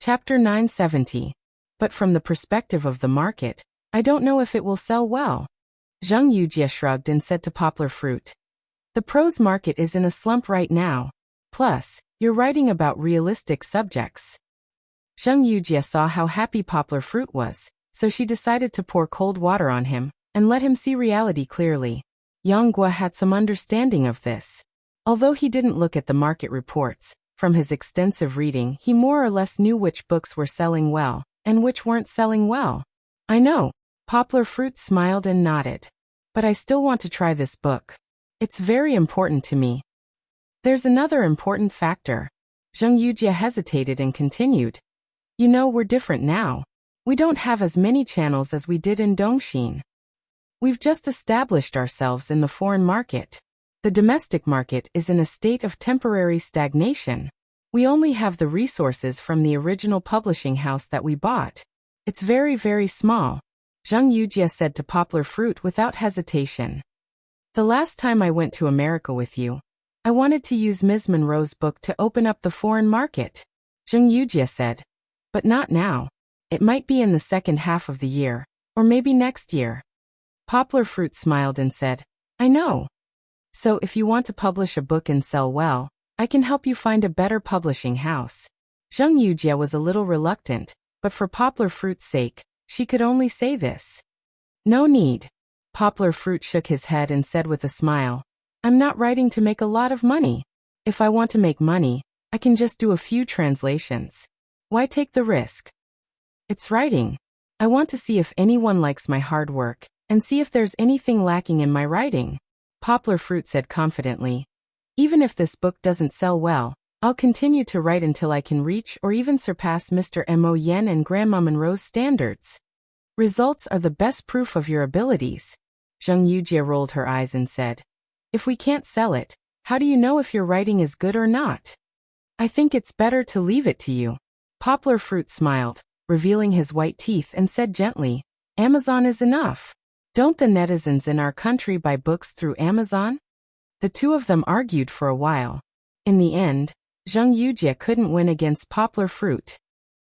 Chapter 970. But from the perspective of the market, I don't know if it will sell well. Zheng Yujie shrugged and said to Poplar Fruit. The prose market is in a slump right now. Plus, you're writing about realistic subjects. Zheng Yujie saw how happy Poplar Fruit was, so she decided to pour cold water on him and let him see reality clearly. Yang Guo had some understanding of this. Although he didn't look at the market reports, from his extensive reading he more or less knew which books were selling well and which weren't selling well. I know. Poplar Fruit smiled and nodded. But I still want to try this book. It's very important to me. There's another important factor. Zheng Yujie hesitated and continued. You know, we're different now. We don't have as many channels as we did in Dongxin. We've just established ourselves in the foreign market. The domestic market is in a state of temporary stagnation. We only have the resources from the original publishing house that we bought. It's very, very small. Zheng Yujie said to Poplar Fruit without hesitation. The last time I went to America with you, I wanted to use Ms. Monroe's book to open up the foreign market. Zheng Yujie said. But not now. It might be in the second half of the year, or maybe next year. Poplar Fruit smiled and said, I know. So if you want to publish a book and sell well, I can help you find a better publishing house. Zheng Yujie was a little reluctant, but for Poplar Fruit's sake, she could only say this. No need. Poplar Fruit shook his head and said with a smile, I'm not writing to make a lot of money. If I want to make money, I can just do a few translations. Why take the risk? It's writing. I want to see if anyone likes my hard work, and see if there's anything lacking in my writing. Poplar Fruit said confidently. Even if this book doesn't sell well, I'll continue to write until I can reach or even surpass Mr. Mo Yen and Grandma Monroe's standards. Results are the best proof of your abilities. Zheng Yujie rolled her eyes and said. If we can't sell it, how do you know if your writing is good or not? I think it's better to leave it to you. Poplar Fruit smiled, revealing his white teeth, and said gently, Amazon is enough. Don't the netizens in our country buy books through Amazon? The two of them argued for a while. In the end, Zheng Yujie couldn't win against Poplar Fruit.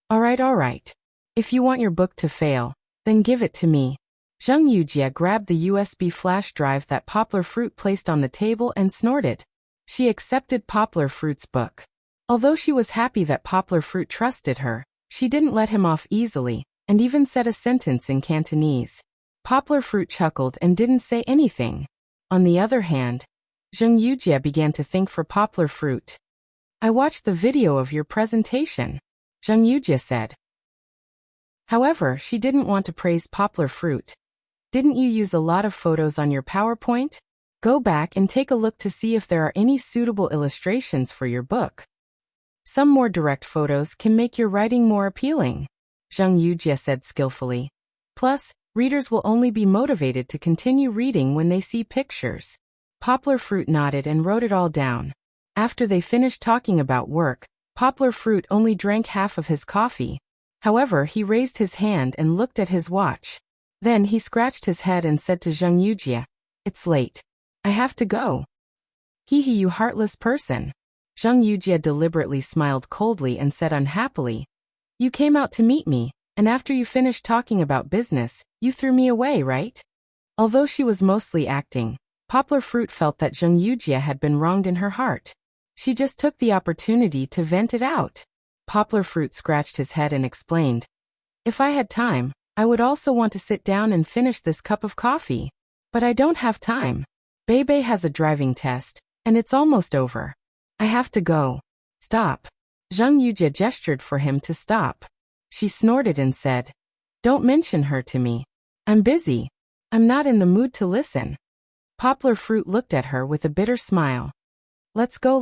All right. If you want your book to fail, then give it to me. Zheng Yujie grabbed the USB flash drive that Poplar Fruit placed on the table and snorted. She accepted Poplar Fruit's book. Although she was happy that Poplar Fruit trusted her, she didn't let him off easily, and even said a sentence in Cantonese. Poplar Fruit chuckled and didn't say anything. On the other hand, Zheng Yujie began to think for Poplar Fruit. I watched the video of your presentation, Zheng Yujie said. However, she didn't want to praise Poplar Fruit. Didn't you use a lot of photos on your PowerPoint? Go back and take a look to see if there are any suitable illustrations for your book. Some more direct photos can make your writing more appealing, Zheng Yujie said skillfully. Plus, readers will only be motivated to continue reading when they see pictures. Poplar Fruit nodded and wrote it all down. After they finished talking about work, Poplar Fruit only drank half of his coffee. However, he raised his hand and looked at his watch. Then he scratched his head and said to Zheng Yujie, It's late. I have to go. Hee, you heartless person. Zheng Yujie deliberately smiled coldly and said unhappily, You came out to meet me, and after you finished talking about business, you threw me away, right? Although she was mostly acting, Poplar Fruit felt that Zheng Yujie had been wronged in her heart. She just took the opportunity to vent it out. Poplar Fruit scratched his head and explained, If I had time, I would also want to sit down and finish this cup of coffee. But I don't have time. Bebe has a driving test, and it's almost over. I have to go. Stop. Zheng Yujie gestured for him to stop. She snorted and said, Don't mention her to me. I'm busy. I'm not in the mood to listen. Poplar Fruit looked at her with a bitter smile. Let's go.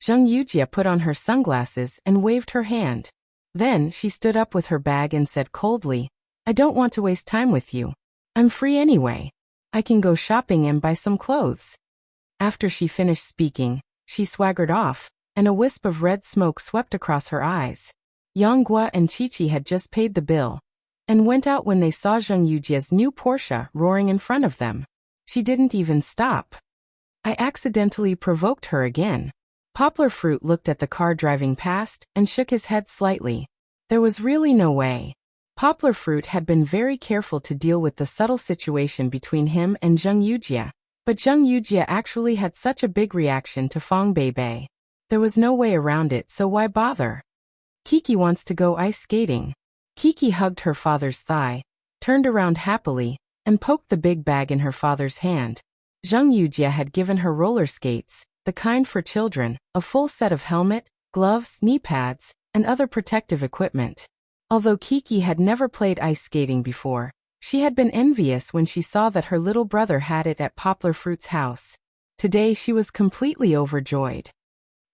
Zheng Yujie put on her sunglasses and waved her hand. Then she stood up with her bag and said coldly, I don't want to waste time with you. I'm free anyway. I can go shopping and buy some clothes. After she finished speaking, she swaggered off, and a wisp of red smoke swept across her eyes. Yang Guo and Chi-Chi had just paid the bill, and went out when they saw Zheng Yujie's new Porsche roaring in front of them. She didn't even stop. I accidentally provoked her again. Poplar Fruit looked at the car driving past and shook his head slightly. There was really no way. Poplar Fruit had been very careful to deal with the subtle situation between him and Zheng Yujie, but Zheng Yujie actually had such a big reaction to Fang Beibei. There was no way around it, so why bother? Kiki wants to go ice skating. Kiki hugged her father's thigh, turned around happily, and poked the big bag in her father's hand. Zheng Yujie had given her roller skates, the kind for children, a full set of helmet, gloves, knee pads, and other protective equipment. Although Kiki had never played ice skating before, she had been envious when she saw that her little brother had it at Poplar Fruit's house. Today she was completely overjoyed.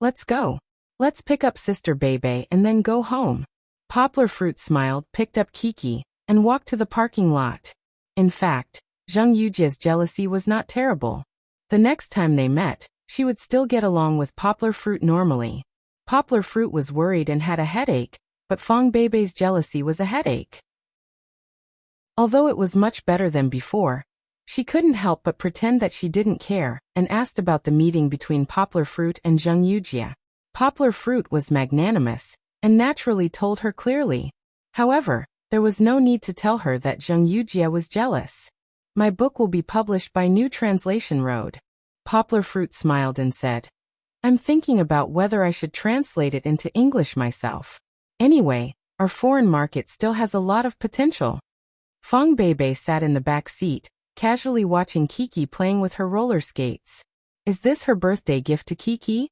Let's go. Let's pick up Sister Beibei and then go home. Poplar Fruit smiled, picked up Kiki, and walked to the parking lot. In fact, Zheng Yujie's jealousy was not terrible. The next time they met, she would still get along with Poplar Fruit normally. Poplar Fruit was worried and had a headache, but Fang Beibei's jealousy was a headache. Although it was much better than before, she couldn't help but pretend that she didn't care and asked about the meeting between Poplar Fruit and Zheng Yujie. Poplar Fruit was magnanimous and naturally told her clearly. However, there was no need to tell her that Zheng Yujie was jealous. My book will be published by New Translation Road. Poplar Fruit smiled and said, I'm thinking about whether I should translate it into English myself. Anyway, our foreign market still has a lot of potential. Fang Beibei sat in the back seat, casually watching Kiki playing with her roller skates. Is this her birthday gift to Kiki?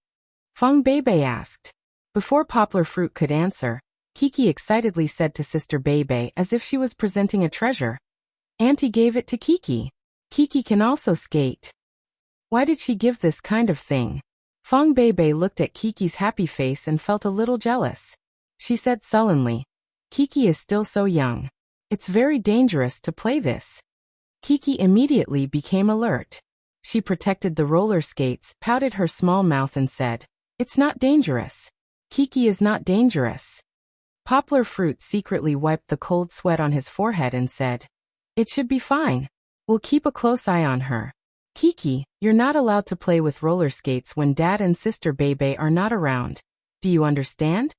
Fang Beibei asked. Before Poplar Fruit could answer, Kiki excitedly said to Sister Beibei as if she was presenting a treasure. Auntie gave it to Kiki. Kiki can also skate. Why did she give this kind of thing? Fang Beibei looked at Kiki's happy face and felt a little jealous. She said sullenly, Kiki is still so young. It's very dangerous to play this. Kiki immediately became alert. She protected the roller skates, pouted her small mouth and said, It's not dangerous. Kiki is not dangerous. Poplar Fruit secretly wiped the cold sweat on his forehead and said, It should be fine. We'll keep a close eye on her. Kiki, you're not allowed to play with roller skates when Dad and Sister Beibei are not around. Do you understand?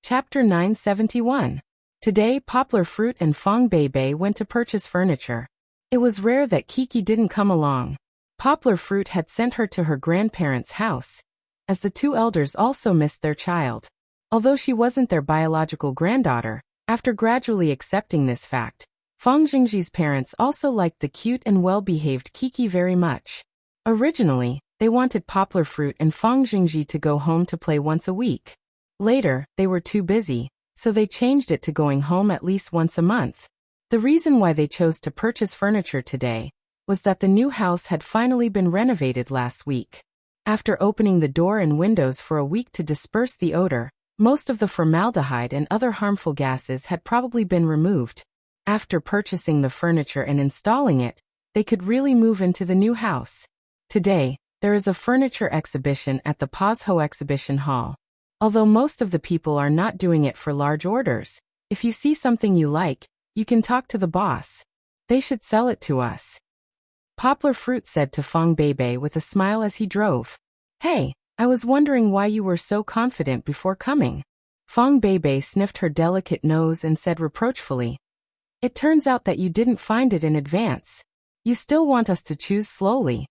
Chapter 971. Today Poplar Fruit and Fang Beibei went to purchase furniture. It was rare that Kiki didn't come along. Poplar Fruit had sent her to her grandparents' house, as the two elders also missed their child. Although she wasn't their biological granddaughter, after gradually accepting this fact, Fang Jingji's parents also liked the cute and well-behaved Kiki very much. Originally, they wanted Poplar Fruit and Fang Jingji to go home to play once a week. Later, they were too busy, so they changed it to going home at least once a month. The reason why they chose to purchase furniture today was that the new house had finally been renovated last week. After opening the door and windows for a week to disperse the odor, most of the formaldehyde and other harmful gases had probably been removed. After purchasing the furniture and installing it, they could really move into the new house. Today, there is a furniture exhibition at the Pazho Exhibition Hall. Although most of the people are not doing it for large orders, if you see something you like, you can talk to the boss. They should sell it to us. Poplar Fruit said to Fang Beibei with a smile as he drove. Hey, I was wondering why you were so confident before coming. Fang Beibei sniffed her delicate nose and said reproachfully, It turns out that you didn't find it in advance. You still want us to choose slowly.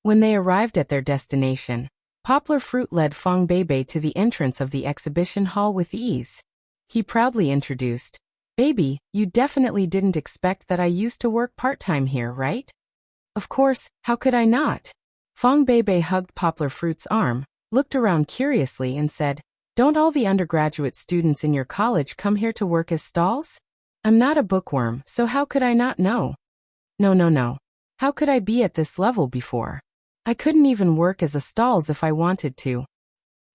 When they arrived at their destination, Poplar Fruit led Fang Beibei to the entrance of the exhibition hall with ease. He proudly introduced, Baby, you definitely didn't expect that I used to work part-time here, right? Of course, how could I not? Fang Beibei hugged Poplar Fruit's arm, looked around curiously and said, Don't all the undergraduate students in your college come here to work as stalls? I'm not a bookworm, so how could I not know? No. How could I be at this level before? I couldn't even work as a stalls if I wanted to.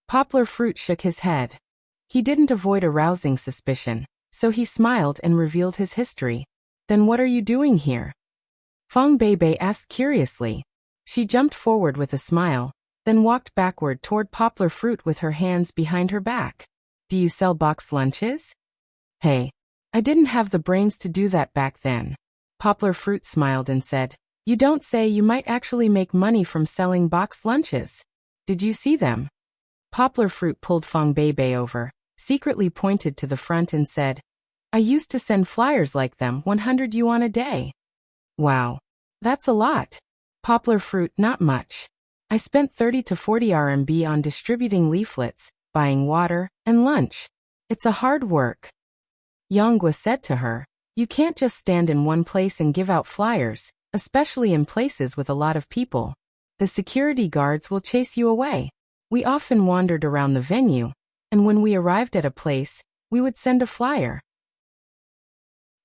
Poplar Fruit shook his head. He didn't avoid arousing suspicion, so he smiled and revealed his history. Then what are you doing here? Fang Beibei asked curiously. She jumped forward with a smile, then walked backward toward Poplar Fruit with her hands behind her back. Do you sell boxed lunches? Hey, I didn't have the brains to do that back then. Poplar Fruit smiled and said, You don't say. You might actually make money from selling boxed lunches. Did you see them? Poplar Fruit pulled Feng Beibei over, secretly pointed to the front and said, I used to send flyers like them, 100 yuan a day. Wow. That's a lot. Poplar Fruit, not much. I spent 30 to 40 RMB on distributing leaflets, buying water, and lunch. It's a hard work. Yonggua said to her, you can't just stand in one place and give out flyers, especially in places with a lot of people. The security guards will chase you away. We often wandered around the venue, and when we arrived at a place, we would send a flyer.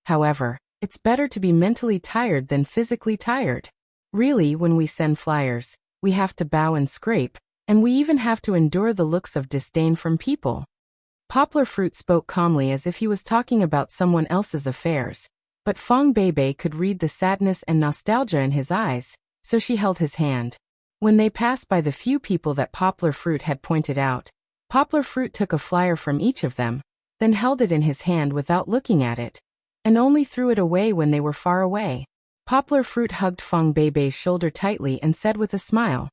However, it's better to be mentally tired than physically tired. Really, when we send flyers, we have to bow and scrape, and we even have to endure the looks of disdain from people. Poplar Fruit spoke calmly as if he was talking about someone else's affairs, but Feng Beibei could read the sadness and nostalgia in his eyes, so she held his hand. When they passed by the few people that Poplar Fruit had pointed out, Poplar Fruit took a flyer from each of them, then held it in his hand without looking at it, and only threw it away when they were far away. Poplar Fruit hugged Feng Beibei's shoulder tightly and said with a smile,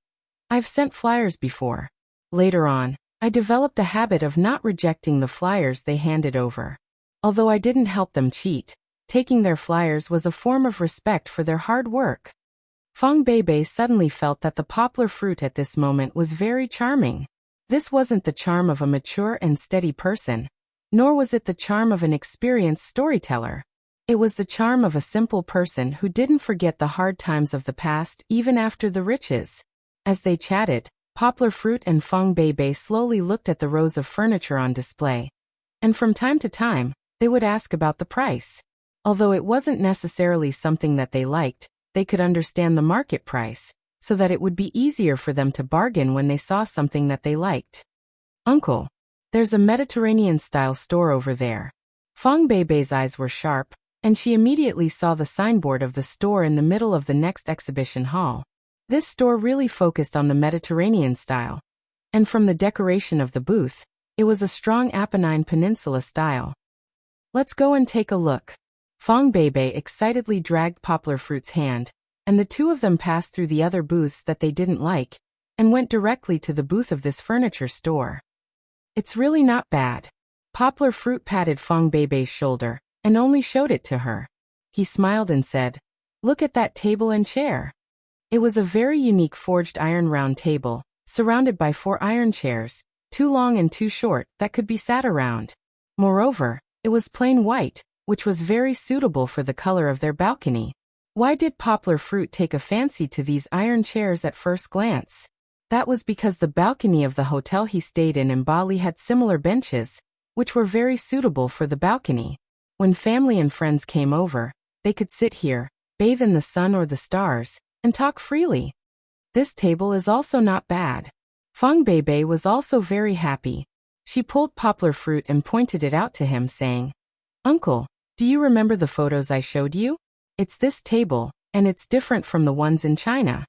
I've sent flyers before. Later on, I developed a habit of not rejecting the flyers they handed over. Although I didn't help them cheat, taking their flyers was a form of respect for their hard work. Feng Beibei suddenly felt that the Poplar Fruit at this moment was very charming. This wasn't the charm of a mature and steady person, nor was it the charm of an experienced storyteller. It was the charm of a simple person who didn't forget the hard times of the past even after the riches. As they chatted, Poplar Fruit and Feng Beibei slowly looked at the rows of furniture on display, and from time to time, they would ask about the price. Although it wasn't necessarily something that they liked, they could understand the market price, so that it would be easier for them to bargain when they saw something that they liked. Uncle, there's a Mediterranean-style store over there. Feng Beibei's eyes were sharp, and she immediately saw the signboard of the store in the middle of the next exhibition hall. This store really focused on the Mediterranean style, and from the decoration of the booth, it was a strong Apennine Peninsula style. Let's go and take a look. Feng Beibei excitedly dragged Poplar Fruit's hand, and the two of them passed through the other booths that they didn't like, and went directly to the booth of this furniture store. It's really not bad. Poplar Fruit patted Feng Beibei's shoulder, and only showed it to her. He smiled and said, Look at that table and chair. It was a very unique forged iron round table, surrounded by 4 iron chairs, 2 long and 2 short, that could be sat around. Moreover, it was plain white, which was very suitable for the color of their balcony. Why did Poplar Fruit take a fancy to these iron chairs at first glance? That was because the balcony of the hotel he stayed in Bali had similar benches, which were very suitable for the balcony. When family and friends came over, they could sit here, bathe in the sun or the stars, and talk freely. This table is also not bad. Feng Beibei was also very happy. She pulled Poplar Fruit and pointed it out to him, saying, Uncle, do you remember the photos I showed you? It's this table, and it's different from the ones in China.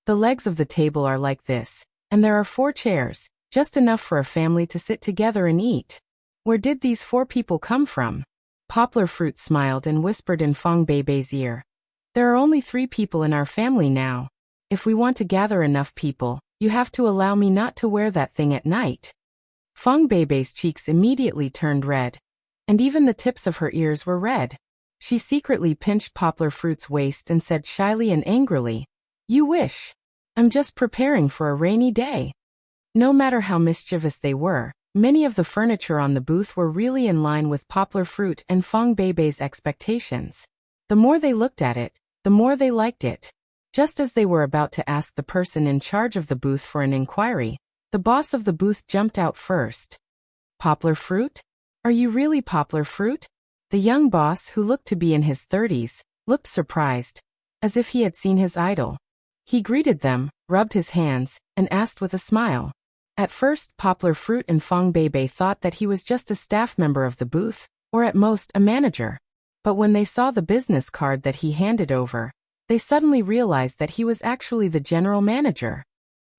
The legs of the table are like this, and there are 4 chairs, just enough for a family to sit together and eat. Where did these 4 people come from? Poplar Fruit smiled and whispered in Feng Beibei's ear. There are only 3 people in our family now. If we want to gather enough people, you have to allow me not to wear that thing at night. Feng Beibei's cheeks immediately turned red, and even the tips of her ears were red. She secretly pinched Poplar Fruit's waist and said shyly and angrily, You wish. I'm just preparing for a rainy day. No matter how mischievous they were, many of the furniture on the booth were really in line with Poplar Fruit and Feng Beibei's expectations. The more they looked at it, the more they liked it. Just as they were about to ask the person in charge of the booth for an inquiry, the boss of the booth jumped out first. Poplar Fruit? Are you really Poplar Fruit? The young boss, who looked to be in his 30s, looked surprised, as if he had seen his idol. He greeted them, rubbed his hands, and asked with a smile. At first, Poplar Fruit and Feng Beibei thought that he was just a staff member of the booth, or at most a manager. But when they saw the business card that he handed over, they suddenly realized that he was actually the general manager.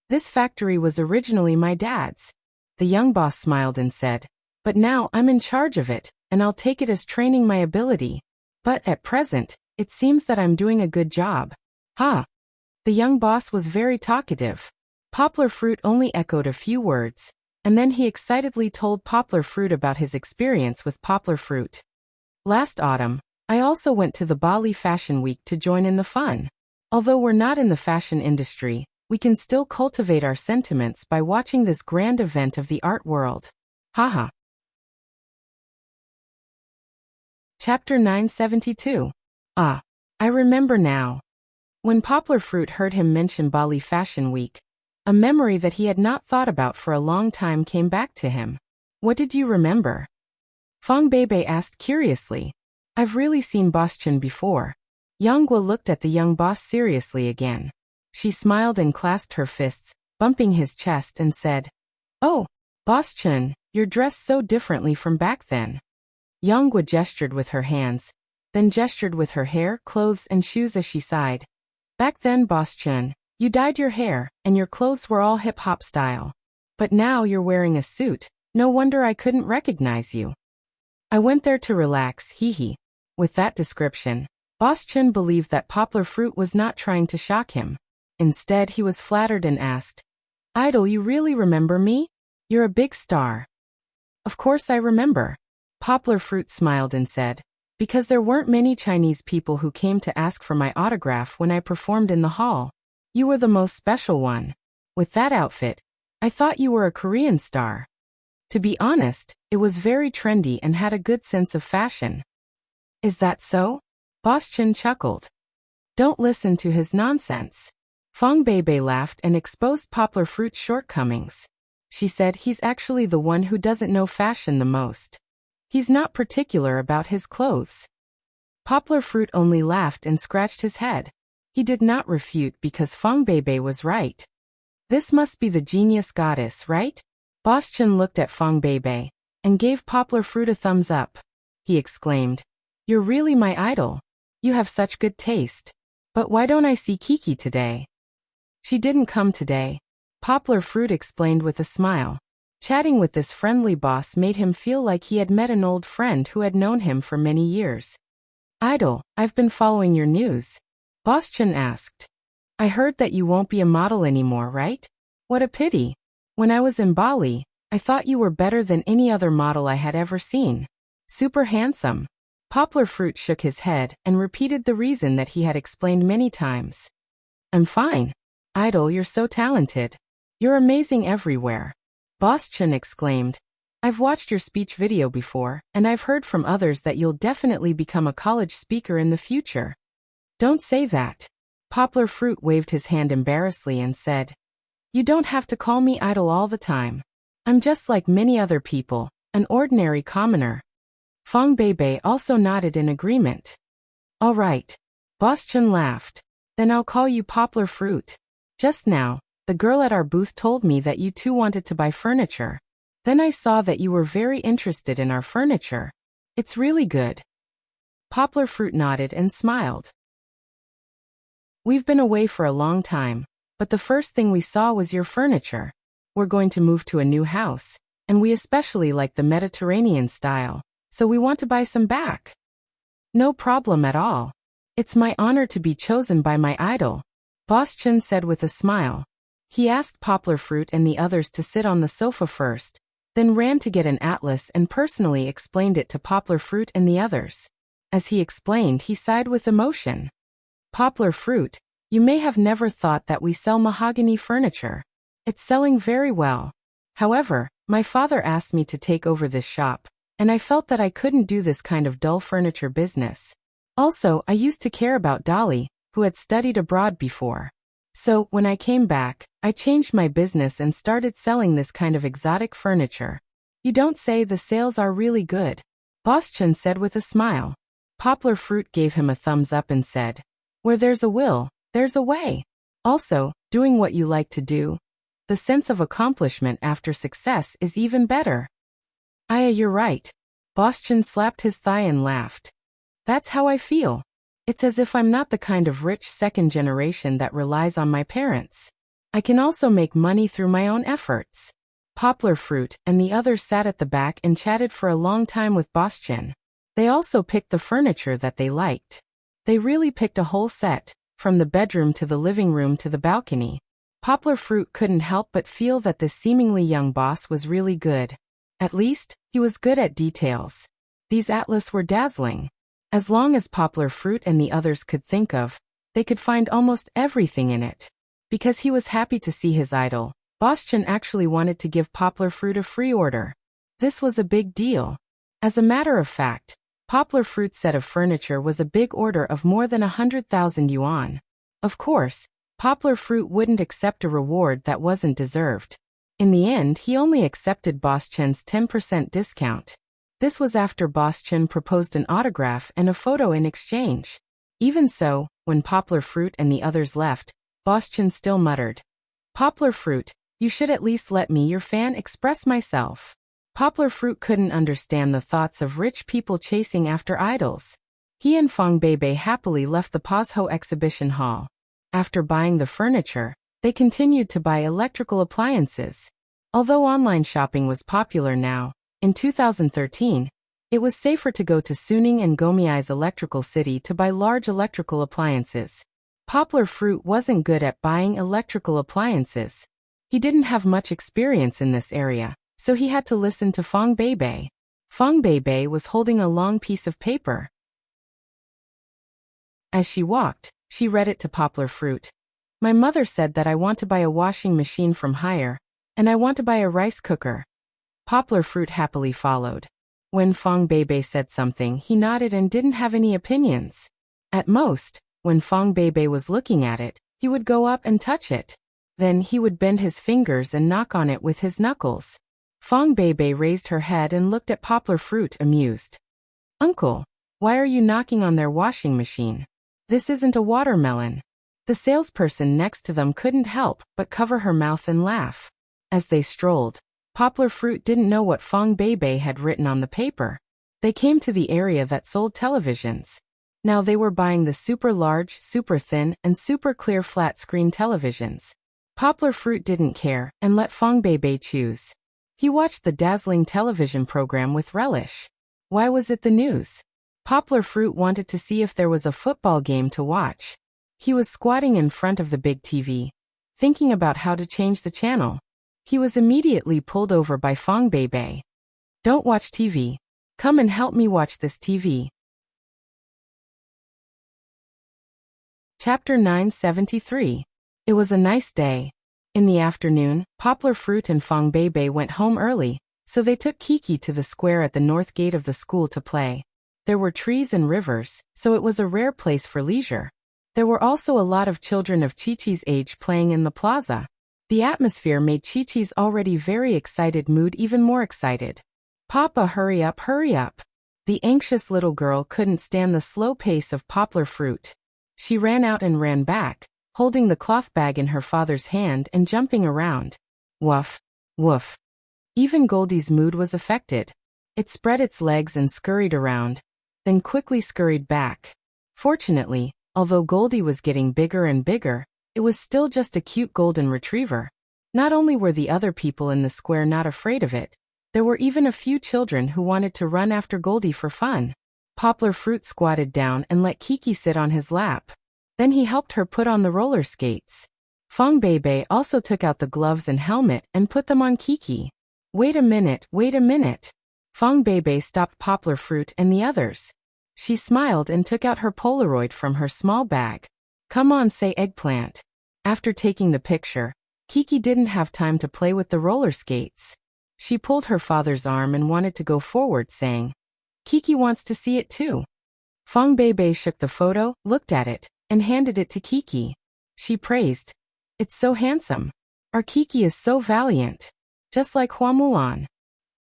This factory was originally my dad's. The young boss smiled and said, But now I'm in charge of it, and I'll take it as training my ability. But at present, It seems that I'm doing a good job. Huh? The young boss was very talkative. Poplar Fruit only echoed a few words, and then he excitedly told Poplar Fruit about his experience with Poplar Fruit. Last autumn, I also went to the Bali Fashion Week to join in the fun. Although we're not in the fashion industry, we can still cultivate our sentiments by watching this grand event of the art world. Haha. Chapter 972. Ah, I remember now. When Poplar Fruit heard him mention Bali Fashion Week, a memory that he had not thought about for a long time came back to him. What did you remember? Fong Beibei asked curiously. I've really seen Boss Chen before. Yang Guo looked at the young boss seriously again. She smiled and clasped her fists, bumping his chest, and said, "Oh, Boss Chen, you're dressed so differently from back then." Yang Guo gestured with her hands, then gestured with her hair, clothes, and shoes as she sighed. Back then, Boss Chen, you dyed your hair, and your clothes were all hip-hop style. But now you're wearing a suit, no wonder I couldn't recognize you. I went there to relax, hee. With that description, Boss Chen believed that Poplar Fruit was not trying to shock him. Instead, he was flattered and asked, "Idol, you really remember me? You're a big star." Of course I remember. Poplar Fruit smiled and said, "Because there weren't many Chinese people who came to ask for my autograph when I performed in the hall. You were the most special one. With that outfit, I thought you were a Korean star." To be honest, it was very trendy and had a good sense of fashion. Is that so? Boss Chen chuckled. Don't listen to his nonsense. Fong Beibei laughed and exposed Poplar Fruit's shortcomings. She said he's actually the one who doesn't know fashion the most. He's not particular about his clothes. Poplar Fruit only laughed and scratched his head. He did not refute because Fong Beibei was right. This must be the genius goddess, right? Boss Chen looked at Fong Beibei and gave Poplar Fruit a thumbs up. He exclaimed, "You're really my idol. You have such good taste. But why don't I see Kiki today?" She didn't come today. Poplar Fruit explained with a smile. Chatting with this friendly boss made him feel like he had met an old friend who had known him for many years. "Idol, I've been following your news." Boss Chen asked. "I heard that you won't be a model anymore, right? What a pity. When I was in Bali, I thought you were better than any other model I had ever seen. Super handsome." Poplar Fruit shook his head and repeated the reason that he had explained many times. "I'm fine. Idol, you're so talented. You're amazing everywhere." Boss Chen exclaimed, "I've watched your speech video before, and I've heard from others that you'll definitely become a college speaker in the future." "Don't say that." Poplar Fruit waved his hand embarrassedly and said, "You don't have to call me idol all the time. I'm just like many other people, an ordinary commoner." Fong Beibei also nodded in agreement. "All right." Boss Chen laughed. "Then I'll call you Poplar Fruit. Just now, the girl at our booth told me that you two wanted to buy furniture. Then I saw that you were very interested in our furniture. It's really good." Poplar Fruit nodded and smiled. "We've been away for a long time, but the first thing we saw was your furniture. We're going to move to a new house, and we especially like the Mediterranean style, so we want to buy some back." "No problem at all. It's my honor to be chosen by my idol," Boss Chen said with a smile. He asked Poplar Fruit and the others to sit on the sofa first, then ran to get an atlas and personally explained it to Poplar Fruit and the others. As he explained, he sighed with emotion. "Poplar Fruit, you may have never thought that we sell mahogany furniture. It's selling very well. However, my father asked me to take over this shop, and I felt that I couldn't do this kind of dull furniture business. Also, I used to care about Dolly, who had studied abroad before. So, when I came back, I changed my business and started selling this kind of exotic furniture. You don't say, the sales are really good," Boss Chen said with a smile. Poplar Fruit gave him a thumbs up and said, "Where there's a will, there's a way. Also, doing what you like to do, the sense of accomplishment after success is even better." You're right." Boss Chen slapped his thigh and laughed. "That's how I feel. It's as if I'm not the kind of rich second generation that relies on my parents. I can also make money through my own efforts." Poplar Fruit and the others sat at the back and chatted for a long time with Boss Chen. They also picked the furniture that they liked. They really picked a whole set, from the bedroom to the living room to the balcony. Poplar Fruit couldn't help but feel that this seemingly young boss was really good. At least, he was good at details. These atlas were dazzling. As long as Poplar Fruit and the others could think of, they could find almost everything in it. Because he was happy to see his idol, Boschan actually wanted to give Poplar Fruit a free order. This was a big deal. As a matter of fact, Poplar Fruit's set of furniture was a big order of more than 100,000 yuan. Of course, Poplar Fruit wouldn't accept a reward that wasn't deserved. In the end, he only accepted Boschan's 10% discount. This was after Boschan proposed an autograph and a photo in exchange. Even so, when Poplar Fruit and the others left, Boschan still muttered, "Poplar Fruit, you should at least let me, your fan, express myself." Poplar Fruit couldn't understand the thoughts of rich people chasing after idols. He and Fang Beibei happily left the Pozho exhibition hall. After buying the furniture, they continued to buy electrical appliances. Although online shopping was popular now, in 2013, it was safer to go to Suning and Gomiai's electrical city to buy large electrical appliances. Poplar Fruit wasn't good at buying electrical appliances. He didn't have much experience in this area, so he had to listen to Fang Beibei. Fang Beibei was holding a long piece of paper. As she walked, she read it to Poplar Fruit. "My mother said that I want to buy a washing machine from Haier, and I want to buy a rice cooker." Poplar Fruit happily followed. When Fang Beibei said something, he nodded and didn't have any opinions. At most, when Fang Beibei was looking at it, he would go up and touch it. Then he would bend his fingers and knock on it with his knuckles. Fang Beibei raised her head and looked at Poplar Fruit, amused. "Uncle, why are you knocking on their washing machine? This isn't a watermelon." The salesperson next to them couldn't help but cover her mouth and laugh. As they strolled, Poplar Fruit didn't know what Fang Beibei had written on the paper. They came to the area that sold televisions. Now they were buying the super large, super thin, and super clear flat-screen televisions. Poplar Fruit didn't care and let Fang Beibei choose. He watched the dazzling television program with relish. Why was it the news? Poplar Fruit wanted to see if there was a football game to watch. He was squatting in front of the big TV, thinking about how to change the channel. He was immediately pulled over by Fang Beibei. "Don't watch TV. Come and help me watch this TV." Chapter 973. It was a nice day. In the afternoon, Poplar Fruit and Fang Beibei went home early, so they took Kiki to the square at the north gate of the school to play. There were trees and rivers, so it was a rare place for leisure. There were also a lot of children of Chi-Chi's age playing in the plaza. The atmosphere made Chi-Chi's already very excited mood even more excited. "Papa, hurry up, hurry up." The anxious little girl couldn't stand the slow pace of Poplar Fruit. She ran out and ran back, holding the cloth bag in her father's hand and jumping around. Woof, woof. Even Goldie's mood was affected. It spread its legs and scurried around, then quickly scurried back. Fortunately, although Goldie was getting bigger and bigger, it was still just a cute golden retriever. Not only were the other people in the square not afraid of it, there were even a few children who wanted to run after Goldie for fun. Poplar Fruit squatted down and let Kiki sit on his lap. Then he helped her put on the roller skates. Fang Beibei also took out the gloves and helmet and put them on Kiki. Wait a minute, wait a minute." Fang Beibei stopped Poplar Fruit and the others. She smiled and took out her Polaroid from her small bag. "Come on, say eggplant." After taking the picture, Kiki didn't have time to play with the roller skates. She pulled her father's arm and wanted to go forward, saying, "Kiki wants to see it too." Fang Beibei shook the photo, looked at it, and handed it to Kiki. She praised, "It's so handsome. Our Kiki is so valiant. Just like Hua Mulan.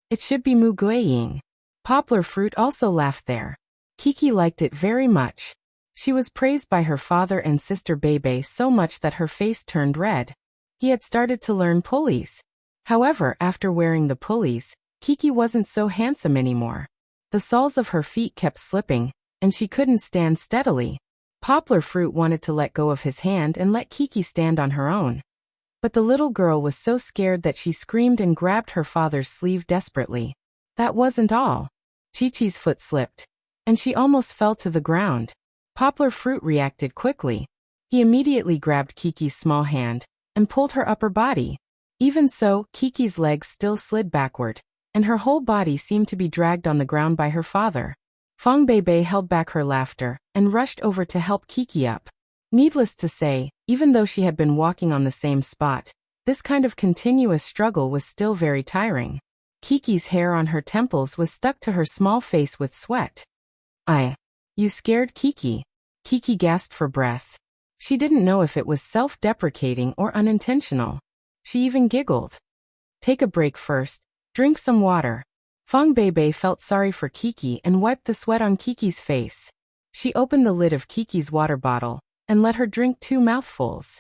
It should be Mu Guiying." Poplar Fruit also laughed there. Kiki liked it very much. She was praised by her father and sister Beibei so much that her face turned red. He had started to learn pulleys. However, after wearing the pulleys, Kiki wasn't so handsome anymore. The soles of her feet kept slipping, and she couldn't stand steadily. Poplar Fruit wanted to let go of his hand and let Kiki stand on her own. But the little girl was so scared that she screamed and grabbed her father's sleeve desperately. That wasn't all. Chi-Chi's foot slipped, and she almost fell to the ground. Poplar Fruit reacted quickly. He immediately grabbed Kiki's small hand and pulled her upper body. Even so, Kiki's legs still slid backward, and her whole body seemed to be dragged on the ground by her father. Fang Beibei held back her laughter and rushed over to help Kiki up. Needless to say, even though she had been walking on the same spot, this kind of continuous struggle was still very tiring. Kiki's hair on her temples was stuck to her small face with sweat. You scared Kiki? Kiki gasped for breath. She didn't know if it was self-deprecating or unintentional. She even giggled. Take a break first. Drink some water. Fang Beibei felt sorry for Kiki and wiped the sweat on Kiki's face. She opened the lid of Kiki's water bottle and let her drink 2 mouthfuls.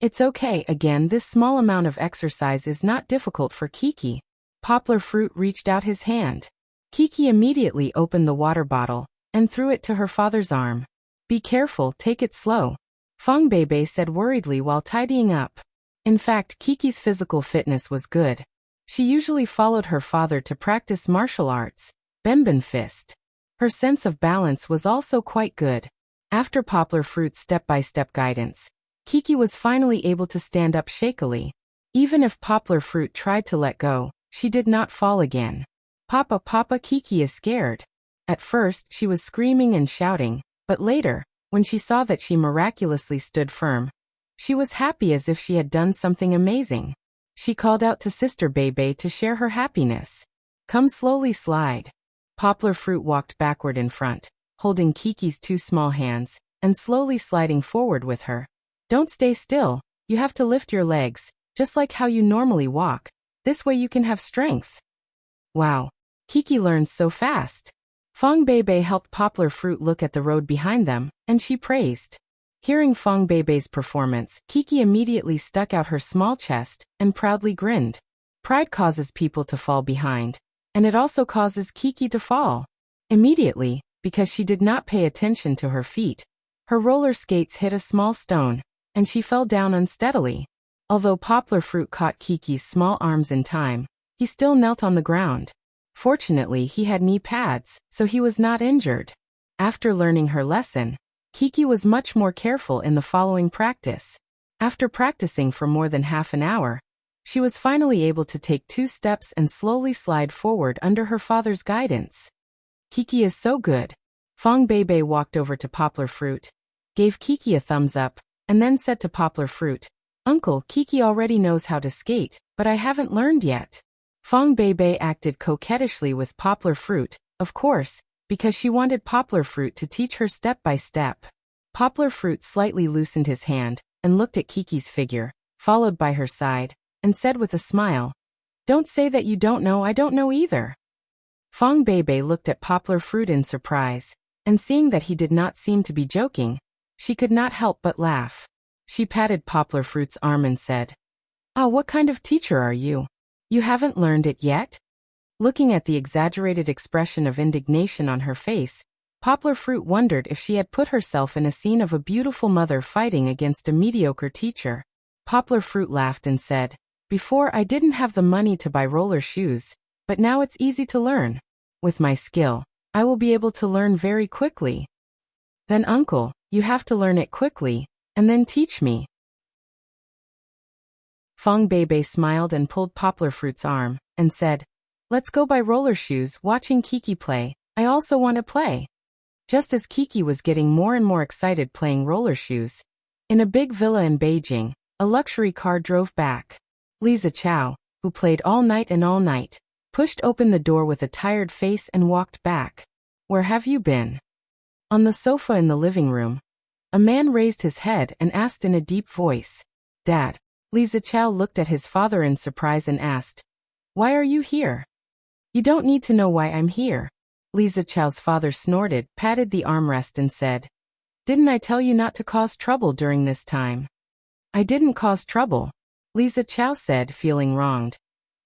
It's okay, again, this small amount of exercise is not difficult for Kiki. Poplar Fruit reached out his hand. Kiki immediately opened the water bottle and threw it to her father's arm. Be careful, take it slow, Fang Beibei said worriedly while tidying up. In fact, Kiki's physical fitness was good. She usually followed her father to practice martial arts, Benben Fist. Her sense of balance was also quite good. After Poplar Fruit's step-by-step guidance, Kiki was finally able to stand up shakily. Even if Poplar Fruit tried to let go, she did not fall again. Papa, Kiki is scared. At first, she was screaming and shouting, but later, when she saw that she miraculously stood firm, she was happy as if she had done something amazing. She called out to Sister Beibei to share her happiness. Come slowly slide. Poplar Fruit walked backward in front, holding Kiki's 2 small hands, and slowly sliding forward with her. Don't stay still, you have to lift your legs, just like how you normally walk. This way you can have strength. Wow. Kiki learns so fast. Fang Beibei helped Poplar Fruit look at the road behind them, and she praised. Hearing Fang Beibei's performance, Kiki immediately stuck out her small chest and proudly grinned. Pride causes people to fall behind, and it also causes Kiki to fall. Immediately, because she did not pay attention to her feet, her roller skates hit a small stone, and she fell down unsteadily. Although Poplar Fruit caught Kiki's small arms in time, he still knelt on the ground. Fortunately, he had knee pads, so he was not injured. After learning her lesson, Kiki was much more careful in the following practice. After practicing for more than half an hour, she was finally able to take 2 steps and slowly slide forward under her father's guidance. Kiki is so good. Fang Beibei walked over to Poplar Fruit, gave Kiki a thumbs up, and then said to Poplar Fruit, Uncle, Kiki already knows how to skate, but I haven't learned yet. Fang Beibei acted coquettishly with Poplar Fruit, of course, because she wanted Poplar Fruit to teach her step by step. Poplar Fruit slightly loosened his hand and looked at Kiki's figure, followed by her side, and said with a smile, Don't say that you don't know, I don't know either. Fang Beibei looked at Poplar Fruit in surprise, and seeing that he did not seem to be joking, she could not help but laugh. She patted Poplar Fruit's arm and said, what kind of teacher are you? You haven't learned it yet? Looking at the exaggerated expression of indignation on her face, Poplar Fruit wondered if she had put herself in a scene of a beautiful mother fighting against a mediocre teacher. Poplar Fruit laughed and said, Before I didn't have the money to buy roller shoes, but now it's easy to learn. With my skill, I will be able to learn very quickly. Then Uncle, you have to learn it quickly, and then teach me. Fang Beibei smiled and pulled Poplar Fruit's arm, and said, Let's go buy roller shoes. Watching Kiki play, I also want to play. Just as Kiki was getting more and more excited playing roller shoes, in a big villa in Beijing, a luxury car drove back. Lisa Chow, who played all night, pushed open the door with a tired face and walked back. Where have you been? On the sofa in the living room, a man raised his head and asked in a deep voice, Dad. Lisa Chow looked at his father in surprise and asked, Why are you here? You don't need to know why I'm here. Lisa Chow's father snorted, patted the armrest and said, Didn't I tell you not to cause trouble during this time? I didn't cause trouble, Lisa Chow said, feeling wronged.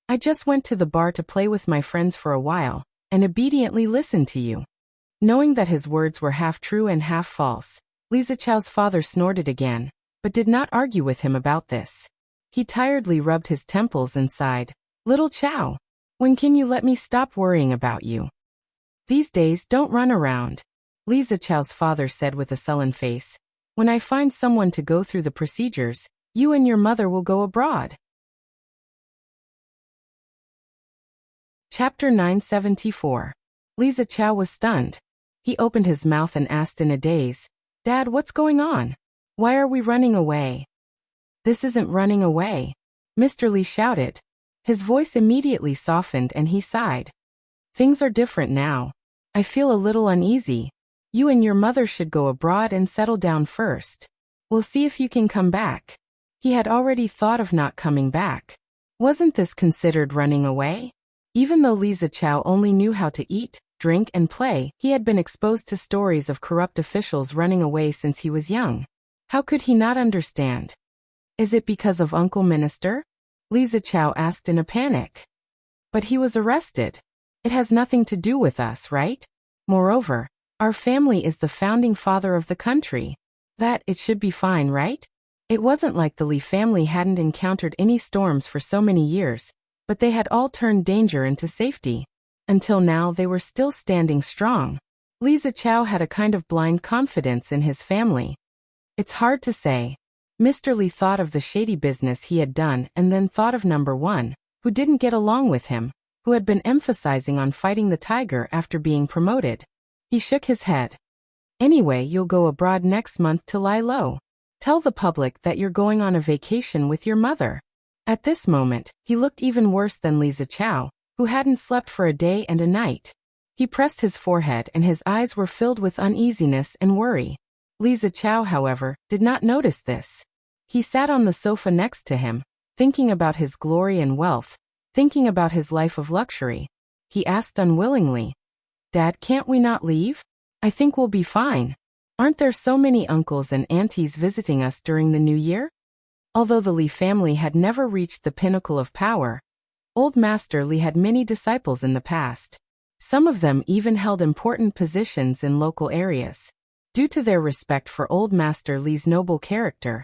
I just went to the bar to play with my friends for a while, and obediently listened to you. Knowing that his words were half true and half false, Lisa Chow's father snorted again, but did not argue with him about this. He tiredly rubbed his temples and sighed, Little Chow, when can you let me stop worrying about you? These days don't run around. Li Zichao's father said with a sullen face. When I find someone to go through the procedures, you and your mother will go abroad. Chapter 974. Li Zichao was stunned. He opened his mouth and asked in a daze, Dad, what's going on? Why are we running away? This isn't running away, Mr. Li shouted. His voice immediately softened and he sighed. Things are different now. I feel a little uneasy. You and your mother should go abroad and settle down first. We'll see if you can come back. He had already thought of not coming back. Wasn't this considered running away? Even though Li Zichao only knew how to eat, drink and play, he had been exposed to stories of corrupt officials running away since he was young. How could he not understand? Is it because of Uncle Minister? Li Zichao asked in a panic. But he was arrested. It has nothing to do with us, right? Moreover, our family is the founding father of the country. That, it should be fine, right? It wasn't like the Li family hadn't encountered any storms for so many years, but they had all turned danger into safety. Until now they were still standing strong. Li Zichao had a kind of blind confidence in his family. It's hard to say. Mr. Li thought of the shady business he had done and then thought of number one, who didn't get along with him, who had been emphasizing on fighting the tiger after being promoted. He shook his head. Anyway, you'll go abroad next month to lie low. Tell the public that you're going on a vacation with your mother. At this moment, he looked even worse than Li Zichao, who hadn't slept for a day and a night. He pressed his forehead and his eyes were filled with uneasiness and worry. Li Zichao, however, did not notice this. He sat on the sofa next to him, thinking about his glory and wealth, thinking about his life of luxury. He asked unwillingly, Dad, can't we not leave? I think we'll be fine. Aren't there so many uncles and aunties visiting us during the new year? Although the Li family had never reached the pinnacle of power, Old Master Li had many disciples in the past. Some of them even held important positions in local areas. Due to their respect for Old Master Li's noble character,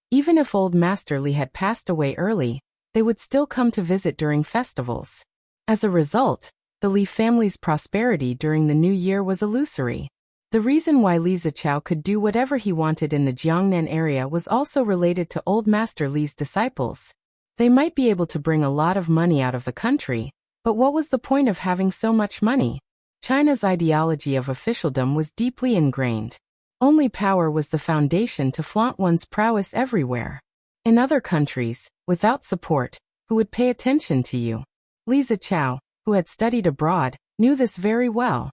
even if Old Master Li had passed away early, they would still come to visit during festivals. As a result, the Li family's prosperity during the new year was illusory. The reason why Li Zichao could do whatever he wanted in the Jiangnan area was also related to Old Master Li's disciples. They might be able to bring a lot of money out of the country, but what was the point of having so much money? China's ideology of officialdom was deeply ingrained. Only power was the foundation to flaunt one's prowess everywhere. In other countries, without support, who would pay attention to you? Li Zichao, who had studied abroad, knew this very well.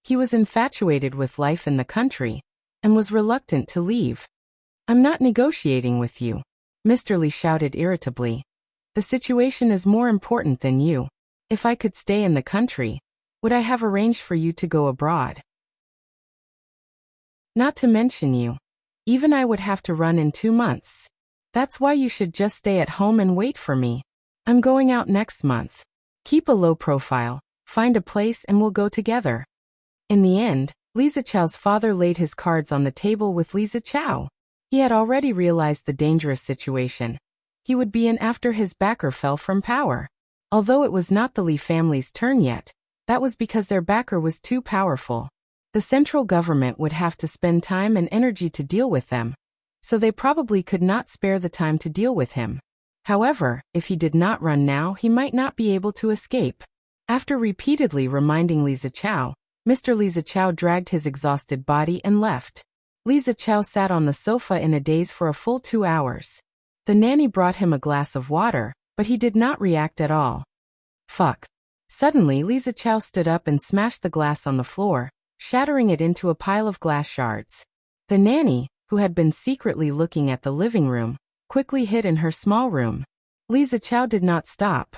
He was infatuated with life in the country, and was reluctant to leave. I'm not negotiating with you, Mr. Li shouted irritably. The situation is more important than you. If I could stay in the country, would I have arranged for you to go abroad? Not to mention you. Even I would have to run in 2 months. That's why you should just stay at home and wait for me. I'm going out next month. Keep a low profile, find a place and we'll go together. In the end, Li Zichao's father laid his cards on the table with Li Zichao. He had already realized the dangerous situation he would be in after his backer fell from power. Although it was not the Li family's turn yet, that was because their backer was too powerful. The central government would have to spend time and energy to deal with them, so they probably could not spare the time to deal with him. However, if he did not run now, he might not be able to escape. After repeatedly reminding Li Zichao, Mr. Li Zichao dragged his exhausted body and left. Li Zichao sat on the sofa in a daze for a full 2 hours. The nanny brought him a glass of water, but he did not react at all. Fuck. Suddenly Li Zichao stood up and smashed the glass on the floor, shattering it into a pile of glass shards. The nanny, who had been secretly looking at the living room, quickly hid in her small room. Li Zichao did not stop.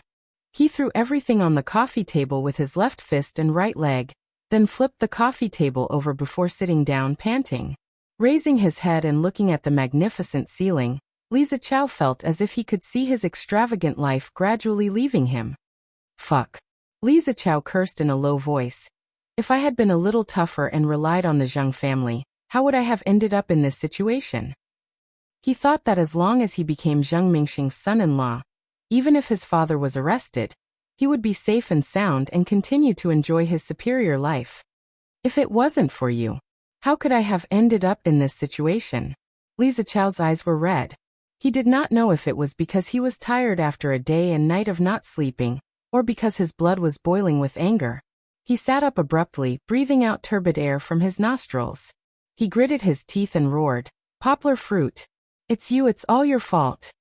He threw everything on the coffee table with his left fist and right leg, then flipped the coffee table over before sitting down panting. Raising his head and looking at the magnificent ceiling, Li Zichao felt as if he could see his extravagant life gradually leaving him. Fuck. Li Zichao cursed in a low voice. If I had been a little tougher and relied on the Zheng family, how would I have ended up in this situation? He thought that as long as he became Zheng Mingxing's son-in-law, even if his father was arrested, he would be safe and sound and continue to enjoy his superior life. If it wasn't for you, How could I have ended up in this situation? Li Zichao's eyes were red. He did not know if it was because he was tired after a day and night of not sleeping, or because his blood was boiling with anger. He sat up abruptly, breathing out turbid air from his nostrils. He gritted his teeth and roared, "Poplar fruit! It's you, it's all your fault!"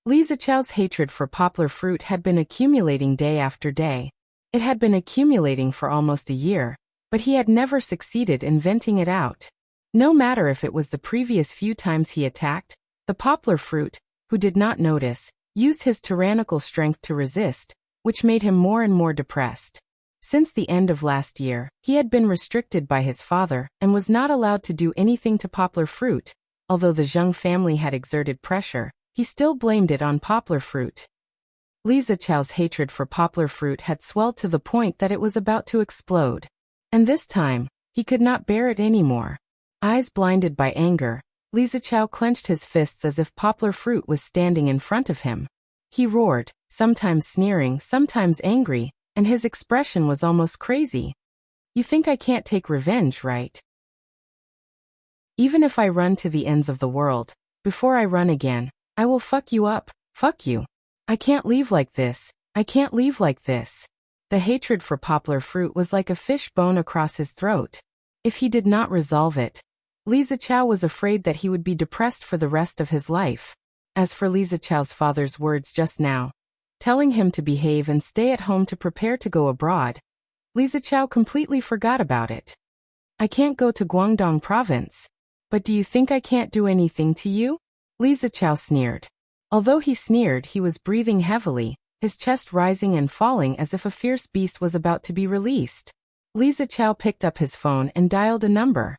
Li Zichao's hatred for poplar fruit had been accumulating day after day. It had been accumulating for almost a year, but he had never succeeded in venting it out. No matter if it was the previous few times he attacked, the poplar fruit, who did not notice, used his tyrannical strength to resist, which made him more and more depressed. Since the end of last year, he had been restricted by his father and was not allowed to do anything to poplar fruit. Although the Zheng family had exerted pressure, he still blamed it on poplar fruit. Li Zichao's hatred for poplar fruit had swelled to the point that it was about to explode. And this time, he could not bear it anymore. Eyes blinded by anger, Li Zichao clenched his fists as if poplar fruit was standing in front of him. He roared, sometimes sneering, sometimes angry, and his expression was almost crazy. "You think I can't take revenge, right? Even if I run to the ends of the world, before I run again, I will fuck you up, fuck you. I can't leave like this, I can't leave like this." The hatred for poplar fruit was like a fish bone across his throat. If he did not resolve it, Li Zichao was afraid that he would be depressed for the rest of his life. As for Li Zichao's father's words just now, telling him to behave and stay at home to prepare to go abroad, Li Zichao completely forgot about it. "I can't go to Guangdong province. But do you think I can't do anything to you?" Li Zichao sneered. Although he sneered, he was breathing heavily, his chest rising and falling as if a fierce beast was about to be released. Li Zichao picked up his phone and dialed a number.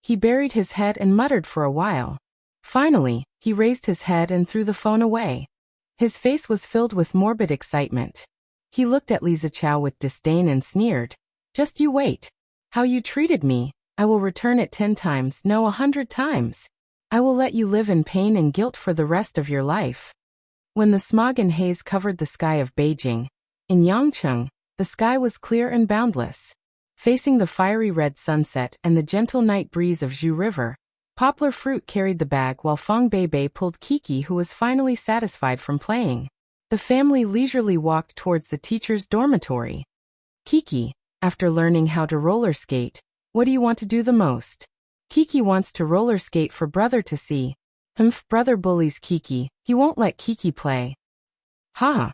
He buried his head and muttered for a while. Finally, he raised his head and threw the phone away. His face was filled with morbid excitement. He looked at Li Zichao with disdain and sneered, "Just you wait. How you treated me, I will return it 10 times, no 100 times. I will let you live in pain and guilt for the rest of your life." When the smog and haze covered the sky of Beijing, in Yangcheng, the sky was clear and boundless. Facing the fiery red sunset and the gentle night breeze of Zhu River, poplar fruit carried the bag while Feng Beibei pulled Kiki, who was finally satisfied from playing. The family leisurely walked towards the teacher's dormitory. "Kiki, after learning how to roller skate, what do you want to do the most?" "Kiki wants to roller skate for brother to see." "Humph, brother bullies Kiki, he won't let Kiki play." "Ha."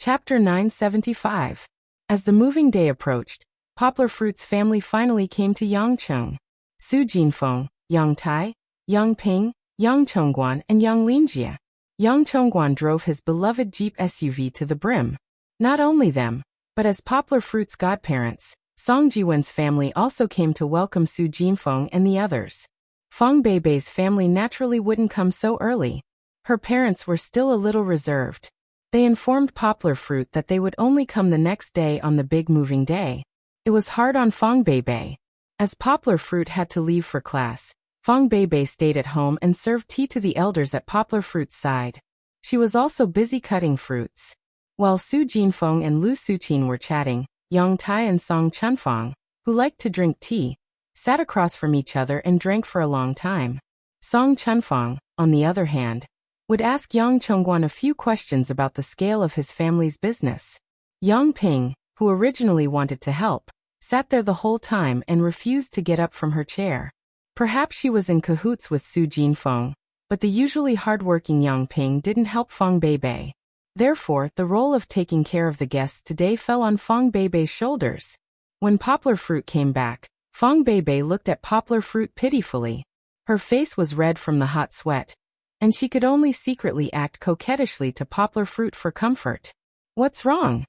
Chapter 975. As the moving day approached, Poplar Fruit's family finally came to Yangcheng. Su Jinfeng, Yang Tai, Yang Ping, Yang Chongguan and Yang Linjie. Yang Chongguan drove his beloved Jeep SUV to the brim. Not only them, but as Poplar Fruit's godparents, Song Jiwen's family also came to welcome Su Jinfeng and the others. Feng Beibei's family naturally wouldn't come so early. Her parents were still a little reserved. They informed Poplar Fruit that they would only come the next day on the big moving day. It was hard on Feng Beibei. As Poplar Fruit had to leave for class, Feng Beibei stayed at home and served tea to the elders at Poplar Fruit's side. She was also busy cutting fruits. While Su Jinfeng and Lu Suqin were chatting, Yang Tai and Song Chunfang, who liked to drink tea, sat across from each other and drank for a long time. Song Chunfang, on the other hand, would ask Yang Chongguan a few questions about the scale of his family's business. Yang Ping, who originally wanted to help, sat there the whole time and refused to get up from her chair. Perhaps she was in cahoots with Su Jinfeng, but the usually hardworking Yang Ping didn't help Feng Beibei. Therefore, the role of taking care of the guests today fell on Feng Beibei's shoulders. When Poplar Fruit came back, Feng Beibei looked at Poplar Fruit pitifully. Her face was red from the hot sweat, and she could only secretly act coquettishly to Poplar Fruit for comfort. "What's wrong?"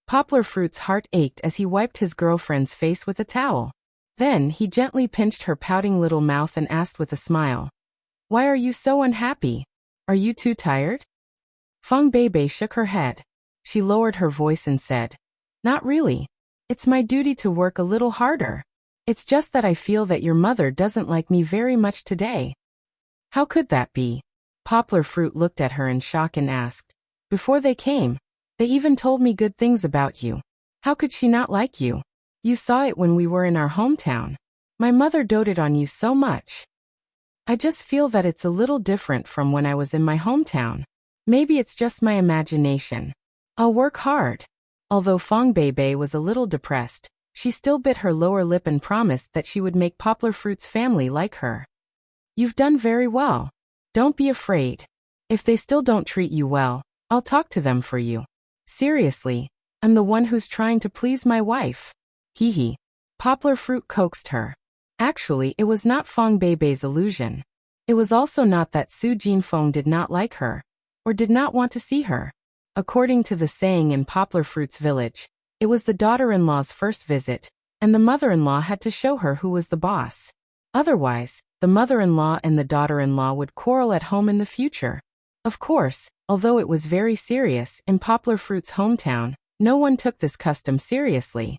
Poplar Fruit's heart ached as he wiped his girlfriend's face with a towel. Then he gently pinched her pouting little mouth and asked with a smile, "Why are you so unhappy? Are you too tired?" Feng Beibei shook her head. She lowered her voice and said, "Not really. It's my duty to work a little harder. It's just that I feel that your mother doesn't like me very much today." "How could that be?" Poplar Fruit looked at her in shock and asked, "Before they came, they even told me good things about you. How could she not like you? You saw it when we were in our hometown. My mother doted on you so much. I just feel that it's a little different from when I was in my hometown. Maybe it's just my imagination. I'll work hard." Although Fong Beibei was a little depressed, she still bit her lower lip and promised that she would make Poplar Fruit's family like her. "You've done very well. Don't be afraid. If they still don't treat you well, I'll talk to them for you. Seriously, I'm the one who's trying to please my wife." Hee hee. Poplar Fruit coaxed her. Actually, it was not Fong Beibei's illusion. It was also not that Su Jinfeng did not like her, or did not want to see her. According to the saying in Poplar Fruit's village, it was the daughter-in-law's first visit, and the mother-in-law had to show her who was the boss. Otherwise, the mother-in-law and the daughter-in-law would quarrel at home in the future. Of course, although it was very serious in Poplar Fruit's hometown, no one took this custom seriously,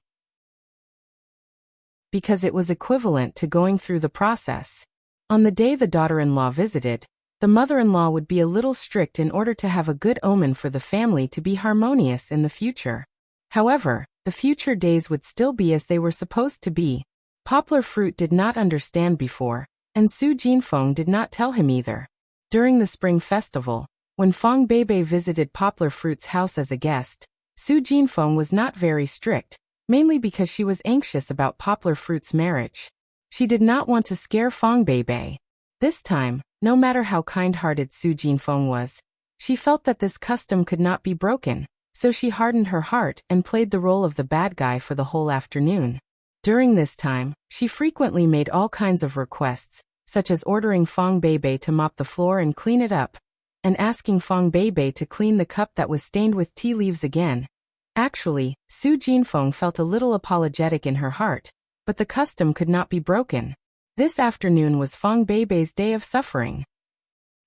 because it was equivalent to going through the process. On the day the daughter-in-law visited, the mother-in-law would be a little strict in order to have a good omen for the family to be harmonious in the future. However, the future days would still be as they were supposed to be. Poplar Fruit did not understand before, and Su Jinfeng did not tell him either. During the Spring Festival, when Fong Beibei visited Poplar Fruit's house as a guest, Su Jinfeng was not very strict, mainly because she was anxious about Poplar Fruit's marriage. She did not want to scare Fong Beibei. This time, no matter how kind-hearted Su Jinfeng was, she felt that this custom could not be broken, so she hardened her heart and played the role of the bad guy for the whole afternoon. During this time, she frequently made all kinds of requests, such as ordering Fong Beibei to mop the floor and clean it up, and asking Fong Beibei to clean the cup that was stained with tea leaves again. Actually, Su Jinfeng felt a little apologetic in her heart, but the custom could not be broken. This afternoon was Fong Beibei's day of suffering.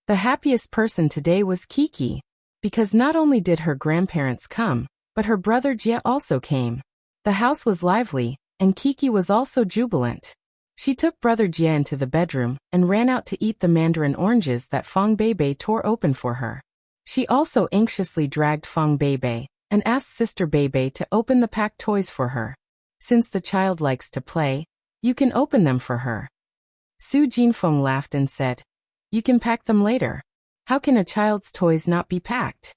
The happiest person today was Kiki, because not only did her grandparents come, but her brother Jie also came. The house was lively, and Kiki was also jubilant. She took brother Jie into the bedroom and ran out to eat the mandarin oranges that Fong Beibei tore open for her. She also anxiously dragged Fong Beibei and asked Sister Beibei to open the packed toys for her. Since the child likes to play, you can open them for her. Su Jinfeng laughed and said, "You can pack them later. How can a child's toys not be packed?"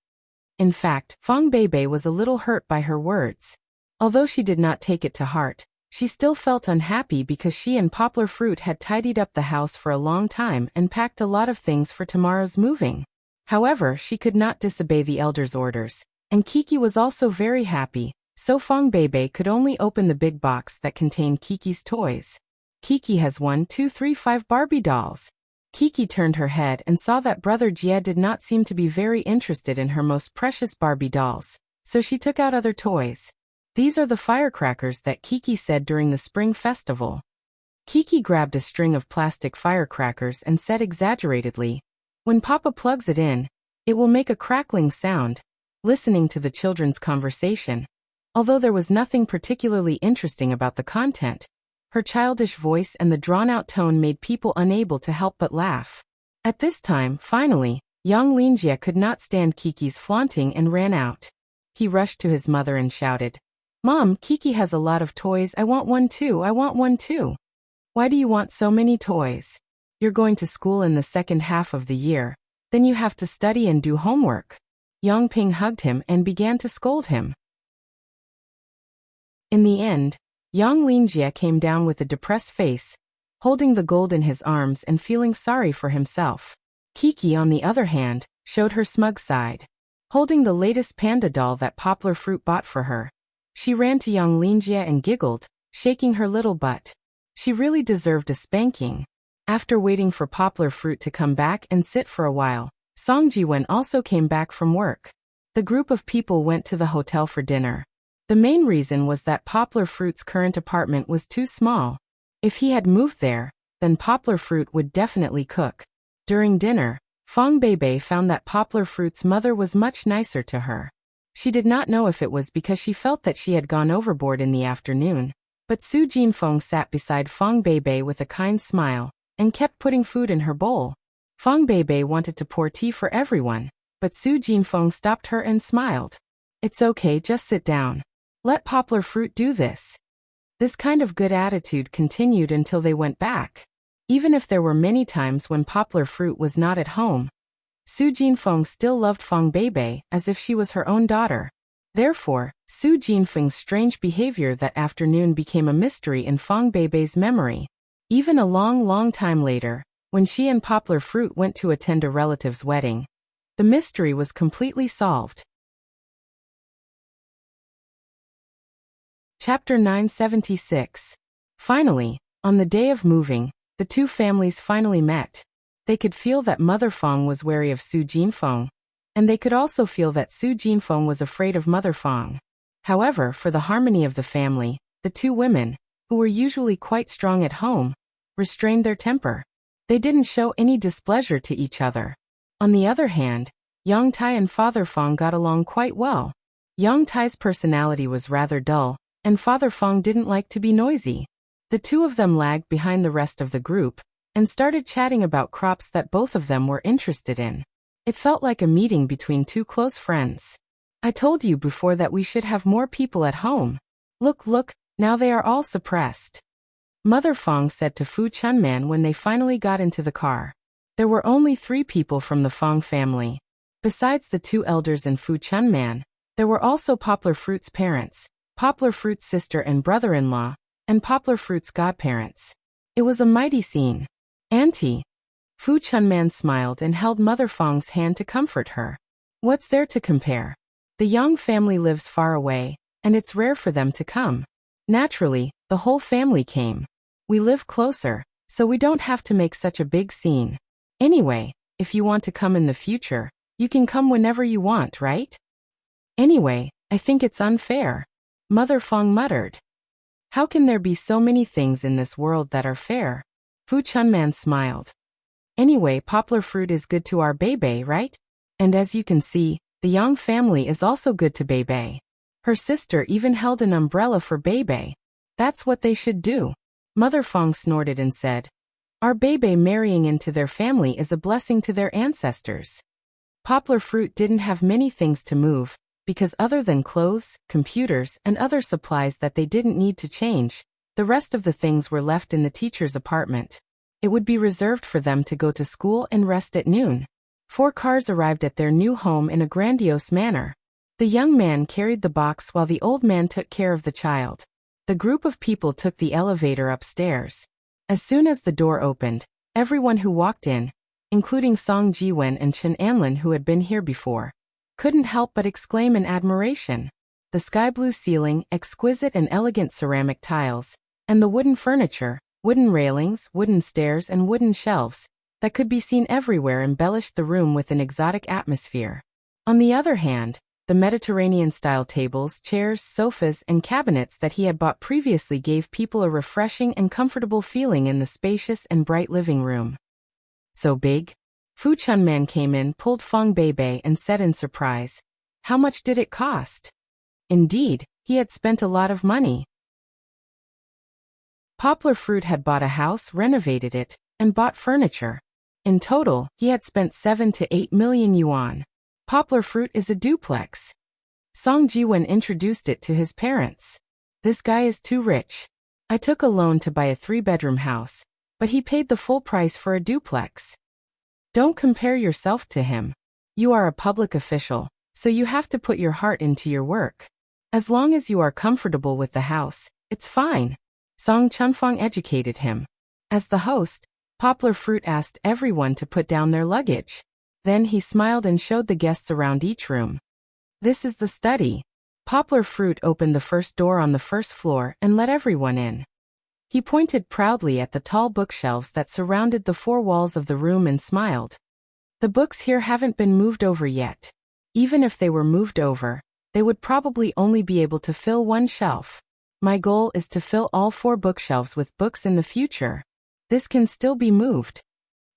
In fact, Fong Beibei was a little hurt by her words. Although she did not take it to heart, she still felt unhappy because she and Poplar Fruit had tidied up the house for a long time and packed a lot of things for tomorrow's moving. However, she could not disobey the elders' orders, and Kiki was also very happy, so Fong Beibei could only open the big box that contained Kiki's toys. Kiki has 1, 2, 3, 5 Barbie dolls. Kiki turned her head and saw that brother Jie did not seem to be very interested in her most precious Barbie dolls, so she took out other toys. These are the firecrackers that Kiki said during the Spring Festival. Kiki grabbed a string of plastic firecrackers and said exaggeratedly, "When Papa plugs it in, it will make a crackling sound." Listening to the children's conversation, although there was nothing particularly interesting about the content, her childish voice and the drawn-out tone made people unable to help but laugh. At this time, finally, young Linjie could not stand Kiki's flaunting and ran out. He rushed to his mother and shouted, "Mom, Kiki has a lot of toys. I want one too. I want one too." "Why do you want so many toys? You're going to school in the second half of the year. Then you have to study and do homework." Yang Ping hugged him and began to scold him. In the end, Yang Linjie came down with a depressed face, holding the gold in his arms and feeling sorry for himself. Kiki, on the other hand, showed her smug side. Holding the latest panda doll that Poplar Fruit bought for her, she ran to Yang Linjie and giggled, shaking her little butt. She really deserved a spanking. After waiting for Poplar Fruit to come back and sit for a while, Song Jiwen also came back from work. The group of people went to the hotel for dinner. The main reason was that Poplar Fruit's current apartment was too small. If he had moved there, then Poplar Fruit would definitely cook. During dinner, Fong Beibei found that Poplar Fruit's mother was much nicer to her. She did not know if it was because she felt that she had gone overboard in the afternoon, but Su Jinfeng sat beside Fong Beibei with a kind smile, and kept putting food in her bowl. Fong Beibei wanted to pour tea for everyone, but Su Jinfeng stopped her and smiled. "It's okay, just sit down. Let Poplar Fruit do this." This kind of good attitude continued until they went back. Even if there were many times when Poplar Fruit was not at home, Su Jinfeng still loved Fang Beibei as if she was her own daughter. Therefore, Su Jinfeng's strange behavior that afternoon became a mystery in Fang Beibei's memory. Even a long time later, when she and Poplar Fruit went to attend a relative's wedding, the mystery was completely solved. Chapter 976. Finally, on the day of moving, the two families finally met. They could feel that Mother Fang was wary of Su Jinfeng, and they could also feel that Su Jinfeng was afraid of Mother Fang. However, for the harmony of the family, the two women, who were usually quite strong at home, restrained their temper. They didn't show any displeasure to each other. On the other hand, Yang Tai and Father Fang got along quite well. Yang Tai's personality was rather dull, and Father Fang didn't like to be noisy. The two of them lagged behind the rest of the group, and started chatting about crops that both of them were interested in. It felt like a meeting between two close friends. I told you before that we should have more people at home. Look, now they are all suppressed. Mother Fang said to Fu Chunman when they finally got into the car. There were only 3 people from the Fang family. Besides the 2 elders and Fu Chunman, there were also Poplar Fruit's parents, Poplar Fruit's sister and brother-in-law, and Poplar Fruit's godparents. It was a mighty scene. Auntie. Fu Chunman smiled and held Mother Fang's hand to comfort her. What's there to compare? The Yang family lives far away, and it's rare for them to come. Naturally, the whole family came. We live closer, so we don't have to make such a big scene. Anyway, if you want to come in the future, you can come whenever you want, right? Anyway, I think it's unfair. Mother Fang muttered. How can there be so many things in this world that are fair? Fu Chunman smiled. Anyway, Poplar Fruit is good to our Beibei, right? And as you can see, the Yang family is also good to Beibei. Her sister even held an umbrella for Beibei. That's what they should do. Mother Fang snorted and said, our Beibei marrying into their family is a blessing to their ancestors. Poplar Fruit didn't have many things to move, because other than clothes, computers, and other supplies that they didn't need to change, the rest of the things were left in the teacher's apartment. It would be reserved for them to go to school and rest at noon. 4 cars arrived at their new home in a grandiose manner. The young man carried the box while the old man took care of the child. The group of people took the elevator upstairs. As soon as the door opened, everyone who walked in, including Song Jiwen and Chen Anlin who had been here before, couldn't help but exclaim in admiration. The sky blue ceiling, exquisite and elegant ceramic tiles, and the wooden furniture, wooden railings, wooden stairs and wooden shelves, that could be seen everywhere embellished the room with an exotic atmosphere. On the other hand, the Mediterranean-style tables, chairs, sofas, and cabinets that he had bought previously gave people a refreshing and comfortable feeling in the spacious and bright living room. So big? Fu Chunman came in, pulled Fang Beibei and said in surprise, how much did it cost? Indeed, he had spent a lot of money. Poplar Fruit had bought a house, renovated it, and bought furniture. In total, he had spent 7 to 8 million yuan. Poplar Fruit is a duplex. Song Jiwen introduced it to his parents. This guy is too rich. I took a loan to buy a 3-bedroom house, but he paid the full price for a duplex. Don't compare yourself to him. You are a public official, so you have to put your heart into your work. As long as you are comfortable with the house, it's fine. Song Chunfang educated him. As the host, Poplar Fruit asked everyone to put down their luggage. Then he smiled and showed the guests around each room. This is the study. Poplar Fruit opened the first door on the first floor and let everyone in. He pointed proudly at the tall bookshelves that surrounded the 4 walls of the room and smiled. The books here haven't been moved over yet. Even if they were moved over, they would probably only be able to fill 1 shelf. My goal is to fill all 4 bookshelves with books in the future. This can still be moved.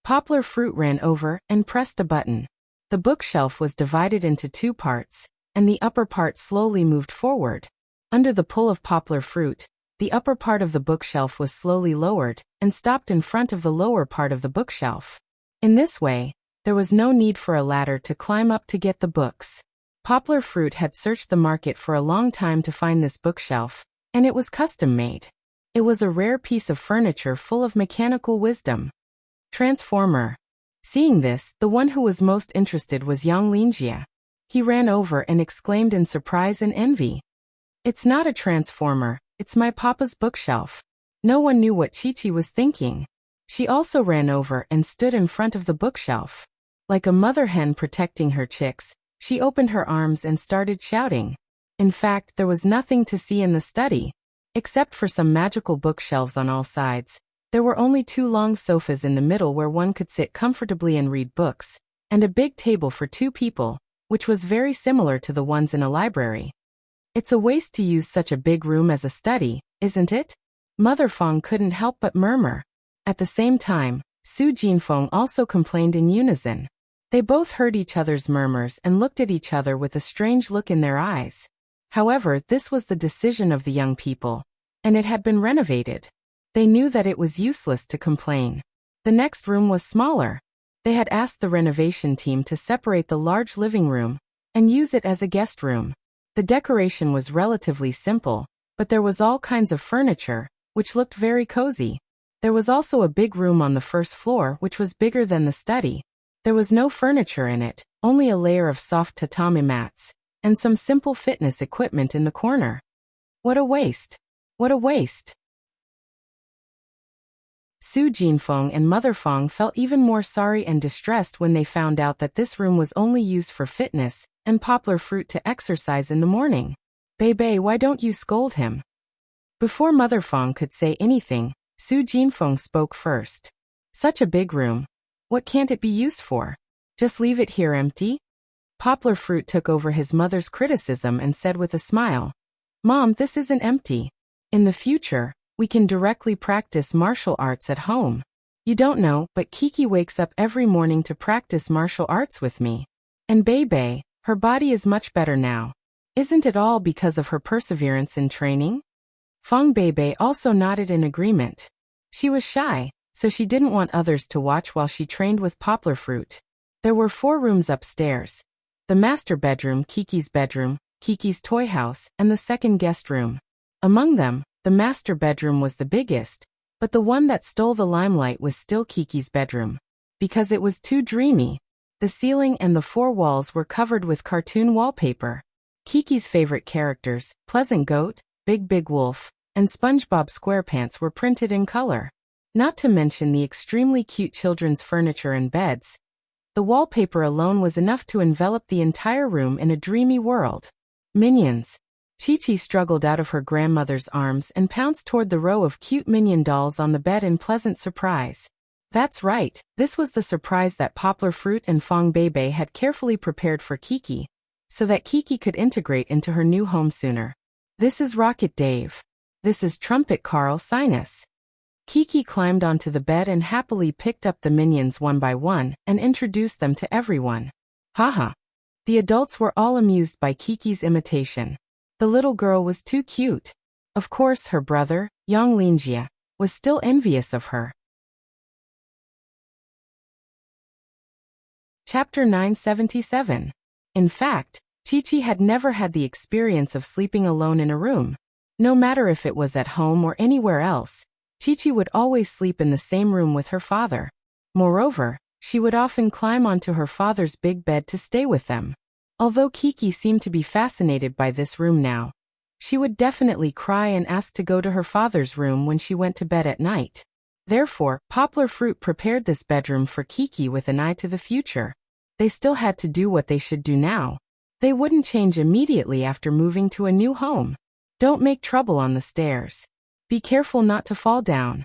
Poplar Fruit ran over and pressed a button. The bookshelf was divided into 2 parts, and the upper part slowly moved forward. Under the pull of Poplar Fruit, the upper part of the bookshelf was slowly lowered and stopped in front of the lower part of the bookshelf. In this way, there was no need for a ladder to climb up to get the books. Poplar Fruit had searched the market for a long time to find this bookshelf, and it was custom-made. It was a rare piece of furniture full of mechanical wisdom. Transformer. Seeing this, the one who was most interested was young Linjia. He ran over and exclaimed in surprise and envy. It's not a transformer, it's my papa's bookshelf. No one knew what Chi-Chi was thinking. She also ran over and stood in front of the bookshelf. Like a mother hen protecting her chicks, she opened her arms and started shouting. In fact, there was nothing to see in the study. Except for some magical bookshelves on all sides. There were only 2 long sofas in the middle where one could sit comfortably and read books, and a big table for 2 people, which was very similar to the ones in a library. It's a waste to use such a big room as a study, isn't it? Mother Fong couldn't help but murmur. At the same time, Su Jinfeng also complained in unison. They both heard each other's murmurs and looked at each other with a strange look in their eyes. However, this was the decision of the young people, and it had been renovated. They knew that it was useless to complain. The next room was smaller. They had asked the renovation team to separate the large living room and use it as a guest room. The decoration was relatively simple, but there was all kinds of furniture, which looked very cozy. There was also a big room on the first floor which was bigger than the study. There was no furniture in it, only a layer of soft tatami mats, and some simple fitness equipment in the corner. What a waste! What a waste! Su Jinfeng and Mother Fong felt even more sorry and distressed when they found out that this room was only used for fitness and poplar fruit to exercise in the morning. Bei, why don't you scold him? Before Mother Fong could say anything, Su Jinfeng spoke first. Such a big room. What can't it be used for? Just leave it here empty? Poplar Fruit took over his mother's criticism and said with a smile, Mom, this isn't empty. In the future, we can directly practice martial arts at home. You don't know, but Kiki wakes up every morning to practice martial arts with me. And Bei, her body is much better now. Isn't it all because of her perseverance in training? Fong Bei also nodded in agreement. She was shy, so she didn't want others to watch while she trained with Poplar Fruit. There were 4 rooms upstairs. The master bedroom, Kiki's toy house, and the second guest room. Among them, the master bedroom was the biggest, but the one that stole the limelight was still Kiki's bedroom. Because it was too dreamy. The ceiling and the 4 walls were covered with cartoon wallpaper. Kiki's favorite characters, Pleasant Goat, Big Wolf, and SpongeBob SquarePants were printed in color. Not to mention the extremely cute children's furniture and beds. The wallpaper alone was enough to envelop the entire room in a dreamy world. Minions. Chi-Chi struggled out of her grandmother's arms and pounced toward the row of cute minion dolls on the bed in pleasant surprise. That's right, this was the surprise that Poplar Fruit and Fong Bei had carefully prepared for Kiki, so that Kiki could integrate into her new home sooner. This is Rocket Dave. This is Trumpet Carl Sinus. Kiki climbed onto the bed and happily picked up the minions one by one and introduced them to everyone. Haha. The adults were all amused by Kiki's imitation. The little girl was too cute. Of course, her brother, Yang Linjia, was still envious of her. Chapter 977. In fact, Chi-Chi had never had the experience of sleeping alone in a room. No matter if it was at home or anywhere else, Chi-Chi would always sleep in the same room with her father. Moreover, she would often climb onto her father's big bed to stay with them. Although Kiki seemed to be fascinated by this room now, she would definitely cry and ask to go to her father's room when she went to bed at night. Therefore, Poplar Fruit prepared this bedroom for Kiki with an eye to the future. They still had to do what they should do now. They wouldn't change immediately after moving to a new home. Don't make trouble on the stairs. Be careful not to fall down.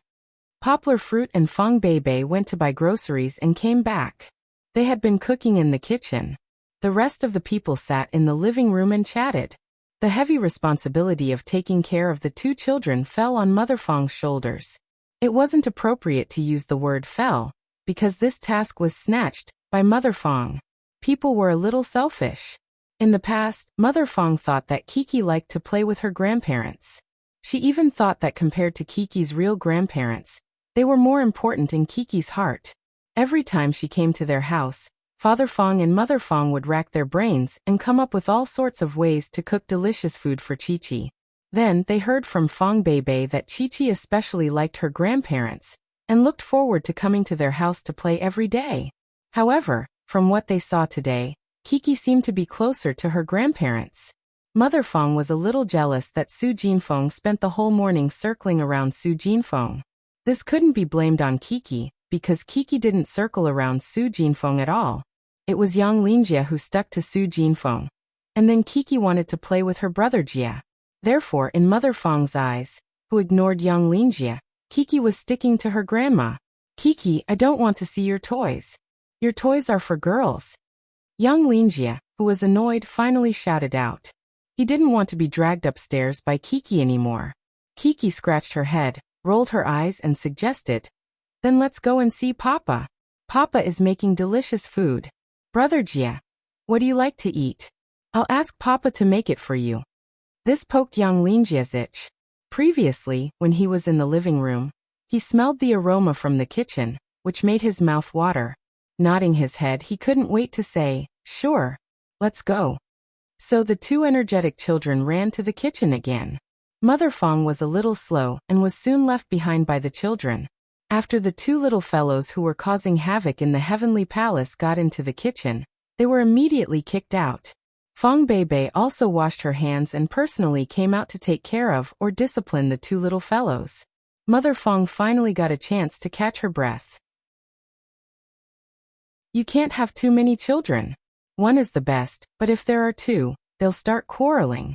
Poplar Fruit and Fong Bei went to buy groceries and came back. They had been cooking in the kitchen. The rest of the people sat in the living room and chatted. The heavy responsibility of taking care of the 2 children fell on Mother Fong's shoulders. It wasn't appropriate to use the word fell, because this task was snatched by Mother Fong. People were a little selfish. In the past, Mother Fong thought that Kiki liked to play with her grandparents. She even thought that compared to Kiki's real grandparents, they were more important in Kiki's heart. Every time she came to their house, Father Fong and Mother Fong would rack their brains and come up with all sorts of ways to cook delicious food for Chi-Chi. Then they heard from Fong Beibei that Chi-Chi especially liked her grandparents and looked forward to coming to their house to play every day. However, from what they saw today, Kiki seemed to be closer to her grandparents. Mother Fong was a little jealous that Su Jinfeng spent the whole morning circling around Su Jinfeng. This couldn't be blamed on Kiki, because Kiki didn't circle around Su Jinfeng at all. It was Yang Linjie who stuck to Su Jinfeng. And then Kiki wanted to play with her brother Jia. Therefore, in Mother Fong's eyes, who ignored Yang Linjie, Kiki was sticking to her grandma. Kiki, I don't want to see your toys. Your toys are for girls. Yang Linjie, who was annoyed, finally shouted out. He didn't want to be dragged upstairs by Kiki anymore. Kiki scratched her head, rolled her eyes and suggested, "Then let's go and see Papa. Papa is making delicious food. Brother Jia, what do you like to eat? I'll ask Papa to make it for you." This poked Yang Linjie's itch. Previously, when he was in the living room, he smelled the aroma from the kitchen, which made his mouth water. Nodding his head, he couldn't wait to say, "Sure, let's go." So the two energetic children ran to the kitchen again. Mother Fong was a little slow and was soon left behind by the children. After the two little fellows who were causing havoc in the heavenly palace got into the kitchen, they were immediately kicked out. Fong Beibei also washed her hands and personally came out to take care of or discipline the two little fellows. Mother Fong finally got a chance to catch her breath. You can't have too many children. One is the best, but if there are two, they'll start quarreling.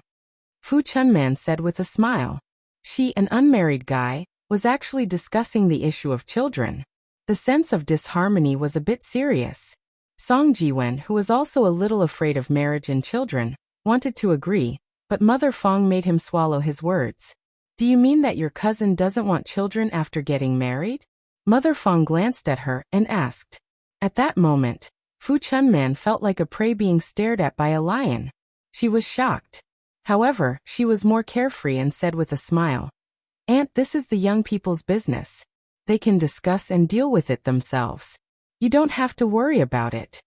Fu Chunman said with a smile. She, an unmarried guy, was actually discussing the issue of children. The sense of disharmony was a bit serious. Song Jiwen, who was also a little afraid of marriage and children, wanted to agree, but Mother Fong made him swallow his words. Do you mean that your cousin doesn't want children after getting married? Mother Fong glanced at her and asked. At that moment, Fu Chunman felt like a prey being stared at by a lion. She was shocked. However, she was more carefree and said with a smile, Aunt, this is the young people's business. They can discuss and deal with it themselves. You don't have to worry about it.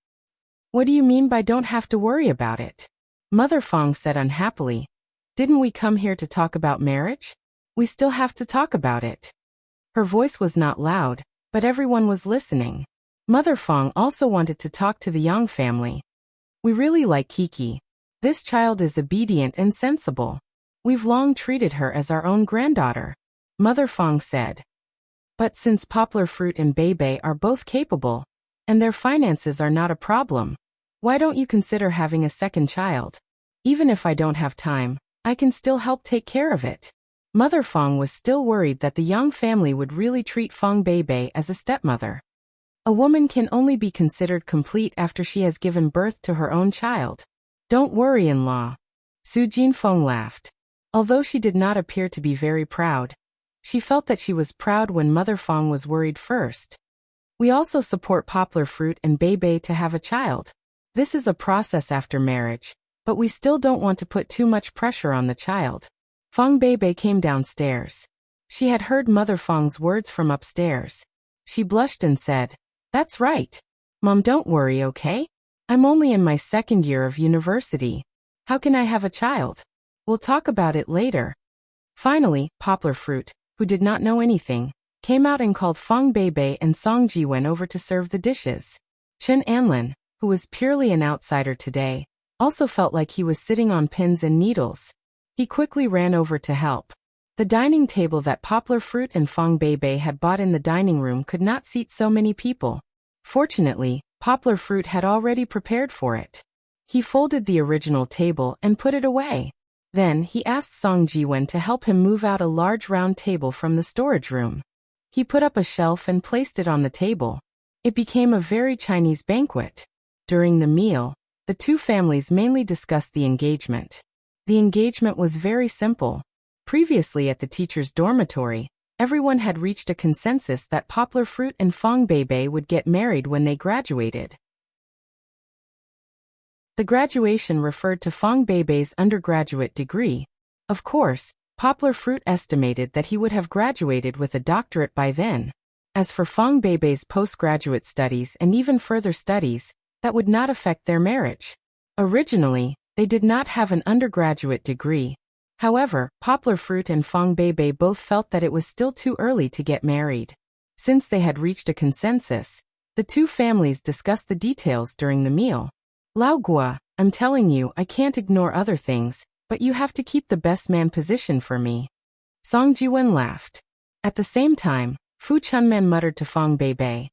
What do you mean by don't have to worry about it? Mother Fong said unhappily. Didn't we come here to talk about marriage? We still have to talk about it. Her voice was not loud, but everyone was listening. Mother Fong also wanted to talk to the Yang family. We really like Kiki. This child is obedient and sensible. We've long treated her as our own granddaughter. Mother Fong said. But since Poplar Fruit and Beibei are both capable, and their finances are not a problem, why don't you consider having a second child? Even if I don't have time, I can still help take care of it. Mother Fong was still worried that the Yang family would really treat Fong Beibei as a stepmother. A woman can only be considered complete after she has given birth to her own child. Don't worry, in-law. Su Jinfeng laughed. Although she did not appear to be very proud, she felt that she was proud when Mother Fong was worried first. We also support Poplar Fruit and Beibei to have a child. This is a process after marriage, but we still don't want to put too much pressure on the child. Fong Beibei came downstairs. She had heard Mother Fong's words from upstairs. She blushed and said, That's right. Mom, don't worry, okay? I'm only in my second year of university. How can I have a child? We'll talk about it later. Finally, Poplar Fruit, who did not know anything, came out and called Fong Beibei and Song Jiwen over to serve the dishes. Chen Anlin, who was purely an outsider today, also felt like he was sitting on pins and needles. He quickly ran over to help. The dining table that Poplar Fruit and Fong Beibei had bought in the dining room could not seat so many people. Fortunately, Poplar Fruit had already prepared for it. He folded the original table and put it away. Then he asked Song Jiwen to help him move out a large round table from the storage room. He put up a shelf and placed it on the table. It became a very Chinese banquet. During the meal, the two families mainly discussed the engagement. The engagement was very simple. Previously at the teacher's dormitory, everyone had reached a consensus that Poplar Fruit and Fong Beibei would get married when they graduated. The graduation referred to Fong Beibei's undergraduate degree. Of course, Poplar Fruit estimated that he would have graduated with a doctorate by then. As for Fong Beibei's postgraduate studies and even further studies, that would not affect their marriage. Originally, they did not have an undergraduate degree. However, Poplar Fruit and Fong Beibei both felt that it was still too early to get married. Since they had reached a consensus, the two families discussed the details during the meal. Lao Gua, I'm telling you, I can't ignore other things, but you have to keep the best man position for me. Song Jiwen laughed. At the same time, Fu Chunman muttered to Fong Beibei.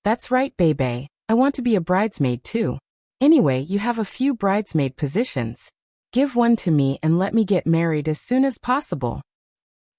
That's right, Beibei, I want to be a bridesmaid too. Anyway, you have a few bridesmaid positions. Give one to me and let me get married as soon as possible.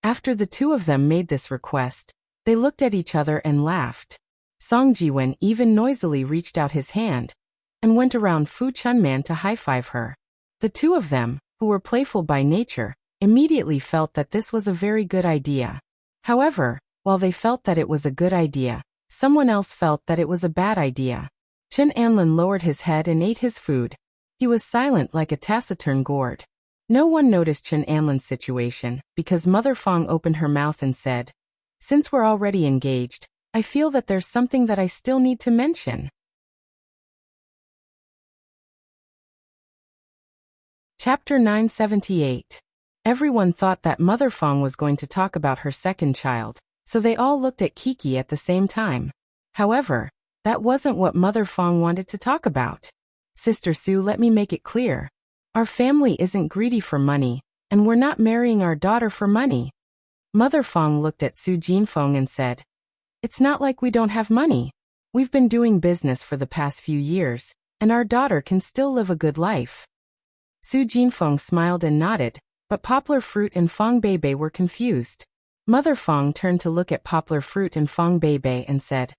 After the two of them made this request, they looked at each other and laughed. Song Jiwen even noisily reached out his hand and went around Fu Chunman to high-five her. The two of them, who were playful by nature, immediately felt that this was a very good idea. However, while they felt that it was a good idea, someone else felt that it was a bad idea. Chen Anlin lowered his head and ate his food. He was silent like a taciturn gourd. No one noticed Chen Anlin's situation, because Mother Fong opened her mouth and said, Since we're already engaged, I feel that there's something that I still need to mention. Chapter 978. Everyone thought that Mother Fong was going to talk about her second child, so they all looked at Kiki at the same time. However, that wasn't what Mother Fong wanted to talk about. Sister Sue, let me make it clear. Our family isn't greedy for money, and we're not marrying our daughter for money. Mother Fong looked at Su Jinfeng and said, It's not like we don't have money. We've been doing business for the past few years, and our daughter can still live a good life. Su Jinfeng smiled and nodded, but Poplar Fruit and Fong Beibei were confused. Mother Fong turned to look at Poplar Fruit and Fong Beibei and said,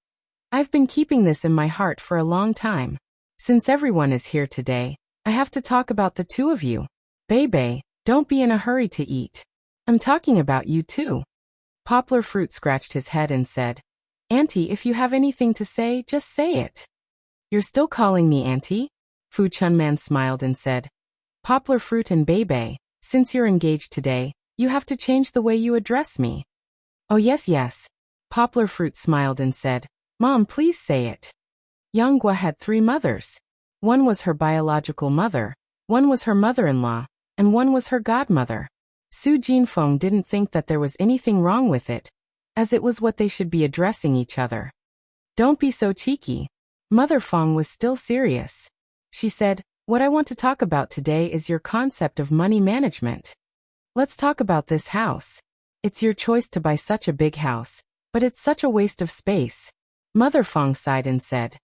I've been keeping this in my heart for a long time. Since everyone is here today, I have to talk about the two of you. Beibei, don't be in a hurry to eat. I'm talking about you too. Poplar Fruit scratched his head and said, Auntie, if you have anything to say, just say it. You're still calling me Auntie? Fu Chunman smiled and said, Poplar Fruit and Beibei, since you're engaged today, you have to change the way you address me. Oh yes. Poplar Fruit smiled and said, Mom, please say it. Yang Gua had 3 mothers. One was her biological mother, one was her mother-in-law, and one was her godmother. Su Jinfeng didn't think that there was anything wrong with it, as it was what they should be addressing each other. Don't be so cheeky. Mother Fong was still serious. She said, What I want to talk about today is your concept of money management. Let's talk about this house. It's your choice to buy such a big house, but it's such a waste of space. Mother Fong sighed and said,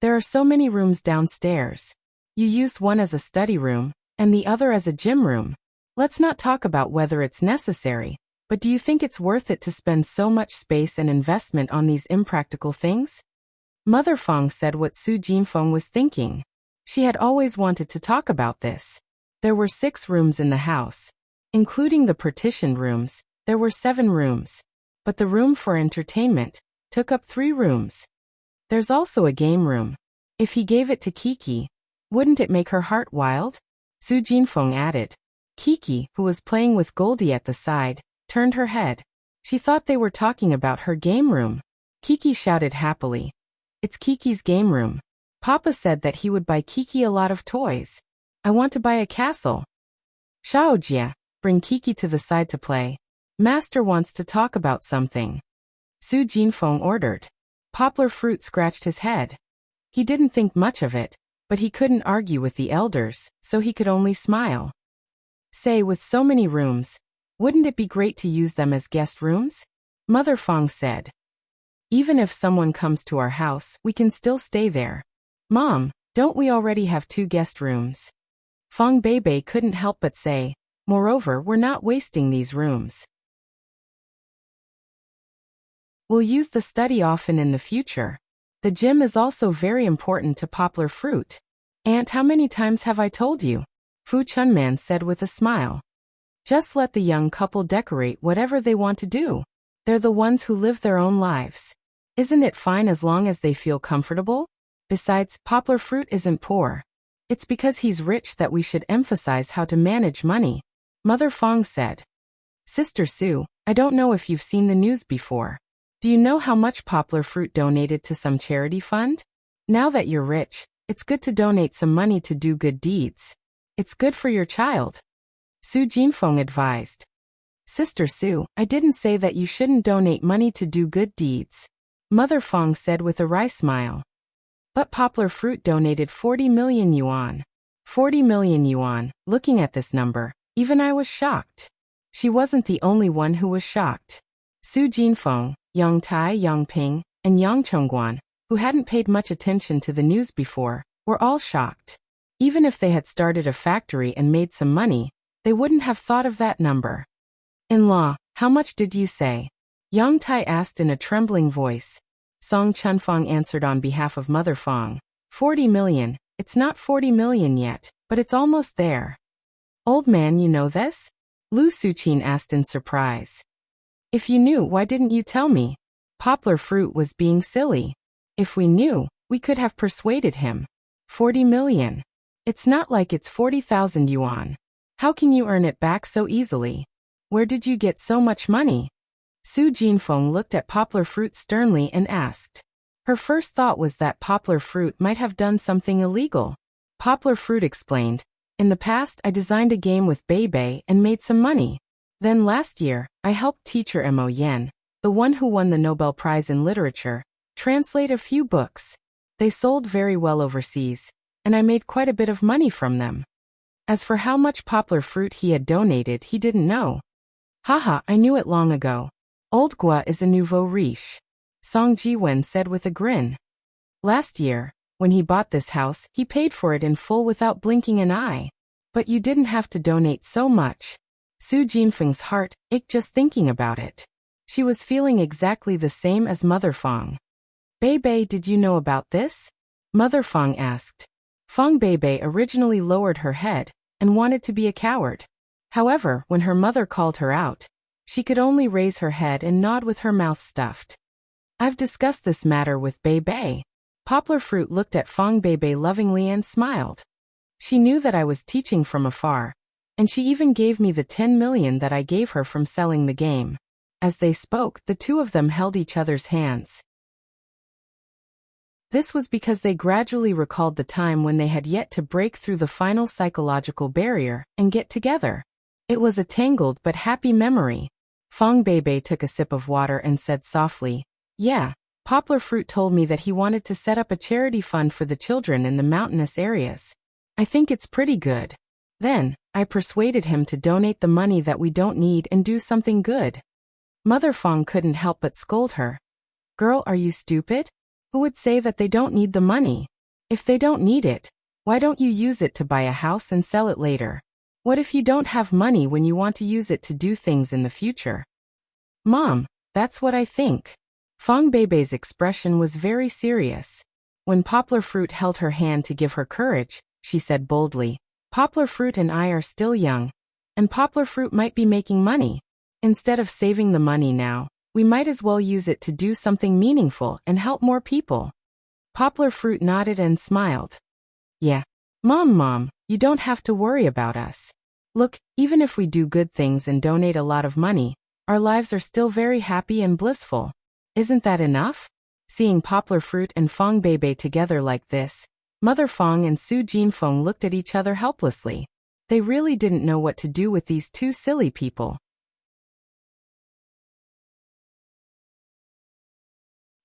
There are so many rooms downstairs. You use one as a study room, and the other as a gym room. Let's not talk about whether it's necessary, but do you think it's worth it to spend so much space and investment on these impractical things? Mother Fong said what Su Jinfeng was thinking. She had always wanted to talk about this. There were 6 rooms in the house. Including the partitioned rooms, there were 7 rooms. But the room for entertainment took up 3 rooms. There's also a game room. If he gave it to Kiki, wouldn't it make her heart wild? Su Jinfeng added. Kiki, who was playing with Goldie at the side, turned her head. She thought they were talking about her game room. Kiki shouted happily. It's Kiki's game room. Papa said that he would buy Kiki a lot of toys. I want to buy a castle. Xiaojia, bring Kiki to the side to play. Master wants to talk about something. Su Jinfeng ordered. Poplar Fruit scratched his head. He didn't think much of it, but he couldn't argue with the elders, so he could only smile. Say, with so many rooms, wouldn't it be great to use them as guest rooms? Mother Fong said. Even if someone comes to our house, we can still stay there. Mom, don't we already have 2 guest rooms? Fong Beibei couldn't help but say, moreover, we're not wasting these rooms. We'll use the study often in the future. The gym is also very important to Poplar Fruit. Aunt, how many times have I told you? Fu Chunman said with a smile. Just let the young couple decorate whatever they want to do. They're the ones who live their own lives. Isn't it fine as long as they feel comfortable? Besides, Poplar Fruit isn't poor. It's because he's rich that we should emphasize how to manage money. Mother Fong said. Sister Sue, I don't know if you've seen the news before. Do you know how much Poplar Fruit donated to some charity fund? Now that you're rich, it's good to donate some money to do good deeds. It's good for your child. Su Jinfeng advised. Sister Su, I didn't say that you shouldn't donate money to do good deeds. Mother Fong said with a wry smile. But Poplar Fruit donated 40 million yuan. 40 million yuan, looking at this number, even I was shocked. She wasn't the only one who was shocked. Su Jinfeng, Yang Tai, Yang Ping, and Yang Chongguan, who hadn't paid much attention to the news before, were all shocked. Even if they had started a factory and made some money, they wouldn't have thought of that number. In-law, how much did you say? Yang Tai asked in a trembling voice. Song Chunfeng answered on behalf of Mother Fong. 40 million, it's not 40 million yet, but it's almost there. Old man, you know this? Lu Suqin asked in surprise. If you knew, why didn't you tell me? Poplar Fruit was being silly. If we knew, we could have persuaded him. 40 million. It's not like it's 40,000 yuan. How can you earn it back so easily? Where did you get so much money? Su Jinfeng looked at Poplar Fruit sternly and asked. Her first thought was that Poplar Fruit might have done something illegal. Poplar Fruit explained, in the past I designed a game with Bei and made some money. Then last year, I helped teacher Mo Yen, the one who won the Nobel Prize in Literature, translate a few books. They sold very well overseas, and I made quite a bit of money from them. As for how much Poplar Fruit he had donated, he didn't know. Haha, I knew it long ago. Old Gua is a nouveau riche. Song Jiwen said with a grin. Last year, when he bought this house, he paid for it in full without blinking an eye. But you didn't have to donate so much. Su Jinfeng's heart ached just thinking about it. She was feeling exactly the same as Mother Fong. Bei, did you know about this? Mother Fong asked. Fong Bei originally lowered her head and wanted to be a coward. However, when her mother called her out, she could only raise her head and nod with her mouth stuffed. I've discussed this matter with Bei. Poplar Fruit looked at Fong Bei lovingly and smiled. She knew that I was teaching from afar, and she even gave me the 10 million that I gave her from selling the game. As they spoke, the two of them held each other's hands. This was because they gradually recalled the time when they had yet to break through the final psychological barrier and get together. It was a tangled but happy memory. Fong Bei took a sip of water and said softly, Yeah, Poplar Fruit told me that he wanted to set up a charity fund for the children in the mountainous areas. I think it's pretty good. Then, I persuaded him to donate the money that we don't need and do something good. Mother Fong couldn't help but scold her. Girl, are you stupid? Who would say that they don't need the money? If they don't need it, why don't you use it to buy a house and sell it later? What if you don't have money when you want to use it to do things in the future? Mom, that's what I think. Fong Bei's expression was very serious. When Poplar Fruit held her hand to give her courage, she said boldly, Poplar Fruit and I are still young, and Poplar Fruit might be making money. Instead of saving the money now, we might as well use it to do something meaningful and help more people. Poplar Fruit nodded and smiled. Yeah. Mom, you don't have to worry about us. Look, even if we do good things and donate a lot of money, our lives are still very happy and blissful. Isn't that enough? Seeing Poplar Fruit and Fong Bei together like this, Mother Fong and Su Jinfeng looked at each other helplessly. They really didn't know what to do with these two silly people.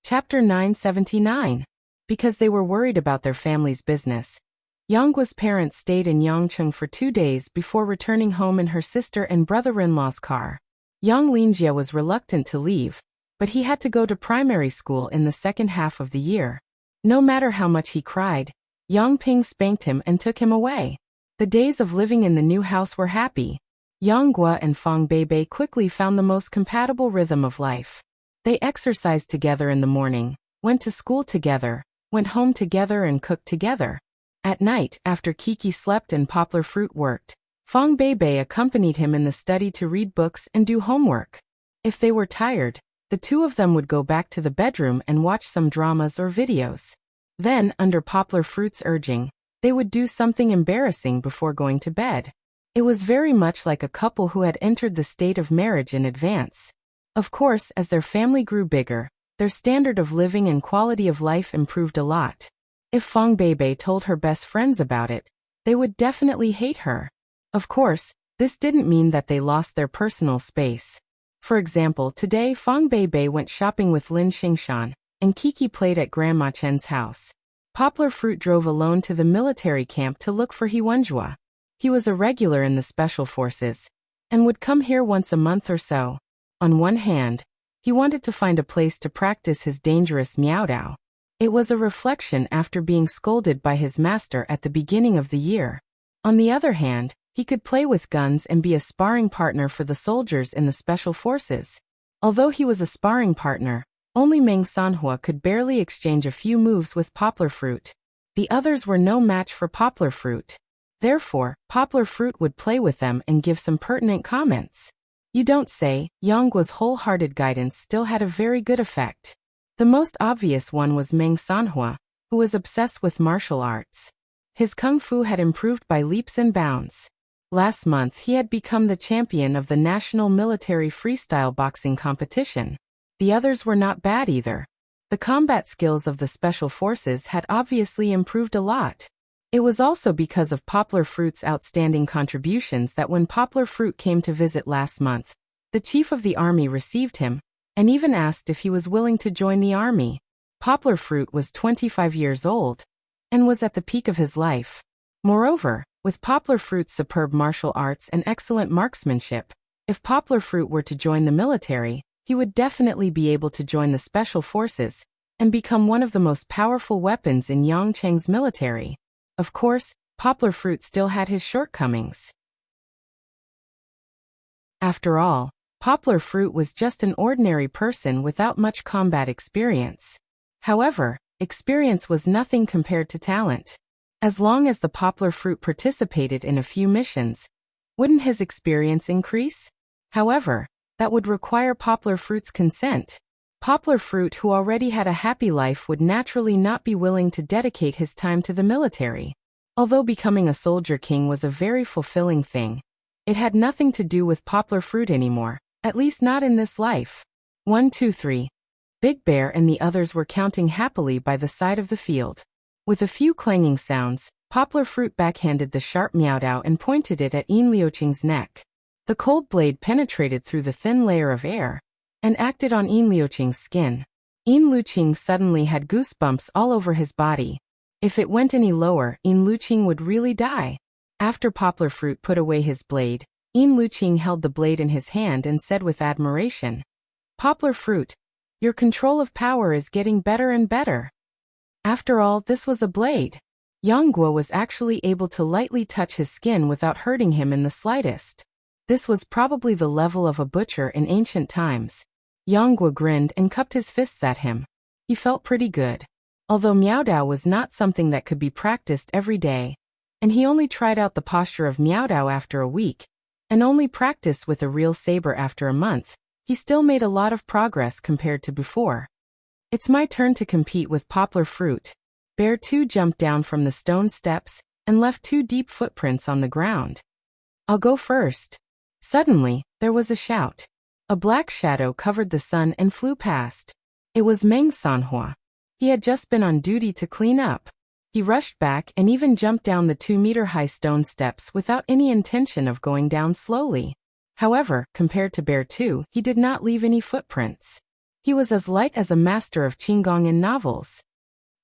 Chapter 979. Because they were worried about their family's business, Yanggua's parents stayed in Yangcheng for 2 days before returning home in her sister and brother-in-law's car. Yang Linjie was reluctant to leave, but he had to go to primary school in the second half of the year. No matter how much he cried, Yang Ping spanked him and took him away. The days of living in the new house were happy. Yanggua and Fong Bei quickly found the most compatible rhythm of life. They exercised together in the morning, went to school together, went home together and cooked together. At night, after Kiki slept and Poplar Fruit worked, Fong Bei accompanied him in the study to read books and do homework. If they were tired, the two of them would go back to the bedroom and watch some dramas or videos. Then, under Poplar Fruit's urging, they would do something embarrassing before going to bed. It was very much like a couple who had entered the state of marriage in advance. Of course, as their family grew bigger, their standard of living and quality of life improved a lot. If Fong Bei told her best friends about it, they would definitely hate her. Of course, This didn't mean that they lost their personal space. For example, today Fang Beibei went shopping with Lin Xingshan, and Kiki played at Grandma Chen's house. Poplar Fruit drove alone to the military camp to look for Wenjua. He was a regular in the special forces, and would come here once a month or so. On one hand, he wanted to find a place to practice his dangerous Miaodao. It was a reflection after being scolded by his master at the beginning of the year. On the other hand, he could play with guns and be a sparring partner for the soldiers in the special forces. Although he was a sparring partner, only Meng Sanhua could barely exchange a few moves with Poplar Fruit. The others were no match for Poplar Fruit. Therefore, Poplar Fruit would play with them and give some pertinent comments. You don't say. Yangguo's wholehearted guidance still had a very good effect. The most obvious one was Meng Sanhua, who was obsessed with martial arts. His kung fu had improved by leaps and bounds. Last month he had become the champion of the National Military Freestyle Boxing Competition. The others were not bad either. The combat skills of the special forces had obviously improved a lot. It was also because of Poplar Fruit's outstanding contributions that when Poplar Fruit came to visit last month, the chief of the army received him, and even asked if he was willing to join the army. Poplar Fruit was 25 years old, and was at the peak of his life. Moreover, with Poplar Fruit's superb martial arts and excellent marksmanship, if Poplar Fruit were to join the military, he would definitely be able to join the special forces, and become one of the most powerful weapons in Yang Cheng's military. Of course, Poplar Fruit still had his shortcomings. After all, Poplar Fruit was just an ordinary person without much combat experience. However, experience was nothing compared to talent. As long as the Poplar Fruit participated in a few missions, wouldn't his experience increase? However, that would require Poplar Fruit's consent. Poplar Fruit, who already had a happy life, would naturally not be willing to dedicate his time to the military. Although becoming a soldier king was a very fulfilling thing, it had nothing to do with Poplar Fruit anymore, at least not in this life. 1, 2, 3. Big Bear and the others were counting happily by the side of the field. With a few clanging sounds, Poplar Fruit backhanded the sharp Miaodao and pointed it at Yin Liuqing's neck. The cold blade penetrated through the thin layer of air, and acted on Yin Liuqing's skin. Yin Liuqing suddenly had goosebumps all over his body. If it went any lower, Yin Liuqing would really die. After Poplar Fruit put away his blade, Yin Liuqing held the blade in his hand and said with admiration, "Poplar Fruit, your control of power is getting better and better." After all, this was a blade. Yang Guo was actually able to lightly touch his skin without hurting him in the slightest. This was probably the level of a butcher in ancient times. Yang Guo grinned and cupped his fists at him. He felt pretty good. Although Miaodao was not something that could be practiced every day, and he only tried out the posture of Miaodao after a week, and only practiced with a real saber after a month, he still made a lot of progress compared to before. It's my turn to compete with Poplar Fruit. Bear 2 jumped down from the stone steps and left 2 deep footprints on the ground. I'll go first. Suddenly, there was a shout. A black shadow covered the sun and flew past. It was Meng Sanhua. He had just been on duty to clean up. He rushed back and even jumped down the 2-meter-high stone steps without any intention of going down slowly. However, compared to Bear 2, he did not leave any footprints. He was as light as a master of Qinggong in novels.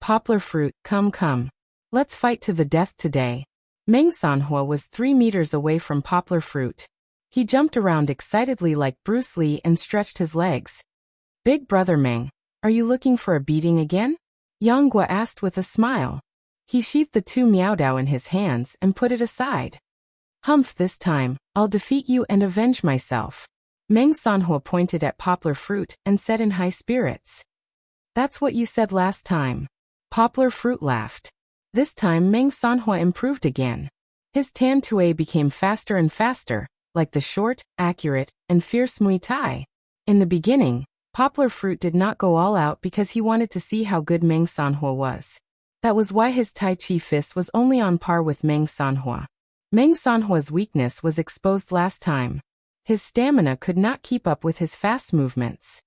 Poplar Fruit, come. Let's fight to the death today. Meng Sanhua was 3 meters away from Poplar Fruit. He jumped around excitedly like Bruce Lee and stretched his legs. Big brother Meng, are you looking for a beating again? Yang Guo asked with a smile. He sheathed the 2 Miaodao in his hands and put it aside. Humph, this time, I'll defeat you and avenge myself. Meng Sanhua pointed at Poplar Fruit and said in high spirits. That's what you said last time. Poplar Fruit laughed. This time Meng Sanhua improved again. His Tan Tue became faster and faster, like the short, accurate, and fierce Muay Thai. In the beginning, Poplar Fruit did not go all out because he wanted to see how good Meng Sanhua was. That was why his Tai Chi fist was only on par with Meng Sanhua. Meng Sanhua's weakness was exposed last time. His stamina could not keep up with his fast movements.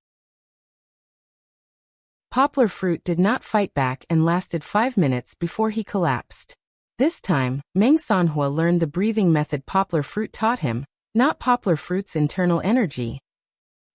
Poplar Fruit did not fight back and lasted 5 minutes before he collapsed. This time, Meng Sanhua learned the breathing method poplar fruit taught him, not poplar fruit's internal energy.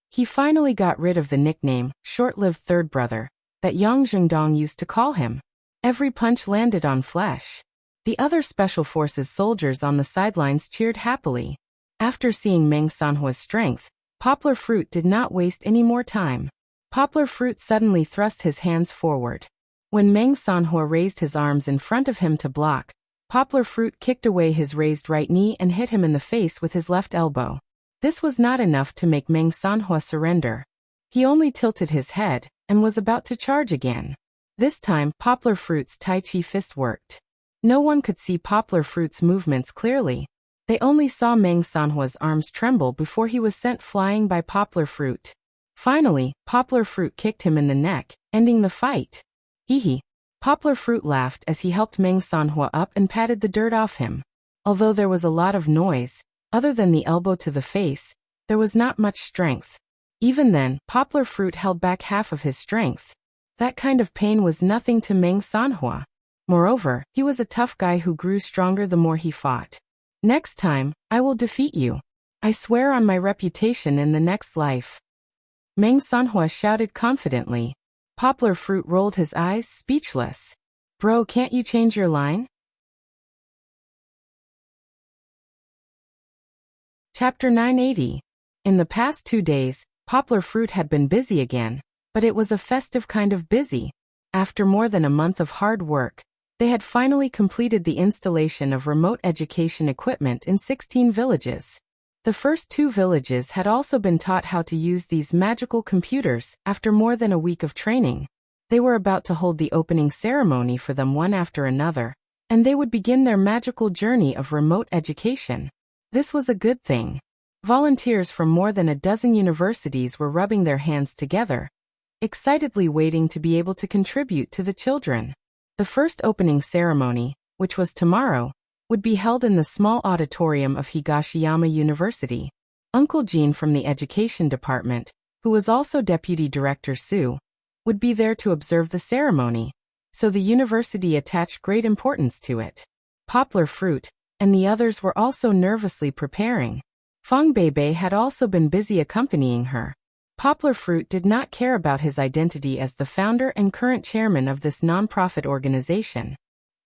He finally got rid of the nickname, short-lived third brother, that Yang Zhengdong used to call him. Every punch landed on flesh. The other special forces soldiers on the sidelines cheered happily. After seeing Meng Sanhua's strength, poplar fruit did not waste any more time. Poplar fruit suddenly thrust his hands forward. When Meng Sanhua raised his arms in front of him to block, poplar fruit kicked away his raised right knee and hit him in the face with his left elbow. This was not enough to make Meng Sanhua surrender. He only tilted his head and was about to charge again. This time, poplar fruit's Tai Chi fist worked. No one could see poplar fruit's movements clearly. They only saw Meng Sanhua's arms tremble before he was sent flying by poplar fruit. Finally, poplar fruit kicked him in the neck, ending the fight. Hee. Poplar fruit laughed as he helped Meng Sanhua up and patted the dirt off him. Although there was a lot of noise, other than the elbow to the face, there was not much strength. Even then, poplar fruit held back half of his strength. That kind of pain was nothing to Meng Sanhua. Moreover, he was a tough guy who grew stronger the more he fought. Next time, I will defeat you. I swear on my reputation in the next life. Meng Sanhua shouted confidently. Poplar fruit rolled his eyes, speechless. Bro, can't you change your line? Chapter 980. In the past 2 days, poplar fruit had been busy again, but it was a festive kind of busy. After more than a month of hard work, they had finally completed the installation of remote education equipment in 16 villages. The first 2 villages had also been taught how to use these magical computers after more than a week of training. They were about to hold the opening ceremony for them one after another, and they would begin their magical journey of remote education. This was a good thing. Volunteers from more than a dozen universities were rubbing their hands together, excitedly waiting to be able to contribute to the children. The first opening ceremony, which was tomorrow, would be held in the small auditorium of Higashiyama University. Uncle Jean from the Education Department, who was also Deputy Director Su, would be there to observe the ceremony, so the university attached great importance to it. Poplar fruit and the others were also nervously preparing. Feng Beibei had also been busy accompanying her. Poplar fruit did not care about his identity as the founder and current chairman of this non-profit organization.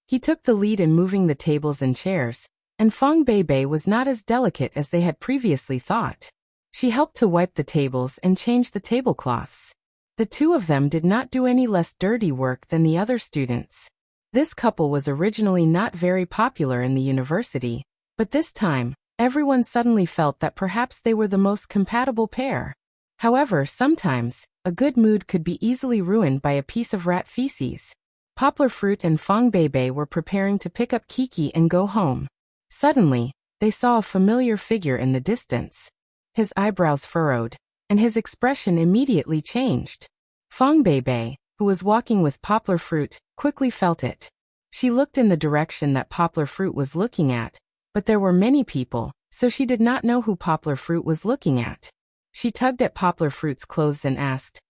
He took the lead in moving the tables and chairs, and Feng Beibei was not as delicate as they had previously thought. She helped to wipe the tables and change the tablecloths. The 2 of them did not do any less dirty work than the other students. This couple was originally not very popular in the university, but this time, everyone suddenly felt that perhaps they were the most compatible pair. However, sometimes, a good mood could be easily ruined by a piece of rat feces. Poplar fruit and Feng Beibei were preparing to pick up Kiki and go home. Suddenly, they saw a familiar figure in the distance. His eyebrows furrowed, and his expression immediately changed. Feng Beibei, who was walking with poplar fruit, quickly felt it. She looked in the direction that poplar fruit was looking at, but there were many people, so she did not know who poplar fruit was looking at. She tugged at poplar fruit's clothes and asked,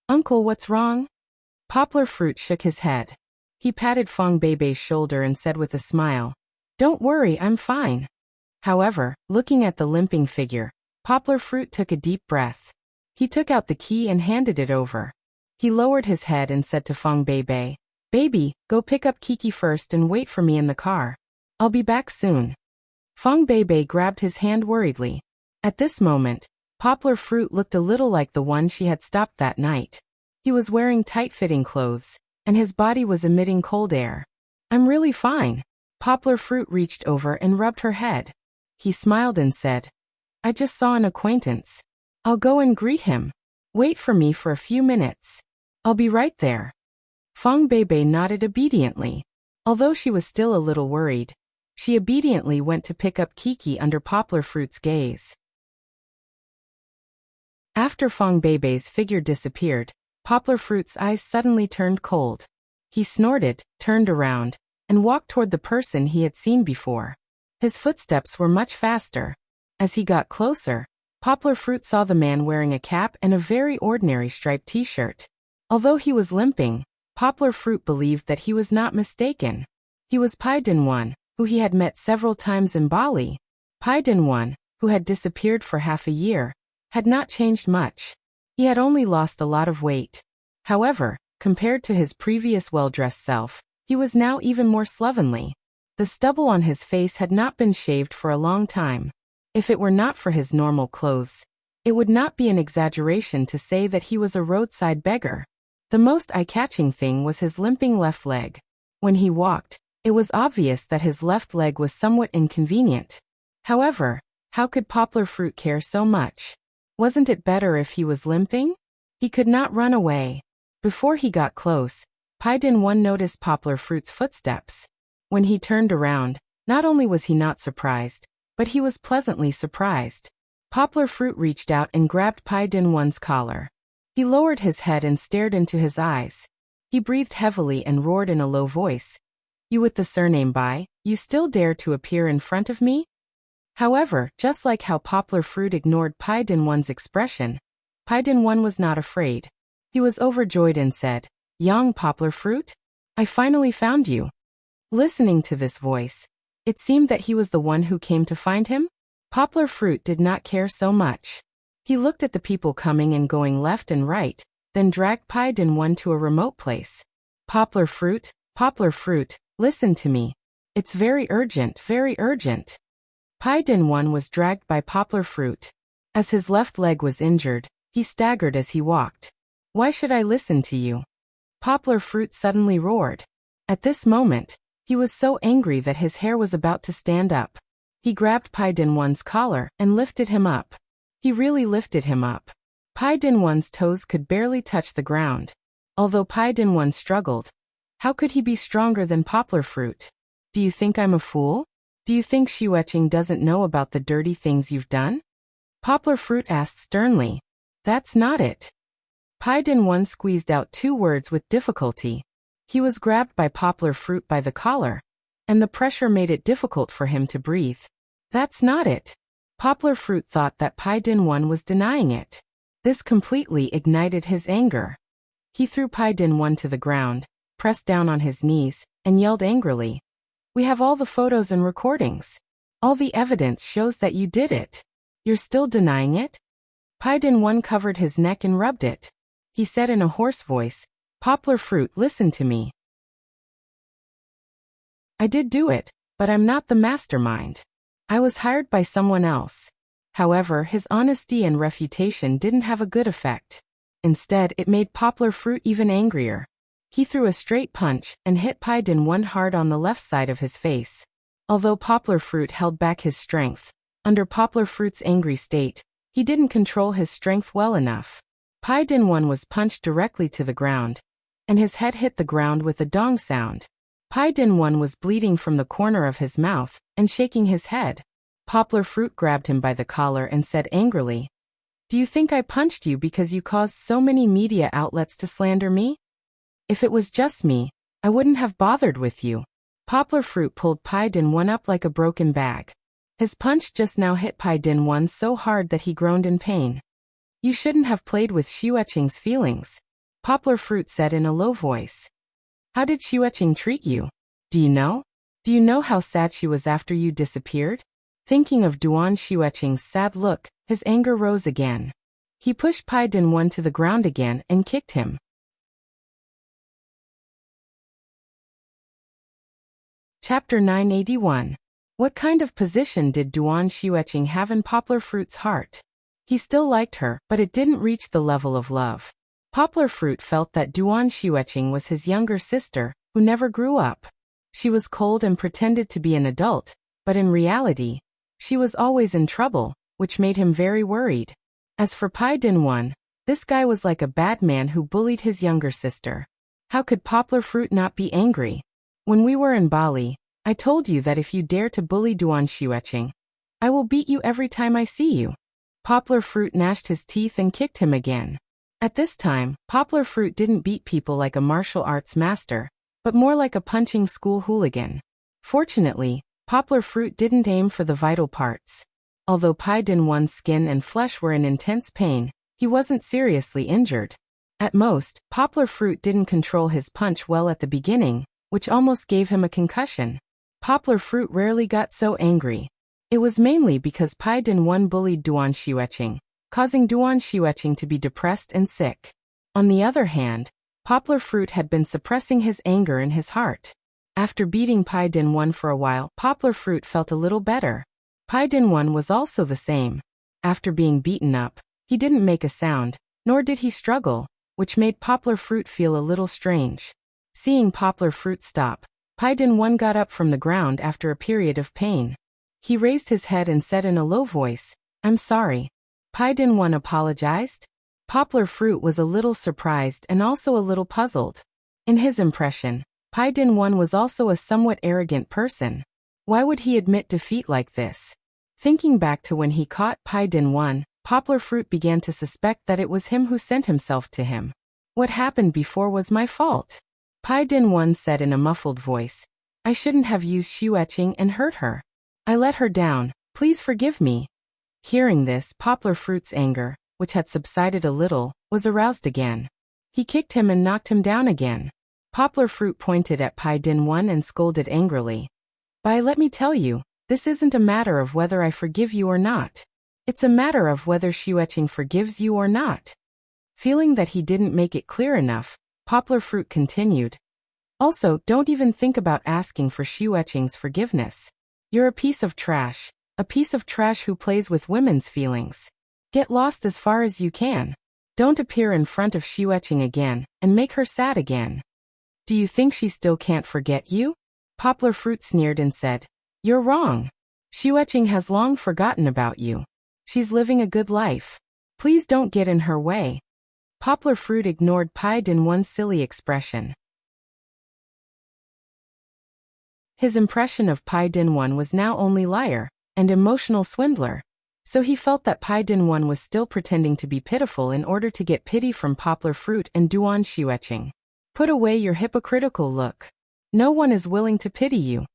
"Uncle, what's wrong?" Poplar fruit shook his head. He patted Feng Beibei's shoulder and said with a smile, "Don't worry, I'm fine." However, looking at the limping figure, poplar fruit took a deep breath. He took out the key and handed it over. He lowered his head and said to Feng Beibei, "Baby, go pick up Kiki first and wait for me in the car. I'll be back soon." Feng Beibei grabbed his hand worriedly. At this moment, poplar fruit looked a little like the one she had stopped that night. He was wearing tight-fitting clothes, and his body was emitting cold air. "I'm really fine." Poplar fruit reached over and rubbed her head. He smiled and said, "I just saw an acquaintance. I'll go and greet him. Wait for me for a few minutes. I'll be right there." Feng Beibei nodded obediently. Although she was still a little worried, she obediently went to pick up Kiki under poplar fruit's gaze. After Feng Beibei's figure disappeared, poplar fruit's eyes suddenly turned cold. He snorted, turned around, and walked toward the person he had seen before. His footsteps were much faster. As he got closer, poplar fruit saw the man wearing a cap and a very ordinary striped t-shirt. Although he was limping, poplar fruit believed that he was not mistaken. He was Pai Dinwan, who he had met several times in Bali. Pai Dinwan, who had disappeared for half a year, had not changed much. He had only lost a lot of weight. However, compared to his previous well-dressed self, he was now even more slovenly. The stubble on his face had not been shaved for a long time. If it were not for his normal clothes, it would not be an exaggeration to say that he was a roadside beggar. The most eye-catching thing was his limping left leg. When he walked, it was obvious that his left leg was somewhat inconvenient. However, how could Poplar Fruit care so much? Wasn't it better if he was limping? He could not run away. Before he got close, Pai Dinwan noticed Poplar Fruit's footsteps. When he turned around, not only was he not surprised, but he was pleasantly surprised. Poplar Fruit reached out and grabbed Pai Dinwan's collar. He lowered his head and stared into his eyes. He breathed heavily and roared in a low voice. "You with the surname Bai, you still dare to appear in front of me?" However, just like how Poplar Fruit ignored Pai Dinwan's expression, Pai Dinwan was not afraid. He was overjoyed and said, "Young Poplar Fruit? I finally found you." Listening to this voice, it seemed that he was the one who came to find him. Poplar Fruit did not care so much. He looked at the people coming and going left and right, then dragged Pai Dinwan to a remote place. Poplar Fruit, listen to me. It's very urgent, very urgent." Pai Dinwan was dragged by Poplar Fruit. As his left leg was injured, he staggered as he walked. "Why should I listen to you?" Poplar Fruit suddenly roared. At this moment, he was so angry that his hair was about to stand up. He grabbed Pai Dinwan's collar and lifted him up. He really lifted him up. Pai Dinwan's toes could barely touch the ground. Although Pai Dinwan struggled, how could he be stronger than Poplar Fruit? "Do you think I'm a fool? Do you think Xueqing doesn't know about the dirty things you've done?" Poplar Fruit asked sternly. "That's not it." Pai Dinwan squeezed out 2 words with difficulty. He was grabbed by Poplar Fruit by the collar, and the pressure made it difficult for him to breathe. "That's not it." Poplar Fruit thought that Pai Dinwan was denying it. This completely ignited his anger. He threw Pai Dinwan to the ground, pressed down on his knees, and yelled angrily, "We have all the photos and recordings. All the evidence shows that you did it. You're still denying it?" Pai Dinwan covered his neck and rubbed it. He said in a hoarse voice, "Poplar Fruit, listen to me. I did do it, but I'm not the mastermind. I was hired by someone else." However, his honesty and refutation didn't have a good effect. Instead, it made Poplar Fruit even angrier. He threw a straight punch and hit Pai Dinwan hard on the left side of his face. Although Poplar Fruit held back his strength, under Poplar Fruit's angry state, he didn't control his strength well enough. Pai Dinwan was punched directly to the ground, and his head hit the ground with a dong sound. Pai Dinwan was bleeding from the corner of his mouth and shaking his head. Poplar Fruit grabbed him by the collar and said angrily, "Do you think I punched you because you caused so many media outlets to slander me? If it was just me, I wouldn't have bothered with you." Poplar Fruit pulled Pai Dinwan up like a broken bag. His punch just now hit Pai Dinwan so hard that he groaned in pain. "You shouldn't have played with Xueqing's feelings," Poplar Fruit said in a low voice. "How did Xueqing treat you? Do you know? Do you know how sad she was after you disappeared?" Thinking of Duan Xueqing's sad look, his anger rose again. He pushed Pai Dinwan to the ground again and kicked him. Chapter 981. What kind of position did Duan Xueqing have in Poplar Fruit's heart? He still liked her, but it didn't reach the level of love. Poplar Fruit felt that Duan Xueqing was his younger sister, who never grew up. She was cold and pretended to be an adult, but in reality, she was always in trouble, which made him very worried. As for Pai Dinwan, this guy was like a bad man who bullied his younger sister. How could Poplar Fruit not be angry? "When we were in Bali, I told you that if you dare to bully Duan Xueqing, I will beat you every time I see you." Poplar Fruit gnashed his teeth and kicked him again. At this time, Poplar Fruit didn't beat people like a martial arts master, but more like a punching school hooligan. Fortunately, Poplar Fruit didn't aim for the vital parts. Although Pai Dinwan's skin and flesh were in intense pain, he wasn't seriously injured. At most, Poplar Fruit didn't control his punch well at the beginning, which almost gave him a concussion. Poplar Fruit rarely got so angry. It was mainly because Pai Dinwan bullied Duan Xueqing, causing Duan Xueqing to be depressed and sick. On the other hand, Poplar Fruit had been suppressing his anger in his heart. After beating Pai Dinwan for a while, Poplar Fruit felt a little better. Pai Dinwan was also the same. After being beaten up, he didn't make a sound, nor did he struggle, which made Poplar Fruit feel a little strange. Seeing Poplar Fruit stop, Pai Dinwan got up from the ground after a period of pain. He raised his head and said in a low voice, "I'm sorry." Pai Dinwan apologized. Poplar Fruit was a little surprised and also a little puzzled. In his impression, Pai Dinwan was also a somewhat arrogant person. Why would he admit defeat like this? Thinking back to when he caught Pai Dinwan, Poplar Fruit began to suspect that it was him who sent himself to him. What happened before was my fault. Pai Dinwan said in a muffled voice, "I shouldn't have used Xueqing and hurt her. I let her down, please forgive me." Hearing this, Poplar Fruit's anger, which had subsided a little, was aroused again. He kicked him and knocked him down again. Poplar Fruit pointed at Pai Dinwan and scolded angrily. Let me tell you, this isn't a matter of whether I forgive you or not. It's a matter of whether Xueqing forgives you or not." Feeling that he didn't make it clear enough, Poplar Fruit continued. "Also, don't even think about asking for Xueqing's forgiveness. You're a piece of trash who plays with women's feelings. Get lost as far as you can. Don't appear in front of Xueqing again, and make her sad again." "Do you think she still can't forget you?" Poplar Fruit sneered and said. "You're wrong. Xueqing has long forgotten about you. She's living a good life. Please don't get in her way." Poplar Fruit ignored Pai Dinwan's silly expression. His impression of Pai Dinwan was now only liar and emotional swindler. So he felt that Pai Dinwan was still pretending to be pitiful in order to get pity from Poplar Fruit and Duan Xueqing. "Put away your hypocritical look. No one is willing to pity you."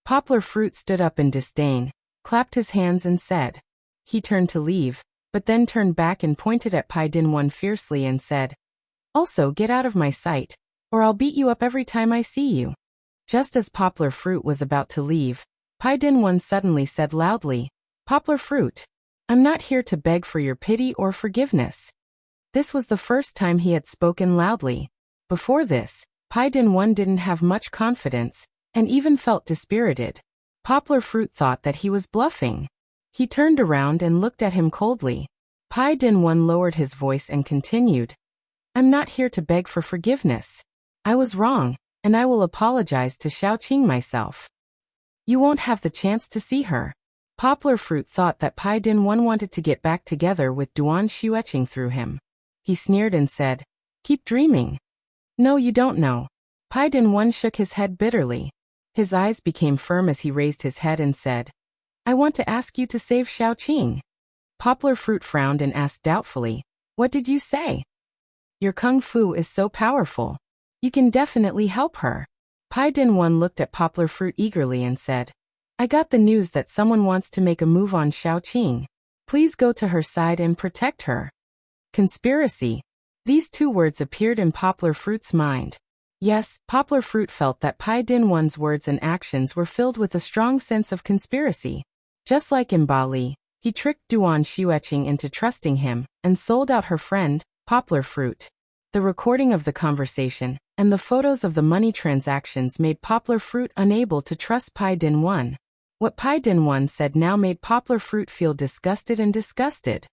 Poplar Fruit stood up in disdain, clapped his hands and said. He turned to leave, but then turned back and pointed at Pai Dinwan fiercely and said, "Also get out of my sight, or I'll beat you up every time I see you." Just as Poplar Fruit was about to leave, Pai Dinwan suddenly said loudly, "Poplar Fruit, I'm not here to beg for your pity or forgiveness." This was the first time he had spoken loudly. Before this, Pai Dinwan didn't have much confidence, and even felt dispirited. Poplar Fruit thought that he was bluffing. He turned around and looked at him coldly. Pai Dinwan lowered his voice and continued, "I'm not here to beg for forgiveness. I was wrong, and I will apologize to Xiaoqing myself. You won't have the chance to see her." Poplar Fruit thought that Pai Dinwan wanted to get back together with Duan Xueqing through him. He sneered and said, "Keep dreaming. No, you don't know." Pai Dinwan shook his head bitterly. His eyes became firm as he raised his head and said, "I want to ask you to save Xiaoqing." Poplar Fruit frowned and asked doubtfully, "What did you say?" "Your kung fu is so powerful. You can definitely help her." Pai Dinwan looked at Poplar Fruit eagerly and said, "I got the news that someone wants to make a move on Xiaoqing. Please go to her side and protect her." Conspiracy. These two words appeared in Poplar Fruit's mind. Yes, Poplar Fruit felt that Pai Dinwan's words and actions were filled with a strong sense of conspiracy. Just like in Bali, he tricked Duan Xueqing into trusting him and sold out her friend, Poplar Fruit. The recording of the conversation and the photos of the money transactions made Poplar Fruit unable to trust Pai Dinwan. What Pai Dinwan said now made Poplar Fruit feel disgusted and disgusted.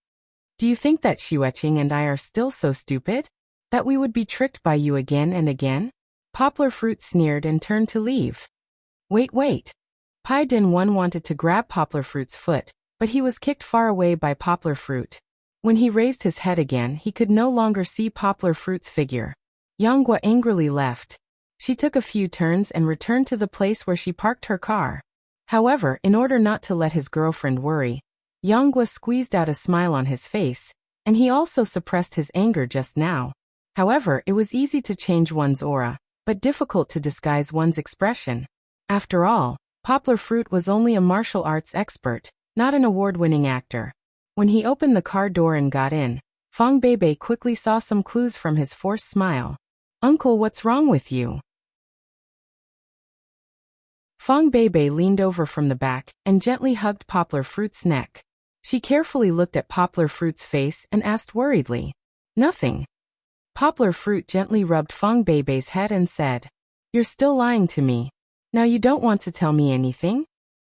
"Do you think that Xueqing and I are still so stupid? That we would be tricked by you again and again?" Poplar Fruit sneered and turned to leave. Wait. Pai Dinwan wanted to grab Poplar Fruit's foot, but he was kicked far away by Poplar Fruit. When he raised his head again, he could no longer see Poplar Fruit's figure. Yanghua angrily left. She took a few turns and returned to the place where she parked her car. However, in order not to let his girlfriend worry, Yanghua squeezed out a smile on his face, and he also suppressed his anger just now. However, it was easy to change one's aura, but difficult to disguise one's expression. After all, Poplar Fruit was only a martial arts expert, not an award-winning actor. When he opened the car door and got in, Fang Beibei quickly saw some clues from his forced smile. "Uncle, what's wrong with you?" Fong Beibei leaned over from the back and gently hugged Poplar Fruit's neck. She carefully looked at Poplar Fruit's face and asked worriedly, "Nothing." Poplar Fruit gently rubbed Fong Beibei's head and said, "You're still lying to me. Now you don't want to tell me anything?"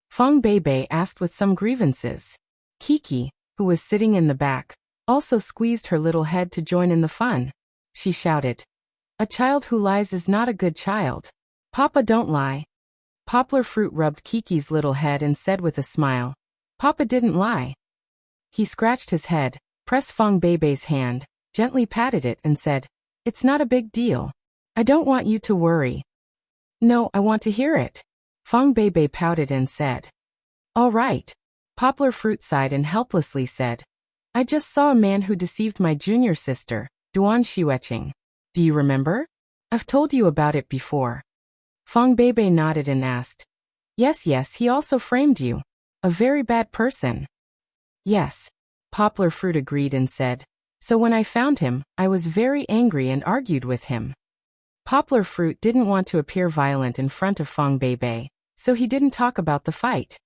Fong Beibei asked with some grievances. Kiki, who was sitting in the back, also squeezed her little head to join in the fun. She shouted, "A child who lies is not a good child. Papa, don't lie." Poplar Fruit rubbed Kiki's little head and said with a smile, "Papa didn't lie." He scratched his head, pressed Fong Beibei's hand, gently patted it and said, "It's not a big deal. I don't want you to worry." "No, I want to hear it." Fong Beibei pouted and said. "All right." Poplar Fruit sighed and helplessly said, "I just saw a man who deceived my junior sister, Duan Xueqing. Do you remember? I've told you about it before." Fong Beibei nodded and asked, Yes, he also framed you. A very bad person." "Yes." Poplar Fruit agreed and said, "So when I found him, I was very angry and argued with him." Poplar Fruit didn't want to appear violent in front of Fong Beibei, so he didn't talk about the fight.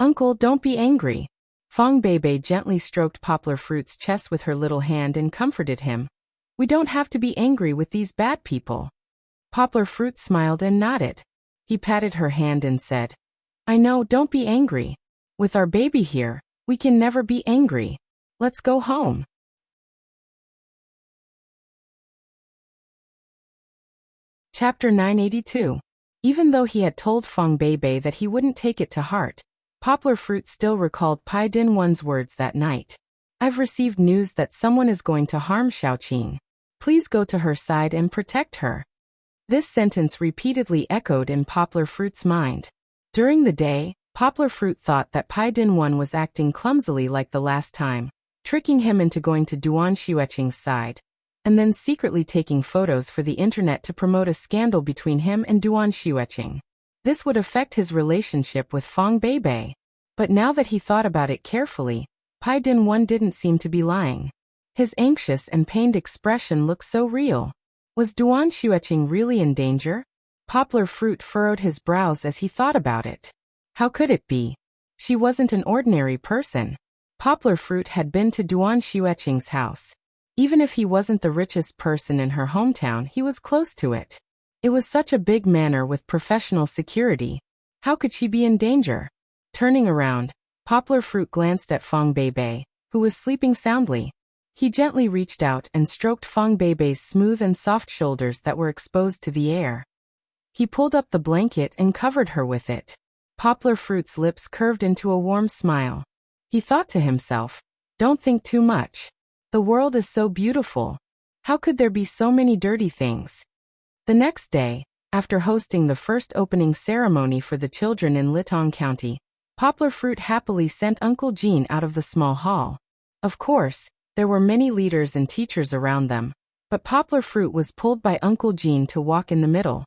"Uncle, don't be angry." Fong Beibei gently stroked Poplar Fruit's chest with her little hand and comforted him. "We don't have to be angry with these bad people." Poplar Fruit smiled and nodded. He patted her hand and said, "I know, don't be angry. With our baby here, we can never be angry. Let's go home." Chapter 982. Even though he had told Fong Beibei that he wouldn't take it to heart, Poplar Fruit still recalled Pai Dinwan's words that night. "I've received news that someone is going to harm Xiaoqing. Please go to her side and protect her." This sentence repeatedly echoed in Poplar Fruit's mind. During the day, Poplar Fruit thought that Pai Dinwan was acting clumsily like the last time, tricking him into going to Duan Xueqing's side, and then secretly taking photos for the internet to promote a scandal between him and Duan Xueqing. This would affect his relationship with Fong Beibei. But now that he thought about it carefully, Pai Dinwan didn't seem to be lying. His anxious and pained expression looked so real. Was Duan Xueqing really in danger? Poplar Fruit furrowed his brows as he thought about it. How could it be? She wasn't an ordinary person. Poplar Fruit had been to Duan Xueqing's house. Even if he wasn't the richest person in her hometown, he was close to it. It was such a big manor with professional security. How could she be in danger? Turning around, Poplar Fruit glanced at Fong Beibei, who was sleeping soundly. He gently reached out and stroked Fong Beibei's smooth and soft shoulders that were exposed to the air. He pulled up the blanket and covered her with it. Poplar Fruit's lips curved into a warm smile. He thought to himself, "Don't think too much. The world is so beautiful. How could there be so many dirty things?" The next day, after hosting the first opening ceremony for the children in Litong County, Poplar Fruit happily sent Uncle Jean out of the small hall. Of course, there were many leaders and teachers around them, but Poplar Fruit was pulled by Uncle Jean to walk in the middle.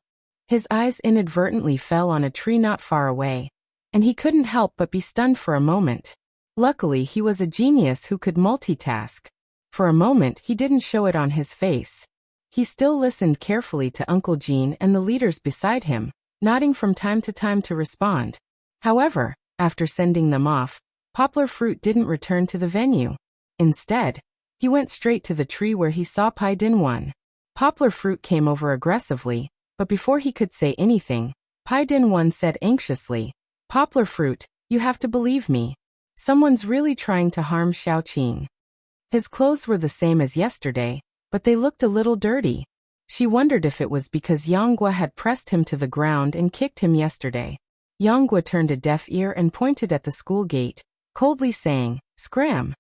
His eyes inadvertently fell on a tree not far away, and he couldn't help but be stunned for a moment. Luckily, he was a genius who could multitask. For a moment, he didn't show it on his face. He still listened carefully to Uncle Jean and the leaders beside him, nodding from time to time to respond. However, after sending them off, Poplar Fruit didn't return to the venue. Instead, he went straight to the tree where he saw Pai Dinwan. Poplar Fruit came over aggressively, but before he could say anything, Pai Dinwan said anxiously, "Poplar Fruit, you have to believe me. Someone's really trying to harm Xiaoqing." His clothes were the same as yesterday, but they looked a little dirty. She wondered if it was because Yanggua had pressed him to the ground and kicked him yesterday. Yanggua turned a deaf ear and pointed at the school gate, coldly saying, "Scram."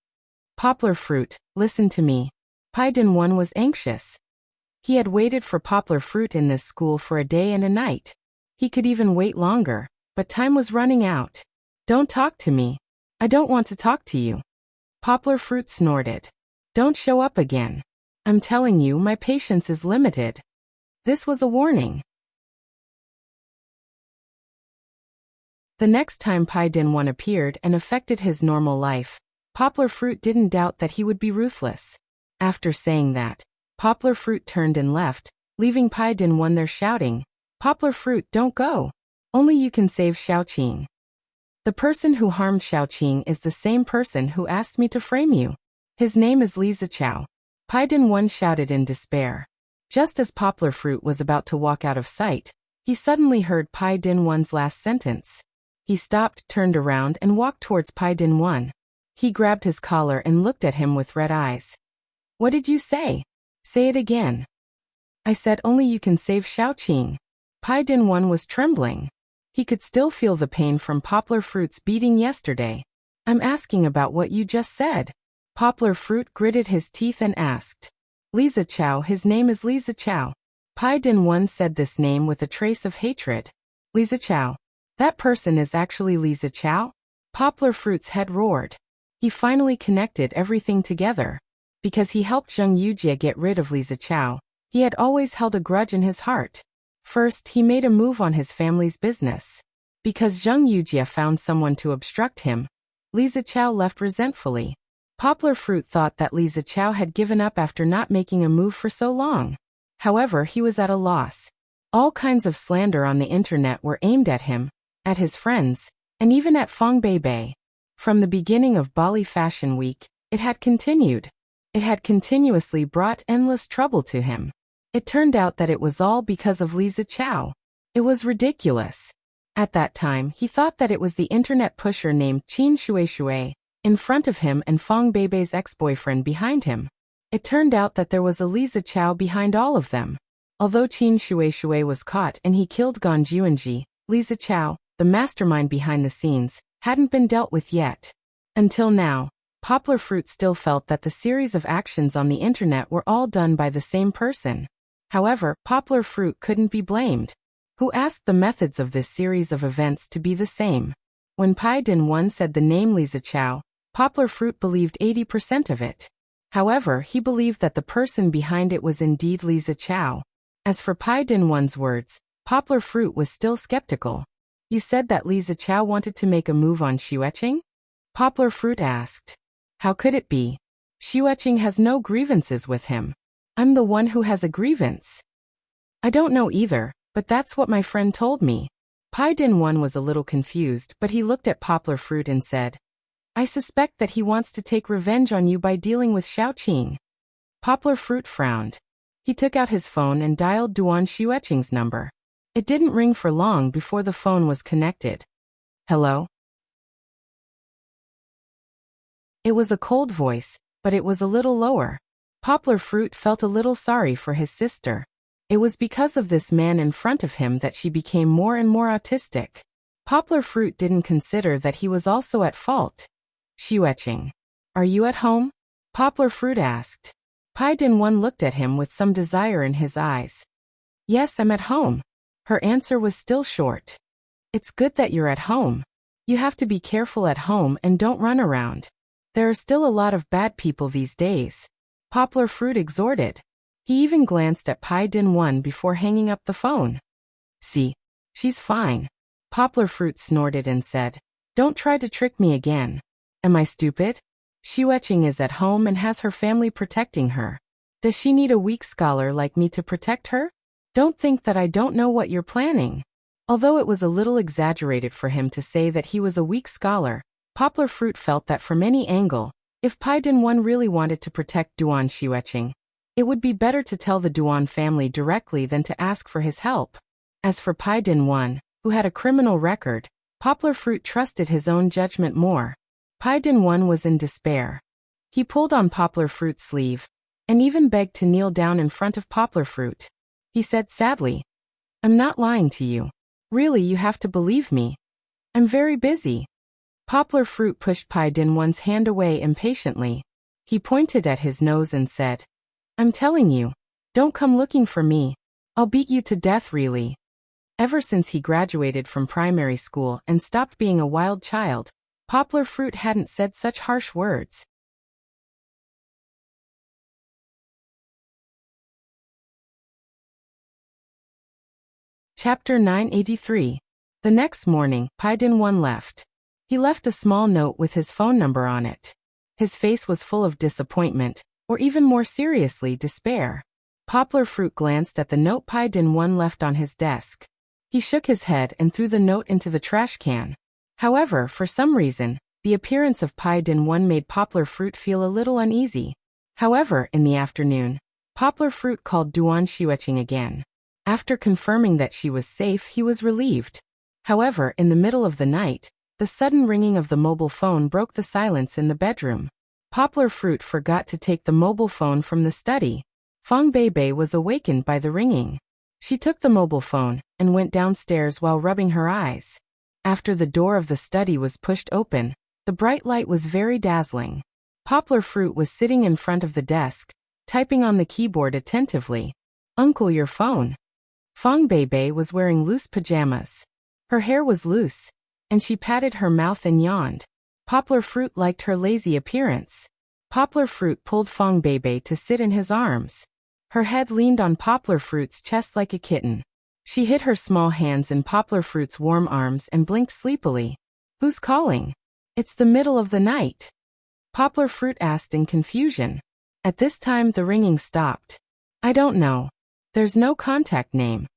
"Poplar Fruit, listen to me." Pai Dinwan was anxious. He had waited for Poplar Fruit in this school for a day and a night. He could even wait longer, but time was running out. "Don't talk to me. I don't want to talk to you." Poplar Fruit snorted. "Don't show up again. I'm telling you, my patience is limited." This was a warning. The next time Pai Dinwan appeared and affected his normal life, Poplar Fruit didn't doubt that he would be ruthless. After saying that, Poplar Fruit turned and left, leaving Pai Dinwan there shouting, "Poplar Fruit, don't go. Only you can save Xiaoqing. The person who harmed Xiaoqing is the same person who asked me to frame you. His name is Li Zichao. Pai Dinwan shouted in despair. Just as Poplar Fruit was about to walk out of sight, he suddenly heard Pai Dinwan's last sentence. He stopped, turned around, and walked towards Pai Dinwan. He grabbed his collar and looked at him with red eyes. What did you say? Say it again. I said only you can save Xiaoqing. Pai Dinwan was trembling. He could still feel the pain from Poplar Fruit's beating yesterday. I'm asking about what you just said. Poplar Fruit gritted his teeth and asked. Li Zichao, his name is Li Zichao. Pai Dinwan said this name with a trace of hatred. Li Zichao. That person is actually Li Zichao? Poplar Fruit's head roared. He finally connected everything together. Because he helped Zheng Yujie get rid of Li Zichao, he had always held a grudge in his heart. First, he made a move on his family's business. Because Zheng Yujie found someone to obstruct him, Li Zichao left resentfully. Poplar Fruit thought that Li Zichao had given up after not making a move for so long. However, he was at a loss. All kinds of slander on the internet were aimed at him, at his friends, and even at Feng Beibei. From the beginning of Bali Fashion Week, it had continued. It had continuously brought endless trouble to him. It turned out that it was all because of Li Zichao. It was ridiculous. At that time, he thought that it was the internet pusher named Qin Shueishui in front of him and Feng Beibei's ex-boyfriend behind him. It turned out that there was a Li Zichao behind all of them. Although Qin Shueishui was caught and he killed Gan Juanji, Li Zichao, the mastermind behind the scenes, hadn't been dealt with yet. Until now, Poplar Fruit still felt that the series of actions on the internet were all done by the same person. However, Poplar Fruit couldn't be blamed. Who asked the methods of this series of events to be the same? When Pai Dinwan said the name Li Zichao, Poplar Fruit believed 80% of it. However, he believed that the person behind it was indeed Li Zichao. As for Pai Dinwan's words, Poplar Fruit was still skeptical. You said that Li Zichao wanted to make a move on Xueqing? Poplar Fruit asked. How could it be? Xueqing has no grievances with him. I'm the one who has a grievance. I don't know either, but that's what my friend told me. Pai Dinwan was a little confused, but he looked at Poplar Fruit and said, I suspect that he wants to take revenge on you by dealing with Xiaoqing. Poplar Fruit frowned. He took out his phone and dialed Duan Xueqing's number. It didn't ring for long before the phone was connected. Hello? It was a cold voice, but it was a little lower. Poplar Fruit felt a little sorry for his sister. It was because of this man in front of him that she became more and more autistic. Poplar Fruit didn't consider that he was also at fault. Xueqing. Are you at home? Poplar Fruit asked. Pai Dinwan looked at him with some desire in his eyes. Yes, I'm at home. Her answer was still short. It's good that you're at home. You have to be careful at home and don't run around. There are still a lot of bad people these days. Poplar Fruit exhorted. He even glanced at Pai Dinwan before hanging up the phone. See, she's fine. Poplar Fruit snorted and said, Don't try to trick me again. Am I stupid? Xueqing is at home and has her family protecting her. Does she need a weak scholar like me to protect her? Don't think that I don't know what you're planning. Although it was a little exaggerated for him to say that he was a weak scholar, Poplar Fruit felt that from any angle, if Pai Dinwan really wanted to protect Duan Xueqing, it would be better to tell the Duan family directly than to ask for his help. As for Pai Dinwan, who had a criminal record, Poplar Fruit trusted his own judgment more. Pai Dinwan was in despair. He pulled on Poplar Fruit's sleeve, and even begged to kneel down in front of Poplar Fruit. He said sadly, I'm not lying to you. Really, you have to believe me. I'm very busy. Poplar Fruit pushed Pai Dinwan's hand away impatiently. He pointed at his nose and said, I'm telling you, don't come looking for me. I'll beat you to death really. Ever since he graduated from primary school and stopped being a wild child, Poplar Fruit hadn't said such harsh words. Chapter 983. The next morning, Pai Dinwan left. He left a small note with his phone number on it. His face was full of disappointment, or even more seriously, despair. Poplar Fruit glanced at the note Pai Dinwan left on his desk. He shook his head and threw the note into the trash can. However, for some reason, the appearance of Pai Din 1 made Poplar Fruit feel a little uneasy. However, in the afternoon, Poplar Fruit called Duan Xueqing again. After confirming that she was safe, he was relieved. However, in the middle of the night, the sudden ringing of the mobile phone broke the silence in the bedroom. Poplar Fruit forgot to take the mobile phone from the study. Fang Beibei was awakened by the ringing. She took the mobile phone and went downstairs while rubbing her eyes. After the door of the study was pushed open, the bright light was very dazzling. Poplar Fruit was sitting in front of the desk, typing on the keyboard attentively. "Uncle, your phone." Fang Beibei was wearing loose pajamas. Her hair was loose, and she patted her mouth and yawned. Poplar Fruit liked her lazy appearance. Poplar Fruit pulled Fang Beibei to sit in his arms. Her head leaned on Poplar Fruit's chest like a kitten. She hid her small hands in Poplar Fruit's warm arms and blinked sleepily. "Who's calling?" "It's the middle of the night," Poplar Fruit asked in confusion. At this time the ringing stopped. "I don't know. There's no contact name."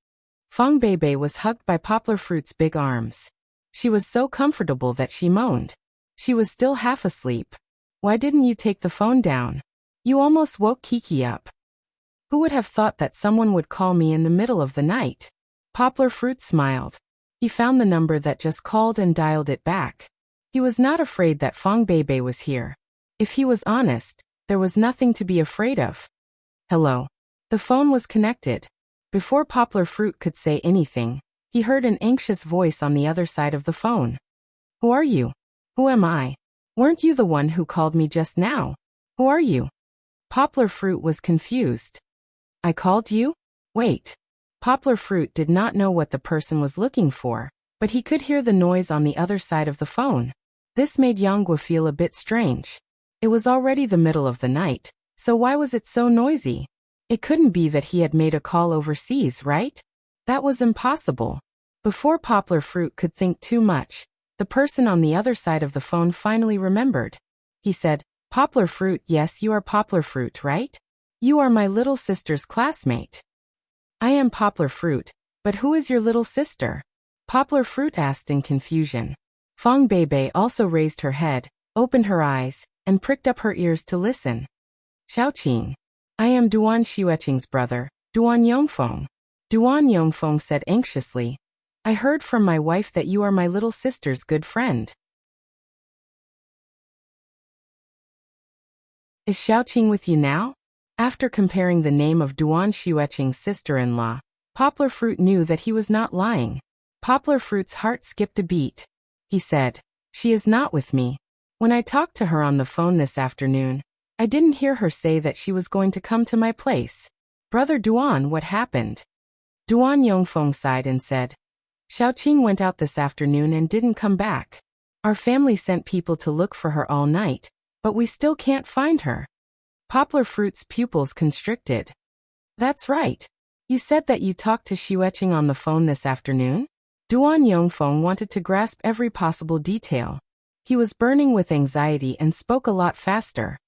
Fang Beibei was hugged by Poplar Fruit's big arms. She was so comfortable that she moaned. She was still half asleep. "Why didn't you take the phone down? You almost woke Kiki up." "Who would have thought that someone would call me in the middle of the night?" Poplar Fruit smiled. He found the number that just called and dialed it back. He was not afraid that Fang Beibei was here. If he was honest, there was nothing to be afraid of. "Hello." The phone was connected. Before Poplar Fruit could say anything, he heard an anxious voice on the other side of the phone. "Who are you?" "Who am I? Weren't you the one who called me just now? Who are you?" Poplar Fruit was confused. "I called you? Wait." Poplar Fruit did not know what the person was looking for, but he could hear the noise on the other side of the phone. This made Yanghua feel a bit strange. It was already the middle of the night, so why was it so noisy? It couldn't be that he had made a call overseas, right? That was impossible. Before Poplar Fruit could think too much, the person on the other side of the phone finally remembered. He said, "Poplar Fruit, yes, you are Poplar Fruit, right? You are my little sister's classmate." "I am Poplar Fruit, but who is your little sister?" Poplar Fruit asked in confusion. Fang Beibei also raised her head, opened her eyes, and pricked up her ears to listen. "Xiaoqing. I am Duan Xueqing's brother, Duan Yongfeng." Duan Yongfeng said anxiously, "I heard from my wife that you are my little sister's good friend. Is Xiaoqing with you now?" After comparing the name of Duan Xueqing's sister-in-law, Poplar Fruit knew that he was not lying. Poplar Fruit's heart skipped a beat. He said, "She is not with me. When I talked to her on the phone this afternoon, I didn't hear her say that she was going to come to my place." "Brother Duan, what happened?" Duan Yongfeng sighed and said, "Xiaoqing went out this afternoon and didn't come back. Our family sent people to look for her all night, but we still can't find her." Poplar Fruit's pupils constricted. "That's right. You said that you talked to Xueqing on the phone this afternoon?" Duan Yongfeng wanted to grasp every possible detail. He was burning with anxiety and spoke a lot faster.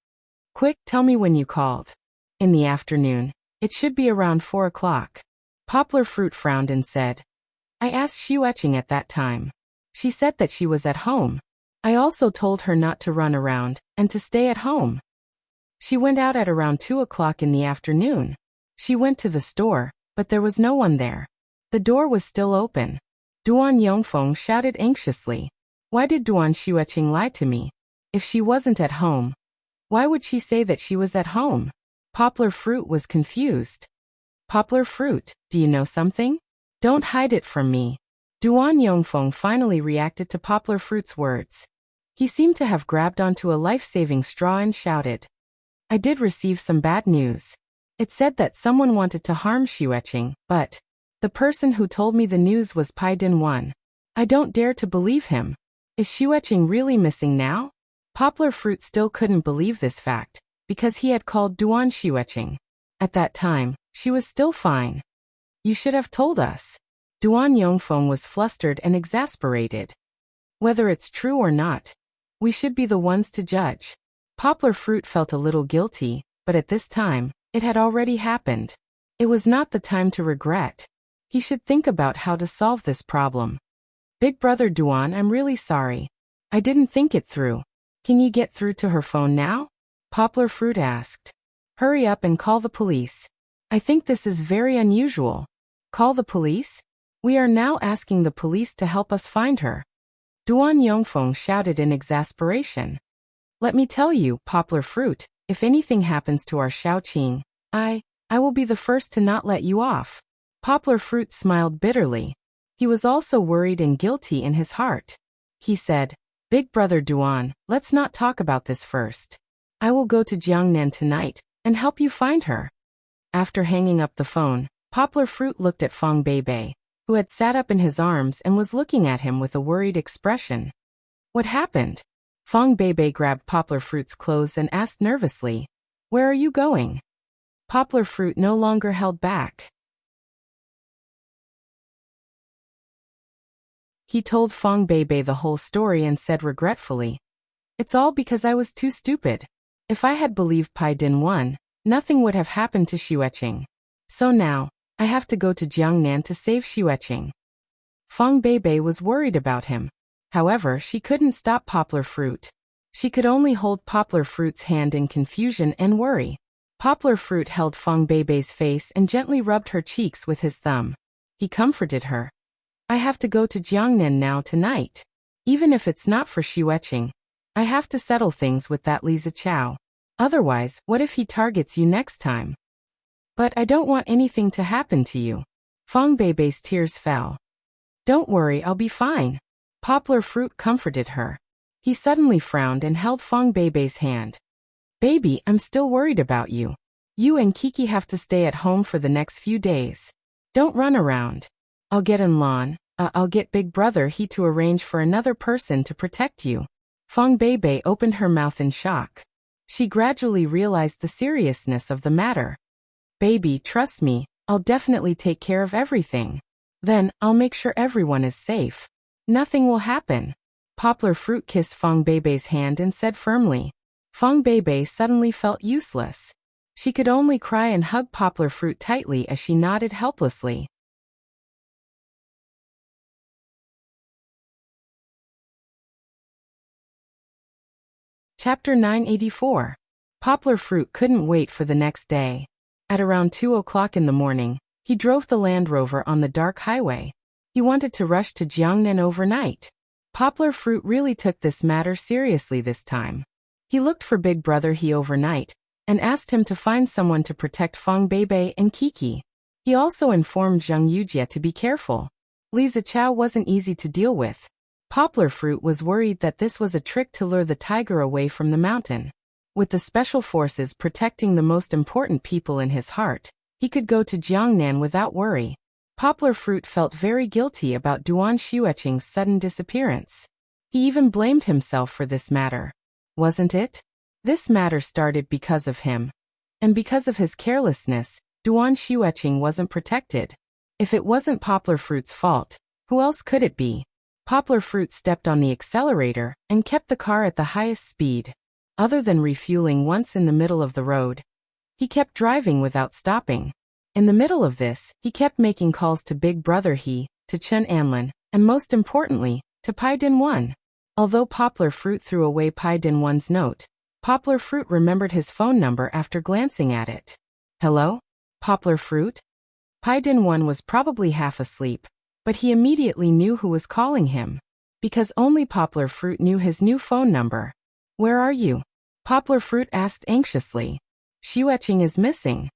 "Quick, tell me when you called." "In the afternoon. It should be around 4 o'clock. Poplar Fruit frowned and said, "I asked Xueqing at that time. She said that she was at home. I also told her not to run around and to stay at home. She went out at around 2 o'clock in the afternoon. She went to the store, but there was no one there. The door was still open." Duan Yongfeng shouted anxiously, "Why did Duan Xueqing lie to me? If she wasn't at home, why would she say that she was at home?" Poplar Fruit was confused. "Poplar Fruit, do you know something? Don't hide it from me." Duan Yongfeng finally reacted to Poplar Fruit's words. He seemed to have grabbed onto a life-saving straw and shouted, "I did receive some bad news. It said that someone wanted to harm Xueqing, but the person who told me the news was Pai Din 1. I don't dare to believe him. Is Xueqing really missing now?" Poplar Fruit still couldn't believe this fact, because he had called Duan Xueqing. At that time, she was still fine. "You should have told us." Duan Yongfeng was flustered and exasperated. "Whether it's true or not, we should be the ones to judge." Poplar Fruit felt a little guilty, but at this time, it had already happened. It was not the time to regret. He should think about how to solve this problem. Big brother Duan, I'm really sorry. I didn't think it through. Can you get through to her phone now? Poplar Fruit asked. Hurry up and call the police. I think this is very unusual. Call the police? We are now asking the police to help us find her. Duan Yongfeng shouted in exasperation. Let me tell you, Poplar Fruit, if anything happens to our Xiaoqing, I will be the first to not let you off. Poplar Fruit smiled bitterly. He was also worried and guilty in his heart. He said, Big brother Duan, let's not talk about this first. I will go to Jiangnan tonight and help you find her. After hanging up the phone, Poplar Fruit looked at Fang Beibei, who had sat up in his arms and was looking at him with a worried expression. What happened? Fang Beibei grabbed Poplar Fruit's clothes and asked nervously, Where are you going? Poplar Fruit no longer held back. He told Fang Beibei the whole story and said regretfully, It's all because I was too stupid. If I had believed Pai Din won, nothing would have happened to Xueqing. So now, I have to go to Jiangnan to save Xueqing. Fang Beibei was worried about him. However, she couldn't stop Poplar Fruit. She could only hold Poplar Fruit's hand in confusion and worry. Poplar Fruit held Fang Beibei's face and gently rubbed her cheeks with his thumb. He comforted her. I have to go to Jiangnan now tonight. Even if it's not for Xueqing, I have to settle things with that Li Zichao. Otherwise, what if he targets you next time? But I don't want anything to happen to you. Fang Beibei's tears fell. Don't worry, I'll be fine. Poplar Fruit comforted her. He suddenly frowned and held Fang Beibei's hand. Baby, I'm still worried about you. You and Kiki have to stay at home for the next few days. Don't run around. I'll get I'll get Big Brother He to arrange for another person to protect you. Fang Beibei opened her mouth in shock. She gradually realized the seriousness of the matter. Baby, trust me, I'll definitely take care of everything. Then, I'll make sure everyone is safe. Nothing will happen. Poplar Fruit kissed Fang Beibei's hand and said firmly. Fang Beibei suddenly felt useless. She could only cry and hug Poplar Fruit tightly as she nodded helplessly. Chapter 984. Poplar Fruit couldn't wait for the next day. At around 2 o'clock in the morning, he drove the Land Rover on the dark highway. He wanted to rush to Jiangnan overnight. Poplar Fruit really took this matter seriously this time. He looked for Big Brother He overnight and asked him to find someone to protect Fang Beibei and Kiki. He also informed Zhang Yujie to be careful. Li Zichao wasn't easy to deal with. Poplar Fruit was worried that this was a trick to lure the tiger away from the mountain. With the special forces protecting the most important people in his heart, he could go to Jiangnan without worry. Poplar Fruit felt very guilty about Duan Xueqing's sudden disappearance. He even blamed himself for this matter. Wasn't it? This matter started because of him. And because of his carelessness, Duan Xueqing wasn't protected. If it wasn't Poplar Fruit's fault, who else could it be? Poplar Fruit stepped on the accelerator and kept the car at the highest speed. Other than refueling once in the middle of the road, he kept driving without stopping. In the middle of this, he kept making calls to Big Brother He, to Chen Anlin, and most importantly, to Pai Din Wan. Although Poplar Fruit threw away Pai Din Wan's note, Poplar Fruit remembered his phone number after glancing at it. Hello? Poplar Fruit? Pai Din Wan was probably half asleep, but he immediately knew who was calling him. Because only Poplar Fruit knew his new phone number. Where are you? Poplar Fruit asked anxiously. Xueqing is missing.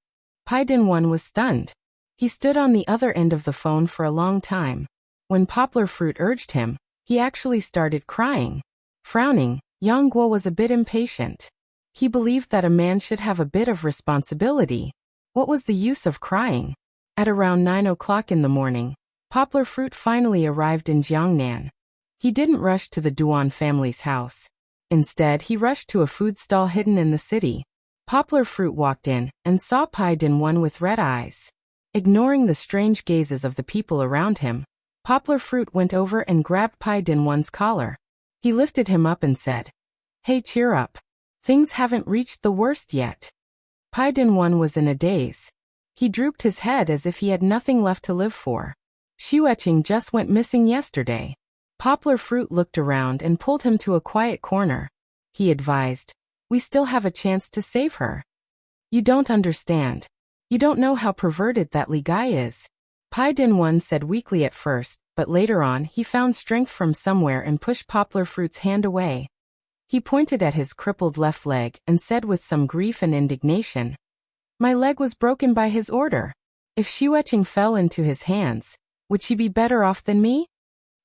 Pai Din Wan was stunned. He stood on the other end of the phone for a long time. When Poplar Fruit urged him, he actually started crying. Frowning, Yang Guo was a bit impatient. He believed that a man should have a bit of responsibility. What was the use of crying? At around 9 o'clock in the morning, Poplar Fruit finally arrived in Jiangnan. He didn't rush to the Duan family's house. Instead, he rushed to a food stall hidden in the city. Poplar Fruit walked in and saw Pai Din Wan with red eyes. Ignoring the strange gazes of the people around him, Poplar Fruit went over and grabbed Pai Din Wan's collar. He lifted him up and said, Hey, cheer up. Things haven't reached the worst yet. Pai Din Wan was in a daze. He drooped his head as if he had nothing left to live for. Xueqing just went missing yesterday. Poplar Fruit looked around and pulled him to a quiet corner. He advised, "We still have a chance to save her." "You don't understand. You don't know how perverted that Li guy is." Pai Dinwan said weakly at first, but later on he found strength from somewhere and pushed Poplar Fruit's hand away. He pointed at his crippled left leg and said with some grief and indignation, "My leg was broken by his order. If Xueqing fell into his hands, would she be better off than me?"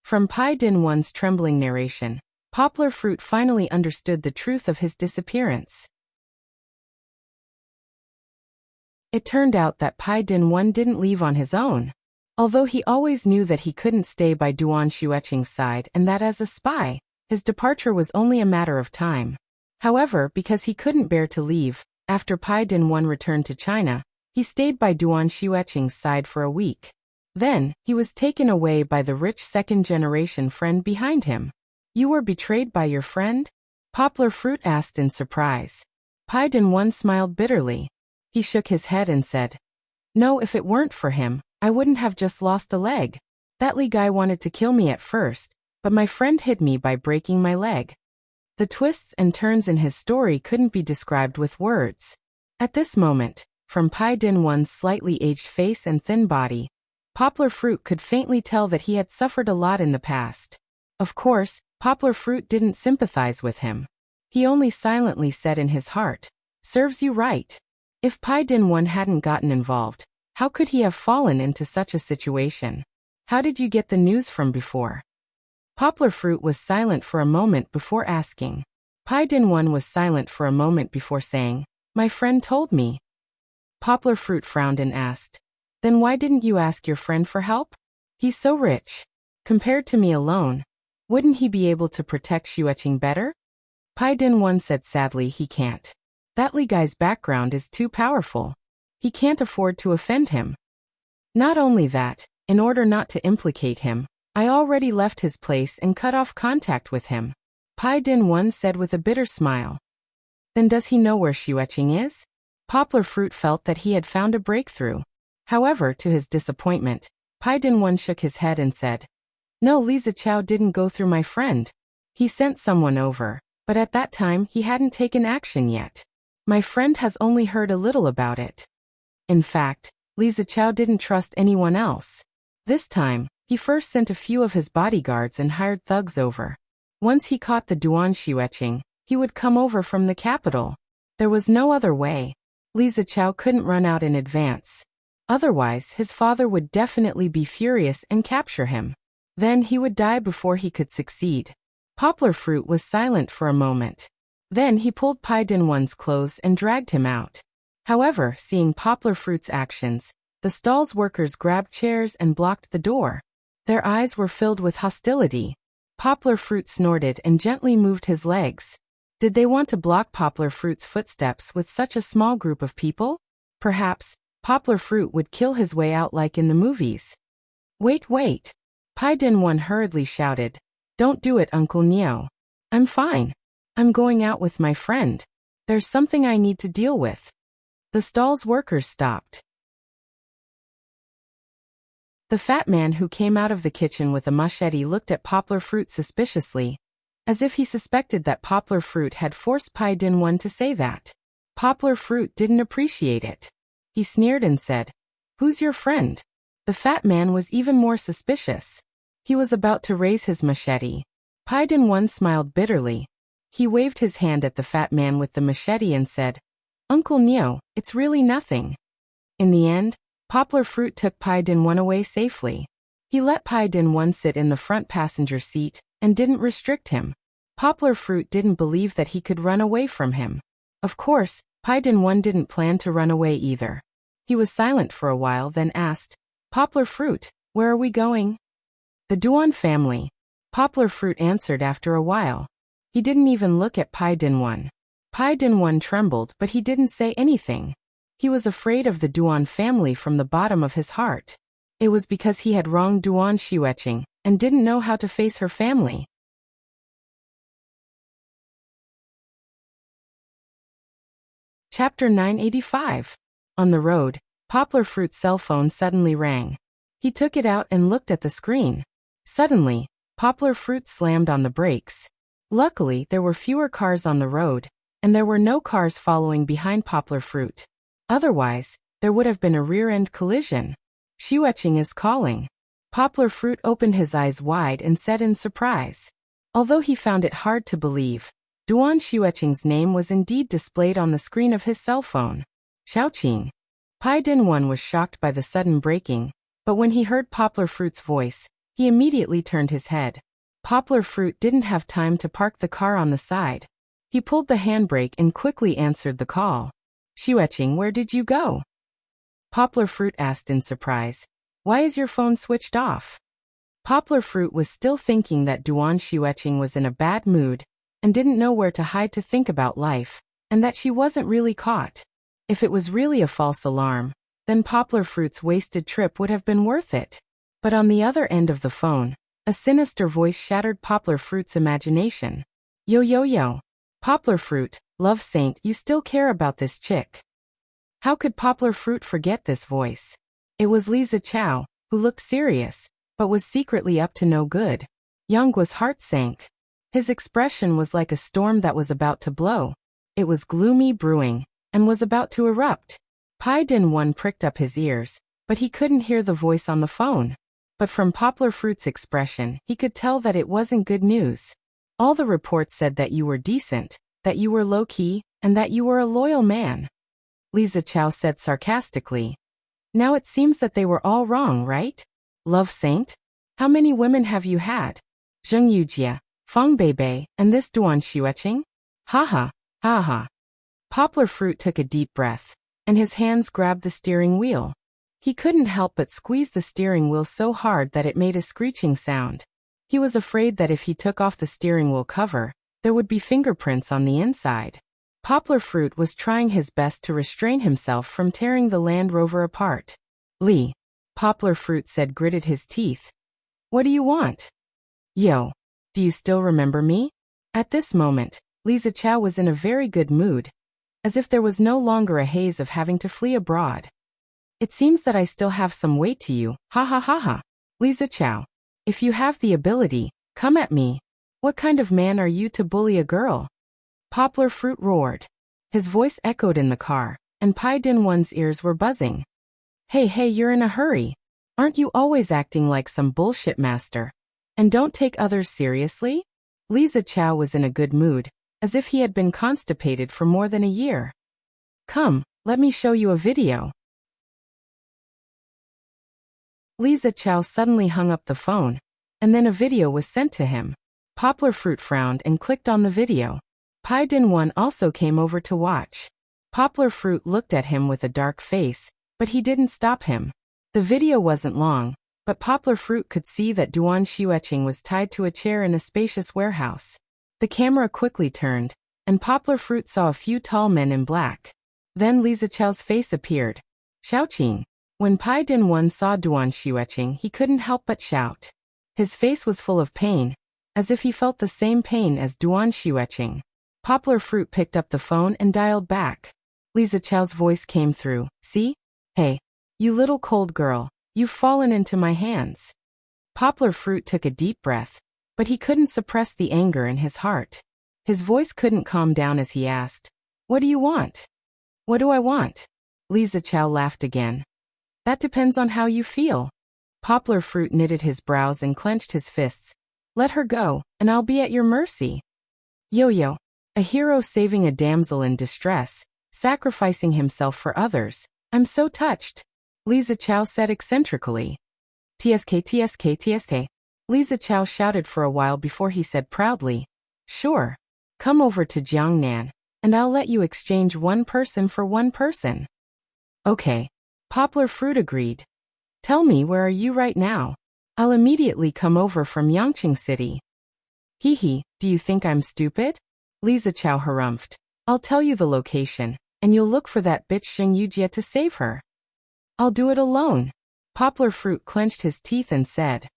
From Pai Dinwan's trembling narration, Poplar Fruit finally understood the truth of his disappearance. It turned out that Pai Dinwan didn't leave on his own. Although he always knew that he couldn't stay by Duan Xueqing's side and that as a spy, his departure was only a matter of time. However, because he couldn't bear to leave, after Pai Dinwan returned to China, he stayed by Duan Xueqing's side for a week. Then, he was taken away by the rich second-generation friend behind him. "You were betrayed by your friend?" Poplar Fruit asked in surprise. Pai Dinwan smiled bitterly. He shook his head and said, "No, if it weren't for him, I wouldn't have just lost a leg. That Li guy wanted to kill me at first, but my friend hid me by breaking my leg." The twists and turns in his story couldn't be described with words. At this moment, from Pai Dinwan's slightly aged face and thin body, Poplar Fruit could faintly tell that he had suffered a lot in the past. Of course, Poplar Fruit didn't sympathize with him. He only silently said in his heart, "Serves you right." If Pai Dinwan hadn't gotten involved, how could he have fallen into such a situation? "How did you get the news from before?" Poplar Fruit was silent for a moment before asking. Pai Dinwan was silent for a moment before saying, "My friend told me." Poplar Fruit frowned and asked, "Then why didn't you ask your friend for help? He's so rich. Compared to me alone, wouldn't he be able to protect Xueqing better?" Pai Dinwan said sadly, "He can't. That Li guy's background is too powerful. He can't afford to offend him. Not only that, in order not to implicate him, I already left his place and cut off contact with him." Pai Dinwan said with a bitter smile. "Then does he know where Xueqing is?" Poplar Fruit felt that he had found a breakthrough. However, to his disappointment, Pai Dinwan shook his head and said, "No, Li Zichao didn't go through my friend. He sent someone over, but at that time he hadn't taken action yet. My friend has only heard a little about it. In fact, Li Zichao didn't trust anyone else. This time, he first sent a few of his bodyguards and hired thugs over. Once he caught the Duan Xueqing, he would come over from the capital. There was no other way. Li Zichao couldn't run out in advance. Otherwise, his father would definitely be furious and capture him. Then he would die before he could succeed." Poplar Fruit was silent for a moment. Then he pulled Pai Dinwan's clothes and dragged him out. However, seeing Poplar Fruit's actions, the stall's workers grabbed chairs and blocked the door. Their eyes were filled with hostility. Poplar Fruit snorted and gently moved his legs. Did they want to block Poplar Fruit's footsteps with such a small group of people? Perhaps Poplar Fruit would kill his way out like in the movies. "Wait, wait!" Pai Dinwan hurriedly shouted. "Don't do it, Uncle Neo. I'm fine. I'm going out with my friend. There's something I need to deal with." The stall's workers stopped. The fat man who came out of the kitchen with a machete looked at Poplar Fruit suspiciously, as if he suspected that Poplar Fruit had forced Pai Dinwan to say that. Poplar Fruit didn't appreciate it. He sneered and said, "Who's your friend?" The fat man was even more suspicious. He was about to raise his machete. Pai Dinwan smiled bitterly. He waved his hand at the fat man with the machete and said, "Uncle Neo, it's really nothing." In the end, Poplar Fruit took Pai Dinwan away safely. He let Pai Dinwan sit in the front passenger seat and didn't restrict him. Poplar Fruit didn't believe that he could run away from him. Of course, Pai Dinwan didn't plan to run away either. He was silent for a while, then asked, "Poplar Fruit, where are we going?" "The Duan family," Poplar Fruit answered after a while. He didn't even look at Pai Dinwan. Pai Dinwan trembled, but he didn't say anything. He was afraid of the Duan family from the bottom of his heart. It was because he had wronged Duan Xueqing and didn't know how to face her family. Chapter 985. On the road, Poplar Fruit's cell phone suddenly rang. He took it out and looked at the screen. Suddenly, Poplar Fruit slammed on the brakes. Luckily, there were fewer cars on the road, and there were no cars following behind Poplar Fruit. Otherwise, there would have been a rear-end collision. Xueqing is calling. Poplar Fruit opened his eyes wide and said in surprise. Although he found it hard to believe, Duan Xueqing's name was indeed displayed on the screen of his cell phone. Xiaoqing. Pai Dinwan was shocked by the sudden braking, but when he heard Poplar Fruit's voice, he immediately turned his head. Poplar Fruit didn't have time to park the car on the side. He pulled the handbrake and quickly answered the call. Xueqing, where did you go? Poplar Fruit asked in surprise. Why is your phone switched off? Poplar Fruit was still thinking that Duan Xueqing was in a bad mood and didn't know where to hide to think about life, and that she wasn't really caught. If it was really a false alarm, then Poplar Fruit's wasted trip would have been worth it. But on the other end of the phone, a sinister voice shattered Poplar Fruit's imagination. Yo. Poplar Fruit, love saint, you still care about this chick. How could Poplar Fruit forget this voice? It was Li Zichao, who looked serious, but was secretly up to no good. Yangguo's heart sank. His expression was like a storm that was about to blow. It was gloomy brewing, and was about to erupt. Pai Dinwan pricked up his ears, but he couldn't hear the voice on the phone. But from Poplar Fruit's expression, he could tell that it wasn't good news. All the reports said that you were decent, that you were low-key, and that you were a loyal man. Li Zichao said sarcastically. Now it seems that they were all wrong, right? Love saint? How many women have you had? Zheng Yujie, Feng Beibei, and this Duan Xueqing? Ha ha. Poplar Fruit took a deep breath, and his hands grabbed the steering wheel. He couldn't help but squeeze the steering wheel so hard that it made a screeching sound. He was afraid that if he took off the steering wheel cover, there would be fingerprints on the inside. Poplar Fruit was trying his best to restrain himself from tearing the Land Rover apart. Li, Poplar Fruit said, gritted his teeth. What do you want? Yo, do you still remember me? At this moment, Li Zichao was in a very good mood, as if there was no longer a haze of having to flee abroad. It seems that I still have some weight to you, ha. Li Zichao, if you have the ability, come at me. What kind of man are you to bully a girl? Poplar Fruit roared. His voice echoed in the car, and Pai Dinwan's ears were buzzing. Hey, you're in a hurry. Aren't you always acting like some bullshit master? And don't take others seriously? Li Zichao was in a good mood, as if he had been constipated for more than a year. Come, let me show you a video. Li Zichao suddenly hung up the phone, and then a video was sent to him. Poplar Fruit frowned and clicked on the video. Pai Dinwan also came over to watch. Poplar Fruit looked at him with a dark face, but he didn't stop him. The video wasn't long, but Poplar Fruit could see that Duan Xueqing was tied to a chair in a spacious warehouse. The camera quickly turned, and Poplar Fruit saw a few tall men in black. Then Li Zichao's face appeared. Xiaoqing. When Pai Dinwan saw Duan Xueqing, he couldn't help but shout. His face was full of pain, as if he felt the same pain as Duan Xueqing. Poplar Fruit picked up the phone and dialed back. Li Zichao's voice came through. See? Hey, you little cold girl, you've fallen into my hands. Poplar Fruit took a deep breath, but he couldn't suppress the anger in his heart. His voice couldn't calm down as he asked, What do you want? What do I want? Li Zichao laughed again. That depends on how you feel. Poplar Fruit knitted his brows and clenched his fists. Let her go, and I'll be at your mercy. Yo, a hero saving a damsel in distress, sacrificing himself for others. I'm so touched. Li Zichao said eccentrically. TSK. Li Zichao shouted for a while before he said proudly. Sure. Come over to Jiangnan, and I'll let you exchange one person for one person. Okay. Poplar Fruit agreed. Tell me, where are you right now? I'll immediately come over from Yangqing City. Hee, do you think I'm stupid? Li Zichao harumphed. I'll tell you the location, and you'll look for that bitch Zheng Yujie to save her. I'll do it alone. Poplar Fruit clenched his teeth and said.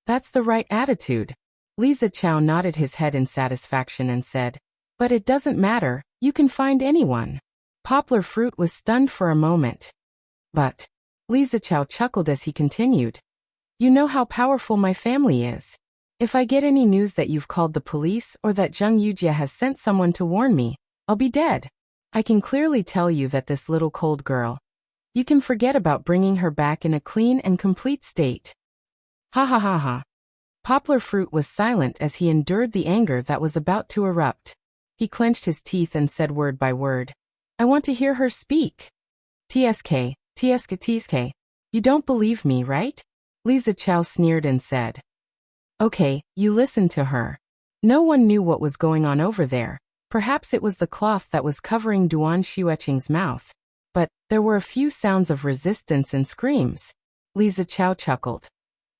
That's the right attitude. Li Zichao nodded his head in satisfaction and said, But it doesn't matter, you can find anyone. Poplar Fruit was stunned for a moment. But Li Zichao chuckled as he continued. You know how powerful my family is. If I get any news that you've called the police or that Zheng Yujie has sent someone to warn me, I'll be dead. I can clearly tell you that this little cold girl, you can forget about bringing her back in a clean and complete state. Ha ha ha ha. Poplar Fruit was silent as he endured the anger that was about to erupt. He clenched his teeth and said word by word, I want to hear her speak. TSK, TSK. You don't believe me, right? Li Zichao sneered and said. Okay, you listen to her. No one knew what was going on over there. Perhaps it was the cloth that was covering Duan Xueqing's mouth. But there were a few sounds of resistance and screams. Li Zichao chuckled.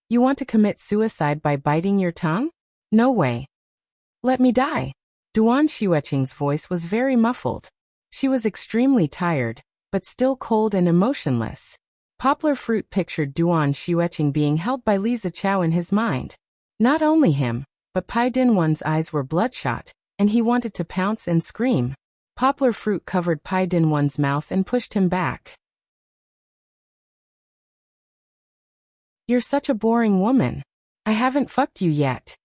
You want to commit suicide by biting your tongue? No way. Let me die. Duan Xueqing's voice was very muffled. She was extremely tired, but still cold and emotionless. Poplar Fruit pictured Duan Xueqing being held by Li Zichao in his mind. Not only him, but Pai Dinwan's eyes were bloodshot, and he wanted to pounce and scream. Poplar Fruit covered Pai Dinwan's mouth and pushed him back. You're such a boring woman. I haven't fucked you yet.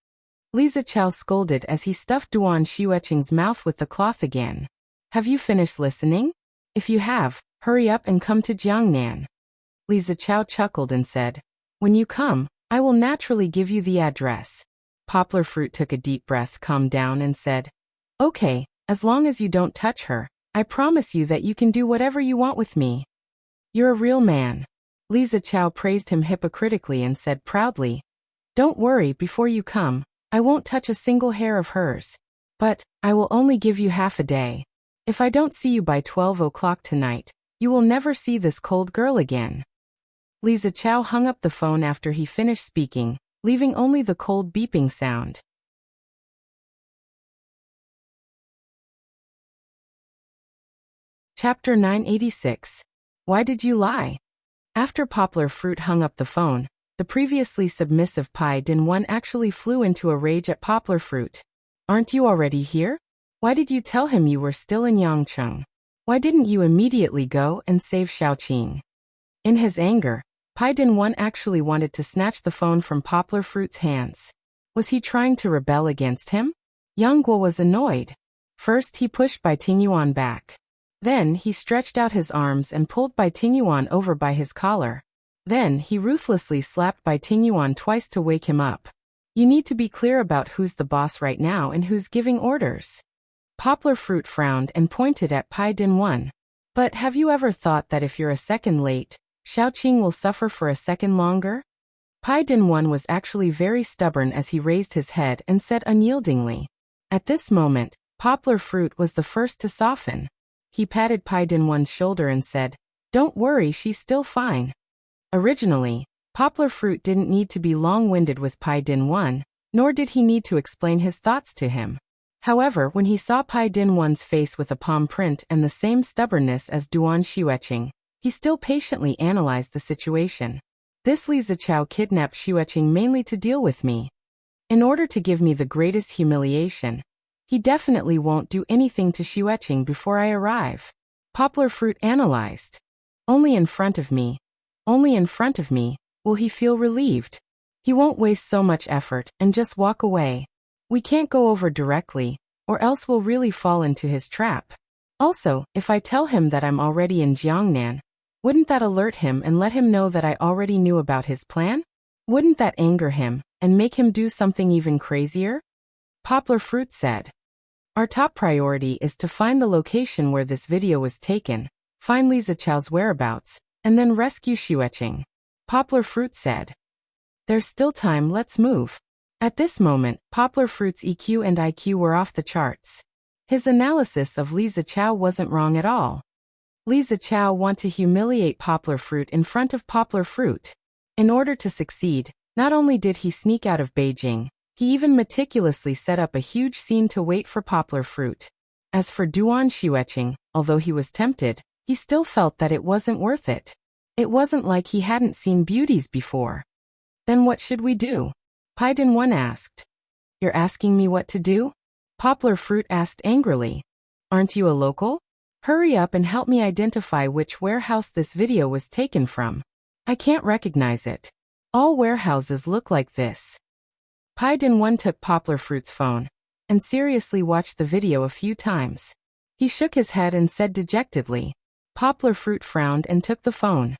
Li Zichao scolded as he stuffed Duan Xueqing's mouth with the cloth again. Have you finished listening? If you have, hurry up and come to Jiangnan. Li Zichao chuckled and said, When you come, I will naturally give you the address. Poplar Fruit took a deep breath, calmed down and said, Okay, as long as you don't touch her, I promise you that you can do whatever you want with me. You're a real man. Li Zichao praised him hypocritically and said proudly, Don't worry, before you come, I won't touch a single hair of hers. But I will only give you half a day. If I don't see you by 12 o'clock tonight, you will never see this cold girl again. Li Zichao hung up the phone after he finished speaking, leaving only the cold beeping sound. Chapter 986. Why did you lie? After Poplar Fruit hung up the phone, the previously submissive Pai Dinwan actually flew into a rage at Poplar Fruit. Aren't you already here? Why did you tell him you were still in Yangcheng? Why didn't you immediately go and save Xiaoqing? In his anger, Pai Dinwan actually wanted to snatch the phone from Poplar Fruit's hands. Was he trying to rebel against him? Yang Guo was annoyed. First he pushed Bai Tingyuan back. Then he stretched out his arms and pulled Bai Tingyuan over by his collar. Then he ruthlessly slapped Bai Tingyuan twice to wake him up. You need to be clear about who's the boss right now and who's giving orders. Poplar Fruit frowned and pointed at Pai Dinwan. But have you ever thought that if you're a second late, Xiaoqing will suffer for a second longer? Pai Dinwan was actually very stubborn as he raised his head and said unyieldingly. At this moment, Poplar Fruit was the first to soften. He patted Pai Dinwan's shoulder and said, Don't worry, she's still fine. Originally, Poplar Fruit didn't need to be long-winded with Pai Dinwan, nor did he need to explain his thoughts to him. However, when he saw Pai Dinwan's face with a palm print and the same stubbornness as Duan Xueqing, he still patiently analyzed the situation. This Li Zichao kidnapped Xueqing mainly to deal with me. In order to give me the greatest humiliation, he definitely won't do anything to Xueqing before I arrive. Poplar Fruit analyzed. Only in front of me, will he feel relieved. He won't waste so much effort and just walk away. We can't go over directly, or else we'll really fall into his trap. Also, if I tell him that I'm already in Jiangnan, wouldn't that alert him and let him know that I already knew about his plan? Wouldn't that anger him and make him do something even crazier? Poplar Fruit said. Our top priority is to find the location where this video was taken, find Li Zichao's whereabouts, and then rescue Xueqing. Poplar Fruit said. There's still time, let's move. At this moment, Poplar Fruit's EQ and IQ were off the charts. His analysis of Li Zichao wasn't wrong at all. Li Zichao wanted to humiliate Poplar Fruit in front of Poplar Fruit. In order to succeed, not only did he sneak out of Beijing, he even meticulously set up a huge scene to wait for Poplar Fruit. As for Duan Xueqing, although he was tempted, he still felt that it wasn't worth it. It wasn't like he hadn't seen beauties before. Then what should we do? Pai Dinwan asked. You're asking me what to do? Poplar Fruit asked angrily. Aren't you a local? Hurry up and help me identify which warehouse this video was taken from. I can't recognize it. All warehouses look like this. Pai Dinwan took Poplar Fruit's phone and seriously watched the video a few times. He shook his head and said dejectedly. Poplar Fruit frowned and took the phone.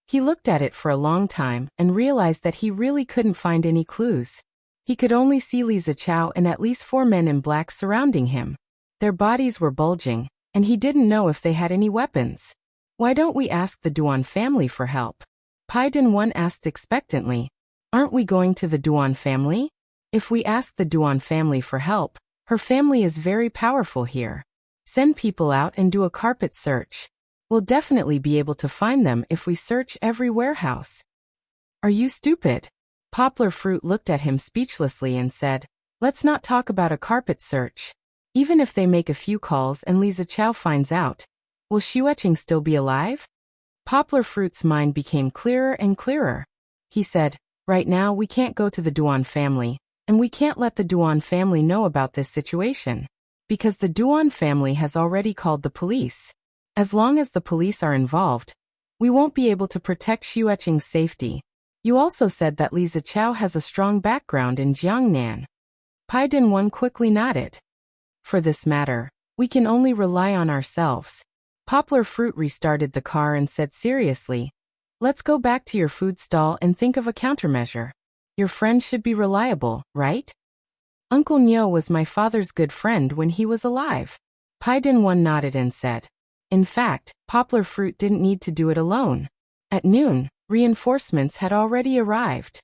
He looked at it for a long time and realized that he really couldn't find any clues. He could only see Li Zichao and at least 4 men in black surrounding him. Their bodies were bulging, and he didn't know if they had any weapons. Why don't we ask the Duan family for help? Pai Dinwan asked expectantly. Aren't we going to the Duan family? If we ask the Duan family for help, her family is very powerful here. Send people out and do a carpet search. We'll definitely be able to find them if we search every warehouse. Are you stupid? Poplar Fruit looked at him speechlessly and said, let's not talk about a carpet search. Even if they make a few calls and Li Zichao finds out, will Xueqing still be alive? Poplar Fruit's mind became clearer and clearer. He said, right now we can't go to the Duan family, and we can't let the Duan family know about this situation. Because the Duan family has already called the police. As long as the police are involved, we won't be able to protect Xueqing's safety. You also said that Li Zichao has a strong background in Jiangnan. Pai Dinwan quickly nodded. For this matter, we can only rely on ourselves. Poplar Fruit restarted the car and said seriously, let's go back to your food stall and think of a countermeasure. Your friend should be reliable, right? Uncle Nyo was my father's good friend when he was alive. Pai Dinwan nodded and said. In fact, Poplar Fruit didn't need to do it alone. At noon, reinforcements had already arrived.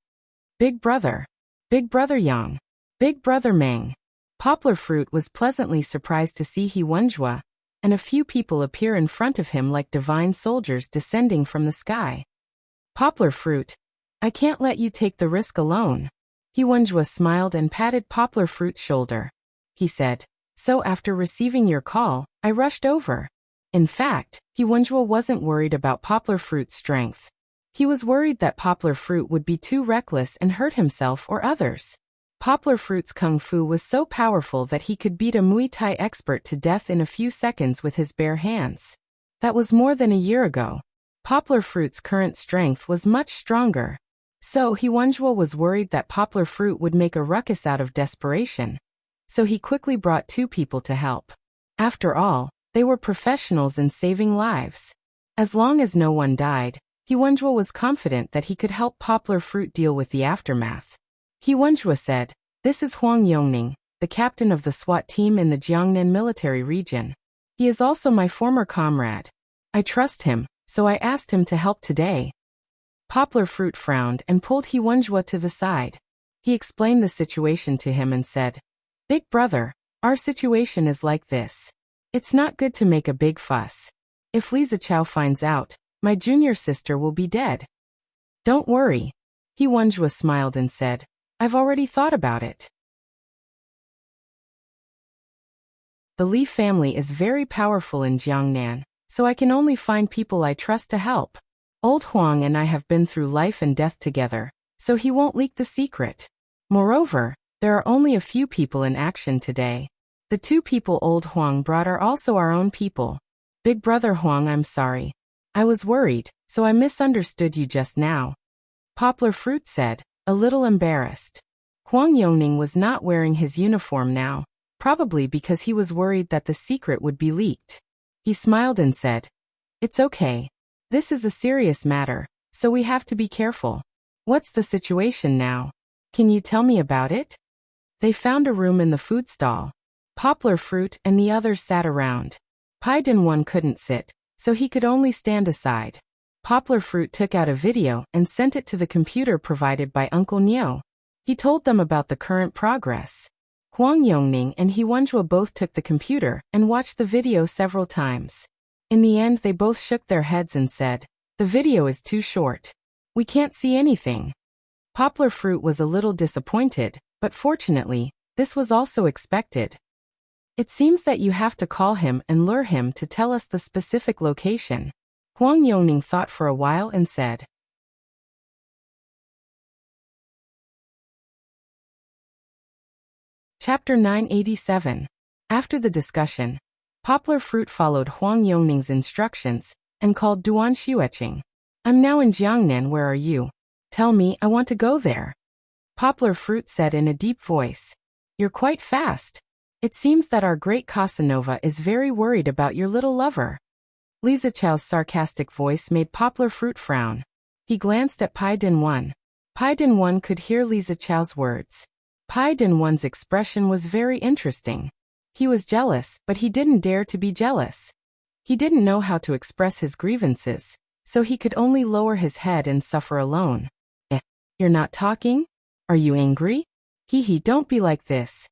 Big Brother Yang, Big Brother Meng. Poplar Fruit was pleasantly surprised to see He Wenjue and a few people appear in front of him like divine soldiers descending from the sky. Poplar Fruit, I can't let you take the risk alone. He Wenjue smiled and patted Poplar Fruit's shoulder. He said, so after receiving your call, I rushed over. In fact, He Wenjue wasn't worried about Poplar Fruit's strength. He was worried that Poplar Fruit would be too reckless and hurt himself or others. Poplar Fruit's kung fu was so powerful that he could beat a Muay Thai expert to death in a few seconds with his bare hands. That was more than a year ago. Poplar Fruit's current strength was much stronger. So He Wenjue was worried that Poplar Fruit would make a ruckus out of desperation. So he quickly brought 2 people to help. After all, they were professionals in saving lives. As long as no one died, He Wenjue was confident that he could help Poplar Fruit deal with the aftermath. He Wenjue said, this is Huang Yongning, the captain of the SWAT team in the Jiangnan military region. He is also my former comrade. I trust him, so I asked him to help today. Poplar Fruit frowned and pulled He Wenjue to the side. He explained the situation to him and said, Big brother, our situation is like this. It's not good to make a big fuss. If Li Zichao finds out, my junior sister will be dead. Don't worry. He Wenjue smiled and said, I've already thought about it. The Li family is very powerful in Jiangnan, so I can only find people I trust to help. Old Huang and I have been through life and death together, so he won't leak the secret. Moreover, there are only a few people in action today. The 2 people Old Huang brought are also our own people. Big brother Huang, I'm sorry. I was worried, so I misunderstood you just now. Poplar Fruit said, a little embarrassed. Huang Yongning was not wearing his uniform now, probably because he was worried that the secret would be leaked. He smiled and said, it's okay. This is a serious matter, so we have to be careful. What's the situation now? Can you tell me about it? They found a room in the food stall. Poplar Fruit and the others sat around. Pai Dinwan couldn't sit, so he could only stand aside. Poplar Fruit took out a video and sent it to the computer provided by Uncle Nyo. He told them about the current progress. Huang Yongning and He Wenjue both took the computer and watched the video several times. In the end, they both shook their heads and said, the video is too short. We can't see anything. Poplar Fruit was a little disappointed, but fortunately, this was also expected. It seems that you have to call him and lure him to tell us the specific location. Huang Yongning thought for a while and said. Chapter 987. After the discussion, Poplar Fruit followed Huang Yongning's instructions and called Duan Xueqing. I'm now in Jiangnan, where are you? Tell me, I want to go there. Poplar Fruit said in a deep voice. You're quite fast. It seems that our great Casanova is very worried about your little lover. Li Zichao's sarcastic voice made Poplar Fruit frown. He glanced at Pai Dinwan. Pai Dinwan could hear Li Zichao's words. Pai Dinwan's expression was very interesting. He was jealous, but he didn't dare to be jealous. He didn't know how to express his grievances, so he could only lower his head and suffer alone. You're not talking? Are you angry? Hee, don't be like this.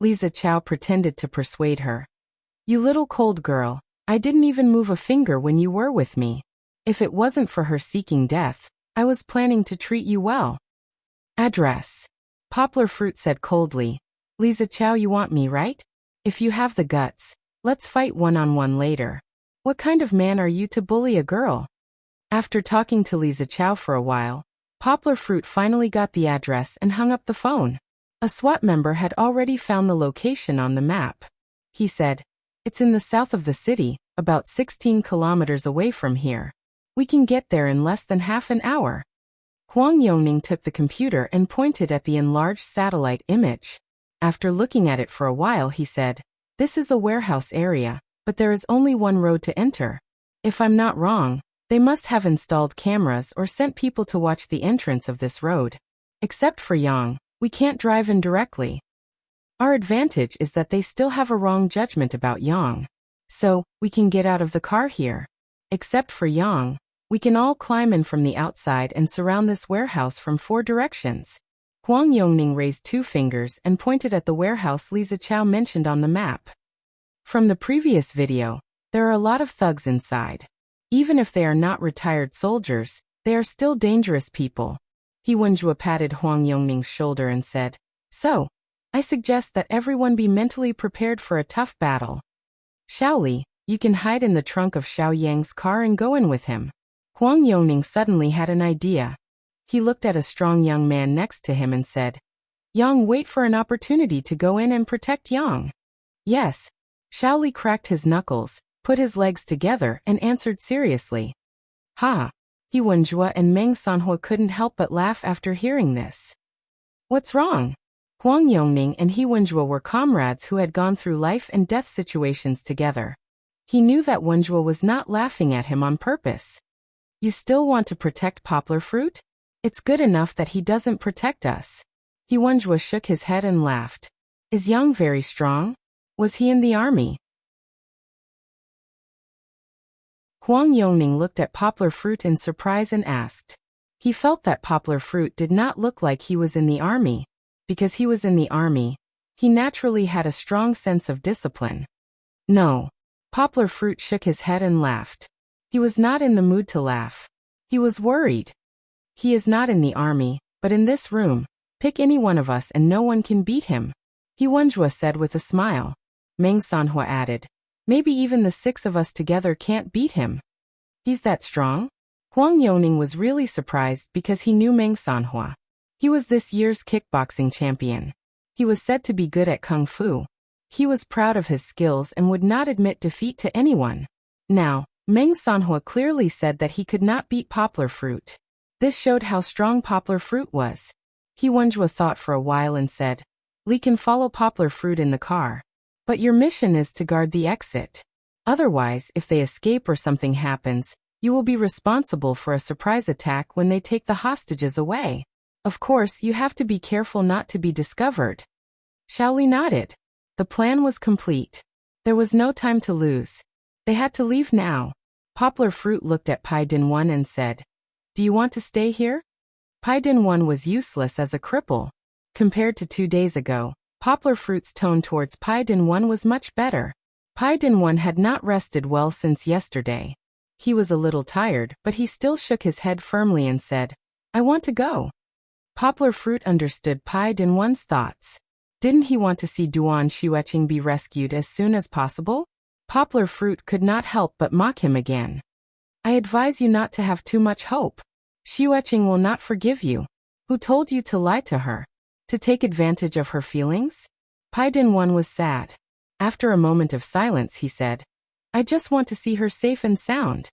Li Zichao pretended to persuade her. You little cold girl, I didn't even move a finger when you were with me. If it wasn't for her seeking death, I was planning to treat you well. Address. Poplar Fruit said coldly. Li Zichao, you want me, right? If you have the guts, let's fight one-on-one later. What kind of man are you to bully a girl? After talking to Li Zichao for a while, Poplar Fruit finally got the address and hung up the phone. A SWAT member had already found the location on the map. He said, it's in the south of the city, about 16 kilometers away from here. We can get there in less than half an hour. Huang Yongning took the computer and pointed at the enlarged satellite image. After looking at it for a while, he said, this is a warehouse area, but there is only one road to enter. If I'm not wrong, they must have installed cameras or sent people to watch the entrance of this road. Except for Yang, we can't drive in directly. Our advantage is that they still have a wrong judgment about Yang. So, we can get out of the car here. Except for Yang, we can all climb in from the outside and surround this warehouse from 4 directions. Huang Yongning raised 2 fingers and pointed at the warehouse Li Zichao mentioned on the map. From the previous video, there are a lot of thugs inside. Even if they are not retired soldiers, they are still dangerous people. He Wenjue patted Huang Yongning's shoulder and said, so, I suggest that everyone be mentally prepared for a tough battle. Shaoli, you can hide in the trunk of Xiao Yang's car and go in with him. Huang Yongning suddenly had an idea. He looked at a strong young man next to him and said, Yang, wait for an opportunity to go in and protect Yang. Yes. Shaoli cracked his knuckles, put his legs together and answered seriously. Ha! He Wenjue and Meng Sanhua couldn't help but laugh after hearing this. What's wrong? Huang Yongning and He Wenjue were comrades who had gone through life and death situations together. He knew that Wenjue was not laughing at him on purpose. You still want to protect Poplar Fruit? It's good enough that he doesn't protect us. He Wenjue shook his head and laughed. Is Yang very strong? Was he in the army? Huang Yongning looked at Poplar Fruit in surprise and asked. He felt that Poplar Fruit did not look like he was in the army. Because he was in the army, he naturally had a strong sense of discipline. No. Poplar Fruit shook his head and laughed. He was not in the mood to laugh. He was worried. He is not in the army, but in this room, pick any one of us and no one can beat him. He Wenjue said with a smile. Meng Sanhua added, maybe even the 6 of us together can't beat him. He's that strong? Huang Yongning was really surprised because he knew Meng Sanhua. He was this year's kickboxing champion. He was said to be good at kung fu. He was proud of his skills and would not admit defeat to anyone. Now, Meng Sanhua clearly said that he could not beat Poplar Fruit. This showed how strong Poplar Fruit was. He Wenjue thought for a while and said, Li can follow Poplar Fruit in the car. But your mission is to guard the exit. Otherwise, if they escape or something happens, you will be responsible for a surprise attack when they take the hostages away. Of course, you have to be careful not to be discovered. Shaoli nodded. The plan was complete. There was no time to lose. They had to leave now. Poplar Fruit looked at Pai Dinwan and said, do you want to stay here? Pai Dinwan was useless as a cripple. Compared to 2 days ago, Poplar Fruit's tone towards Pai Dinwan was much better. Pai Dinwan had not rested well since yesterday. He was a little tired, but he still shook his head firmly and said, I want to go. Poplar Fruit understood Pai Dinwan's thoughts. Didn't he want to see Duan Xueqing be rescued as soon as possible? Poplar Fruit could not help but mock him again. I advise you not to have too much hope. Xueqing will not forgive you. Who told you to lie to her? To take advantage of her feelings? Pai Dinwan was sad. After a moment of silence, he said, I just want to see her safe and sound.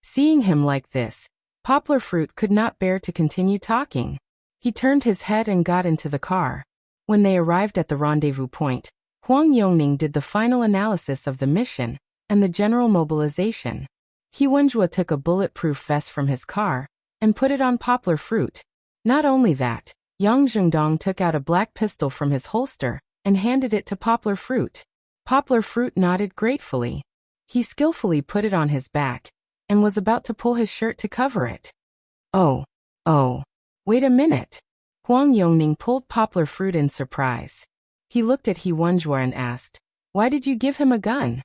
Seeing him like this, Poplar Fruit could not bear to continue talking. He turned his head and got into the car. When they arrived at the rendezvous point, Huang Yongning did the final analysis of the mission and the general mobilization. He Wenjue took a bulletproof vest from his car and put it on Poplar Fruit. Not only that, Yang Zhengdong took out a black pistol from his holster and handed it to Poplar Fruit. Poplar Fruit nodded gratefully. He skillfully put it on his back and was about to pull his shirt to cover it. Oh, wait a minute. Huang Yongning pulled Poplar Fruit in surprise. He looked at He Wenjue and asked, Why did you give him a gun?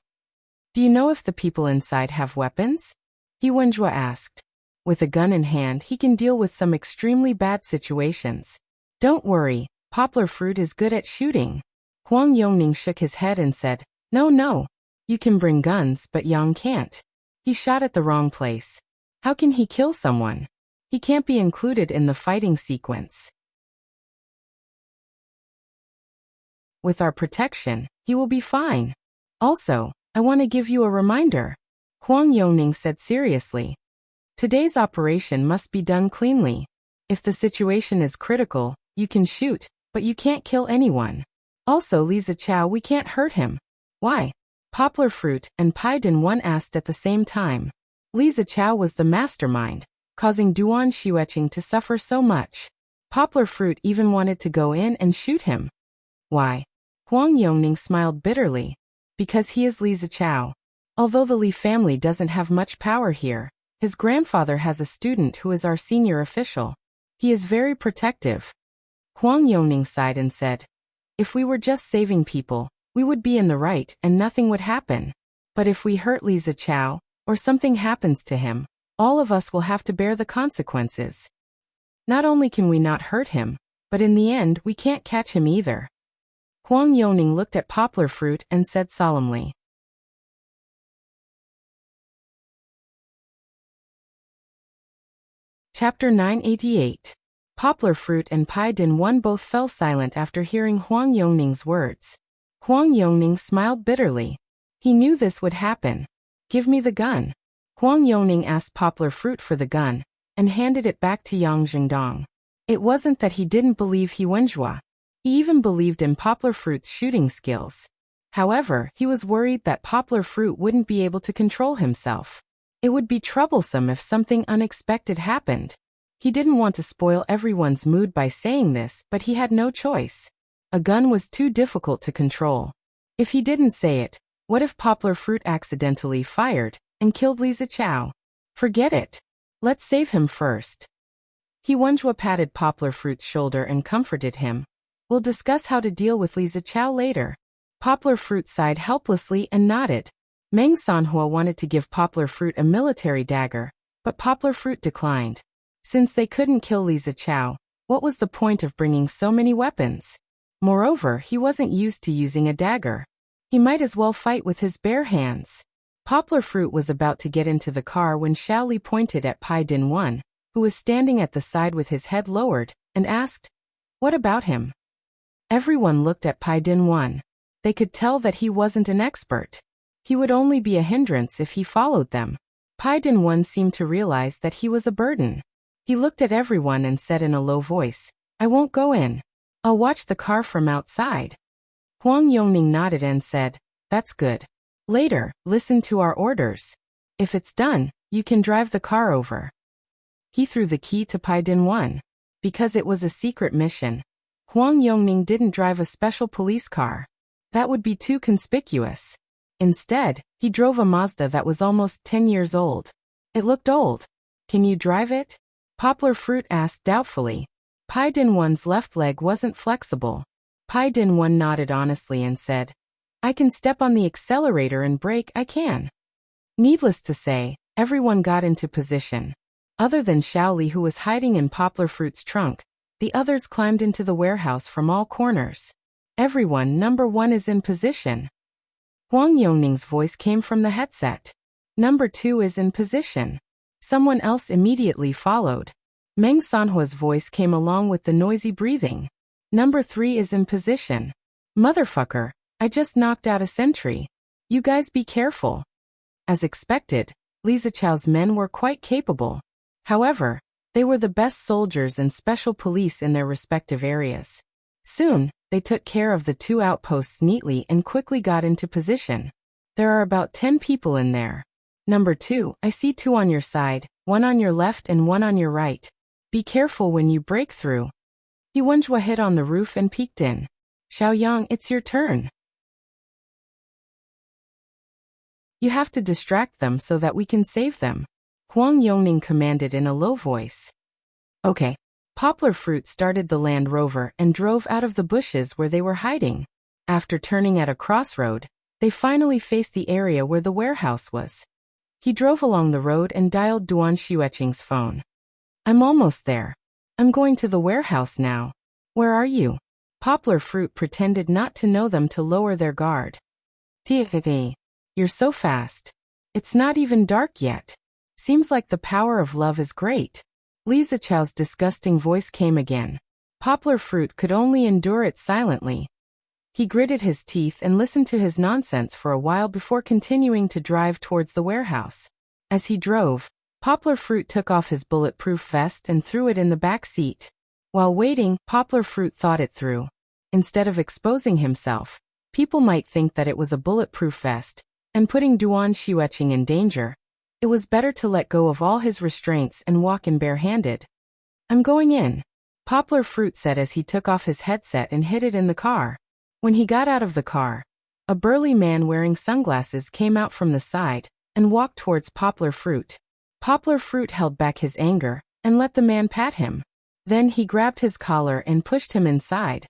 Do you know if the people inside have weapons? He Wenjue asked. With a gun in hand, he can deal with some extremely bad situations. Don't worry, Poplar Fruit is good at shooting. Huang Yongning shook his head and said, No, you can bring guns, but Yang can't. He shot at the wrong place. How can he kill someone? He can't be included in the fighting sequence. With our protection, he will be fine. Also, I want to give you a reminder. Huang Yongning said seriously. Today's operation must be done cleanly. If the situation is critical, you can shoot, but you can't kill anyone. Also, Li Zichao, we can't hurt him. Why? Poplar Fruit and Pai Dinwan asked at the same time. Li Zichao was the mastermind, causing Duan Xueqing to suffer so much. Poplar Fruit even wanted to go in and shoot him. Why? Huang Yongning smiled bitterly. Because he is Li Zichao. Although the Li family doesn't have much power here, his grandfather has a student who is our senior official. He is very protective. Huang Yongning sighed and said, If we were just saving people, we would be in the right and nothing would happen. But if we hurt Li Zichao, or something happens to him, all of us will have to bear the consequences. Not only can we not hurt him, but in the end we can't catch him either. Huang Yongning looked at Poplar Fruit and said solemnly. Chapter 988. Poplar Fruit and Pai Dinwan both fell silent after hearing Huang Yongning's words. Huang Yongning smiled bitterly. He knew this would happen. Give me the gun. Huang Yongning asked Poplar Fruit for the gun and handed it back to Yang Zhengdong. It wasn't that he didn't believe He Wenjue. He even believed in Poplar Fruit's shooting skills. However, he was worried that Poplar Fruit wouldn't be able to control himself. It would be troublesome if something unexpected happened. He didn't want to spoil everyone's mood by saying this, but he had no choice. A gun was too difficult to control. If he didn't say it, what if Poplar Fruit accidentally fired and killed Li Zichao? Forget it. Let's save him first. He Wenjue patted Poplar Fruit's shoulder and comforted him. We'll discuss how to deal with Li Zichao later. Poplar Fruit sighed helplessly and nodded. Meng Sanhua wanted to give Poplar Fruit a military dagger, but Poplar Fruit declined. Since they couldn't kill Li Zichao, what was the point of bringing so many weapons? Moreover, he wasn't used to using a dagger. He might as well fight with his bare hands. Poplar Fruit was about to get into the car when Shaoli pointed at Pai Dinwan, who was standing at the side with his head lowered, and asked, What about him? Everyone looked at Pai Dinwan. They could tell that he wasn't an expert. He would only be a hindrance if he followed them. Pai Dinwan seemed to realize that he was a burden. He looked at everyone and said in a low voice, I won't go in. I'll watch the car from outside. Huang Yongning nodded and said, That's good. Later, listen to our orders. If it's done, you can drive the car over. He threw the key to Pai Dinwan. Because it was a secret mission, Huang Yongning didn't drive a special police car. That would be too conspicuous. Instead, he drove a Mazda that was almost 10 years old. It looked old. Can you drive it? Poplar Fruit asked doubtfully. Pai Dinwan's left leg wasn't flexible. Pai Dinwan nodded honestly and said, I can step on the accelerator and brake, I can. Needless to say, everyone got into position. Other than Shaoli, who was hiding in Poplar Fruit's trunk, the others climbed into the warehouse from all corners. Everyone, number 1 is in position. Huang Yongning's voice came from the headset. Number 2 is in position. Someone else immediately followed. Meng Sanhua's voice came along with the noisy breathing. Number 3 is in position. Motherfucker, I just knocked out a sentry. You guys be careful. As expected, Li Zichao's men were quite capable. However, they were the best soldiers and special police in their respective areas. Soon, they took care of the 2 outposts neatly and quickly got into position. There are about 10 people in there. Number 2, I see 2 on your side, 1 on your left and 1 on your right. Be careful when you break through. Yuanzhua hid on the roof and peeked in. Xiaoyang, it's your turn. You have to distract them so that we can save them. Huang Yongning commanded in a low voice. Okay. Poplar Fruit started the Land Rover and drove out of the bushes where they were hiding. After turning at a crossroad, they finally faced the area where the warehouse was. He drove along the road and dialed Duan Xueqing's phone. I'm almost there. I'm going to the warehouse now. Where are you? Poplar Fruit pretended not to know them to lower their guard. Tiathiti. You're so fast. It's not even dark yet. Seems like the power of love is great. Li Zichao's disgusting voice came again. Poplar Fruit could only endure it silently. He gritted his teeth and listened to his nonsense for a while before continuing to drive towards the warehouse. As he drove, Poplar Fruit took off his bulletproof vest and threw it in the back seat. While waiting, Poplar Fruit thought it through. Instead of exposing himself, people might think that it was a bulletproof vest, and putting Duan Xueqing in danger. It was better to let go of all his restraints and walk in barehanded. I'm going in, Poplar Fruit said as he took off his headset and hid it in the car. When he got out of the car, a burly man wearing sunglasses came out from the side and walked towards Poplar Fruit. Poplar Fruit held back his anger and let the man pat him. Then he grabbed his collar and pushed him inside.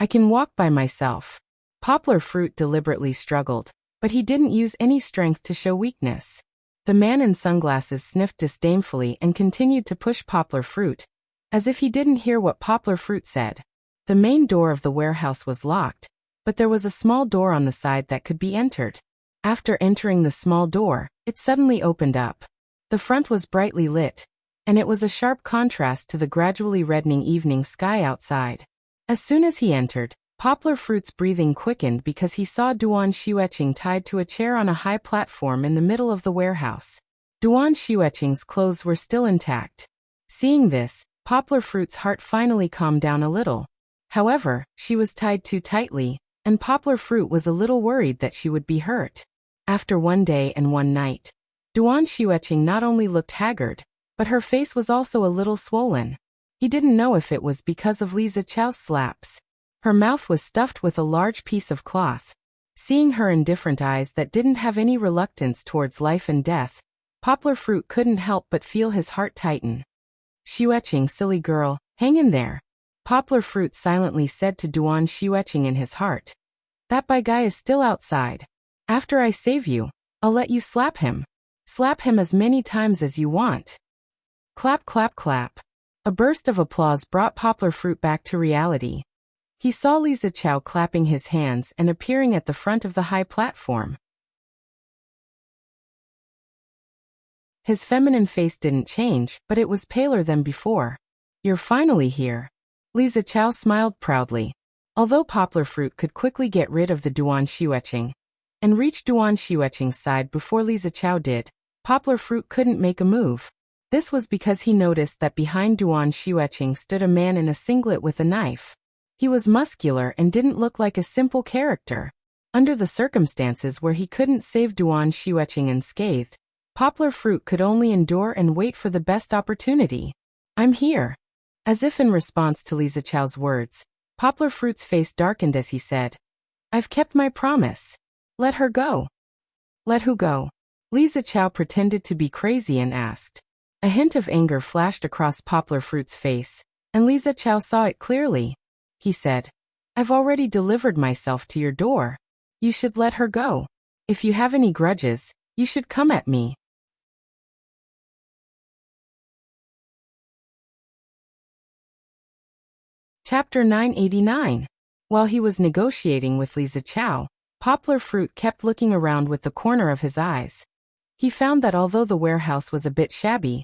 I can walk by myself. Poplar Fruit deliberately struggled, but he didn't use any strength to show weakness. The man in sunglasses sniffed disdainfully and continued to push Poplar Fruit, as if he didn't hear what Poplar Fruit said. The main door of the warehouse was locked, but there was a small door on the side that could be entered. After entering the small door, it suddenly opened up. The front was brightly lit, and it was a sharp contrast to the gradually reddening evening sky outside. As soon as he entered, Poplar Fruit's breathing quickened because he saw Duan Xueqing tied to a chair on a high platform in the middle of the warehouse. Duan Xueqing's clothes were still intact. Seeing this, Poplar Fruit's heart finally calmed down a little. However, she was tied too tightly, and Poplar Fruit was a little worried that she would be hurt. After 1 day and 1 night, Duan Xueqing not only looked haggard, but her face was also a little swollen. He didn't know if it was because of Li Zichao's slaps. Her mouth was stuffed with a large piece of cloth. Seeing her indifferent eyes that didn't have any reluctance towards life and death, Poplar Fruit couldn't help but feel his heart tighten. Xueqing, silly girl, hang in there, Poplar Fruit silently said to Duan Xueqing in his heart. That bad guy is still outside. After I save you, I'll let you slap him. Slap him as many times as you want. Clap, clap, clap. A burst of applause brought Poplar Fruit back to reality. He saw Li Zichao clapping his hands and appearing at the front of the high platform. His feminine face didn't change, but it was paler than before. You're finally here. Li Zichao smiled proudly. Although Poplar Fruit could quickly get rid of the Duan Xueqing and reach Duan Xueqing's side before Li Zichao did, Poplar Fruit couldn't make a move. This was because he noticed that behind Duan Xueqing stood a man in a singlet with a knife. He was muscular and didn't look like a simple character. Under the circumstances where he couldn't save Duan Xueqing unscathed, Poplar Fruit could only endure and wait for the best opportunity. I'm here. As if in response to Li Zichao's words, Poplar Fruit's face darkened as he said, I've kept my promise. Let her go. Let who go? Li Zichao pretended to be crazy and asked. A hint of anger flashed across Poplar Fruit's face, and Li Zichao saw it clearly. He said, I've already delivered myself to your door. You should let her go. If you have any grudges, you should come at me. Chapter 989. While he was negotiating with Li Zichao, Poplar Fruit kept looking around with the corner of his eyes. He found that although the warehouse was a bit shabby,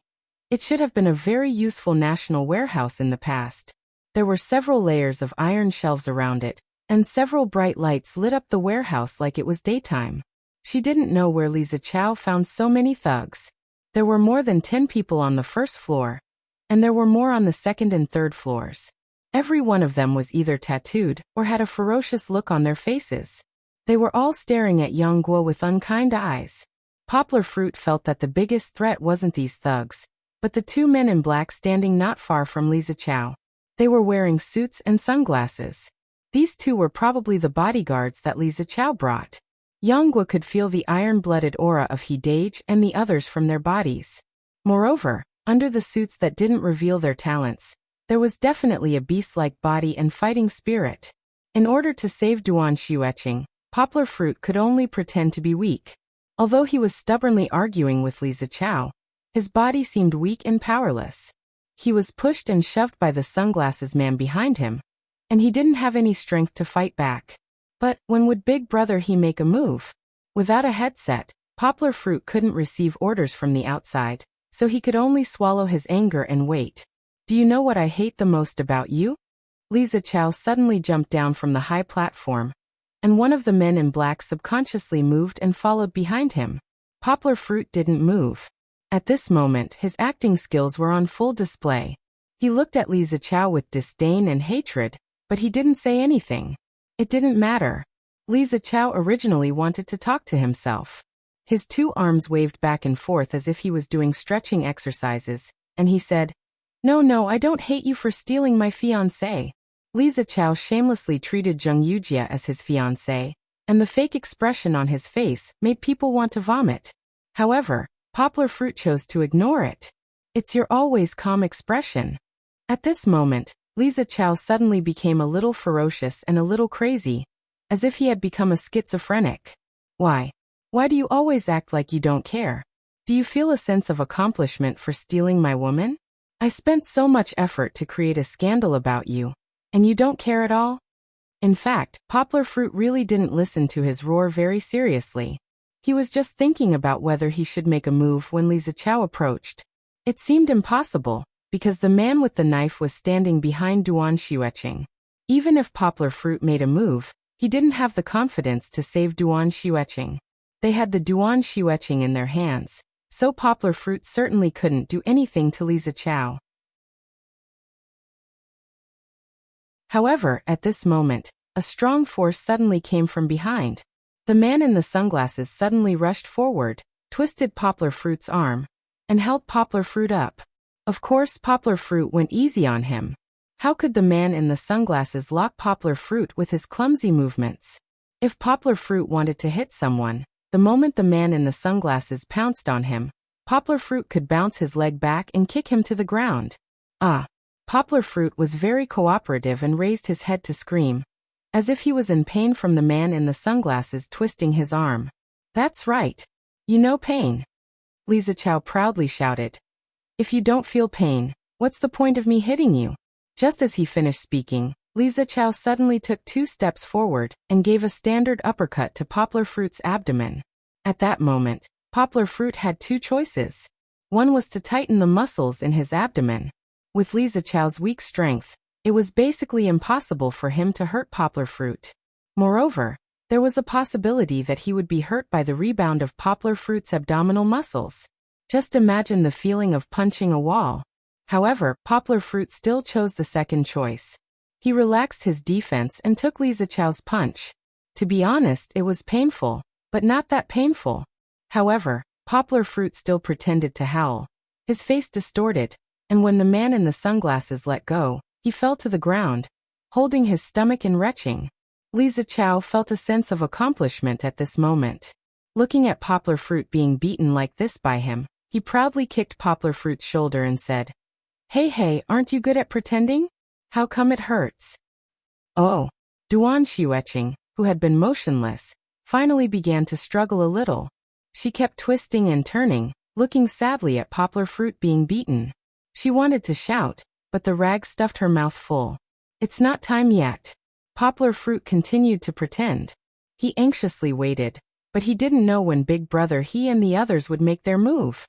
it should have been a very useful national warehouse in the past. There were several layers of iron shelves around it, and several bright lights lit up the warehouse like it was daytime. She didn't know where Li Zichao found so many thugs. There were more than 10 people on the first floor, and there were more on the second and third floors. Every one of them was either tattooed or had a ferocious look on their faces. They were all staring at Yang Guo with unkind eyes. Poplar Fruit felt that the biggest threat wasn't these thugs, but the two men in black standing not far from Li Zichao. They were wearing suits and sunglasses. These two were probably the bodyguards that Li Zichao brought. Yang Guo could feel the iron-blooded aura of Hidage and the others from their bodies. Moreover, under the suits that didn't reveal their talents, there was definitely a beast-like body and fighting spirit. In order to save Duan Xueqing, Poplar Fruit could only pretend to be weak. Although he was stubbornly arguing with Li Zichao, his body seemed weak and powerless. He was pushed and shoved by the sunglasses man behind him, and he didn't have any strength to fight back. But when would Big Brother he make a move? Without a headset, Poplar Fruit couldn't receive orders from the outside, so he could only swallow his anger and wait. Do you know what I hate the most about you? Li Zichao suddenly jumped down from the high platform, and one of the men in black subconsciously moved and followed behind him. Poplar Fruit didn't move. At this moment, his acting skills were on full display. He looked at Li Zichao with disdain and hatred, but he didn't say anything. It didn't matter. Li Zichao originally wanted to talk to himself. His two arms waved back and forth as if he was doing stretching exercises, and he said, No, I don't hate you for stealing my fiancé. Li Zichao shamelessly treated Zheng Yujie as his fiancé, and the fake expression on his face made people want to vomit. However, Poplar Fruit chose to ignore it. It's your always calm expression. At this moment, Li Zichao suddenly became a little ferocious and a little crazy, as if he had become a schizophrenic. Why? Why do you always act like you don't care? Do you feel a sense of accomplishment for stealing my woman? I spent so much effort to create a scandal about you, and you don't care at all? In fact, Poplar Fruit really didn't listen to his roar very seriously. He was just thinking about whether he should make a move when Li Zichao approached. It seemed impossible, because the man with the knife was standing behind Duan Xueqing. Even if Poplar Fruit made a move, he didn't have the confidence to save Duan Xueqing. They had the Duan Xueqing in their hands, so Poplar Fruit certainly couldn't do anything to Li Zichao. However, at this moment, a strong force suddenly came from behind. The man in the sunglasses suddenly rushed forward, twisted Poplar Fruit's arm, and held Poplar Fruit up. Of course, Poplar Fruit went easy on him. How could the man in the sunglasses lock Poplar Fruit with his clumsy movements? If Poplar Fruit wanted to hit someone, the moment the man in the sunglasses pounced on him, Poplar Fruit could bounce his leg back and kick him to the ground. Poplar Fruit was very cooperative and raised his head to scream, as if he was in pain from the man in the sunglasses twisting his arm. That's right. You know pain. Li Zichao proudly shouted. If you don't feel pain, what's the point of me hitting you? Just as he finished speaking, Li Zichao suddenly took 2 steps forward and gave a standard uppercut to Poplar Fruit's abdomen. At that moment, Poplar Fruit had 2 choices. One was to tighten the muscles in his abdomen. With Li Zichao's weak strength, it was basically impossible for him to hurt Poplar Fruit. Moreover, there was a possibility that he would be hurt by the rebound of Poplar Fruit's abdominal muscles. Just imagine the feeling of punching a wall. However, Poplar Fruit still chose the second choice. He relaxed his defense and took Li Zichao's punch. To be honest, it was painful, but not that painful. However, Poplar Fruit still pretended to howl. His face distorted, and when the man in the sunglasses let go, he fell to the ground, holding his stomach and retching. Li Zichao felt a sense of accomplishment at this moment. Looking at Poplar Fruit being beaten like this by him, he proudly kicked Poplar Fruit's shoulder and said, Hey, aren't you good at pretending? How come it hurts? Oh. Duan Xueqing, who had been motionless, finally began to struggle a little. She kept twisting and turning, looking sadly at Poplar Fruit being beaten. She wanted to shout, but the rag stuffed her mouth full. It's not time yet. Poplar Fruit continued to pretend. He anxiously waited, but he didn't know when Big Brother he and the others would make their move.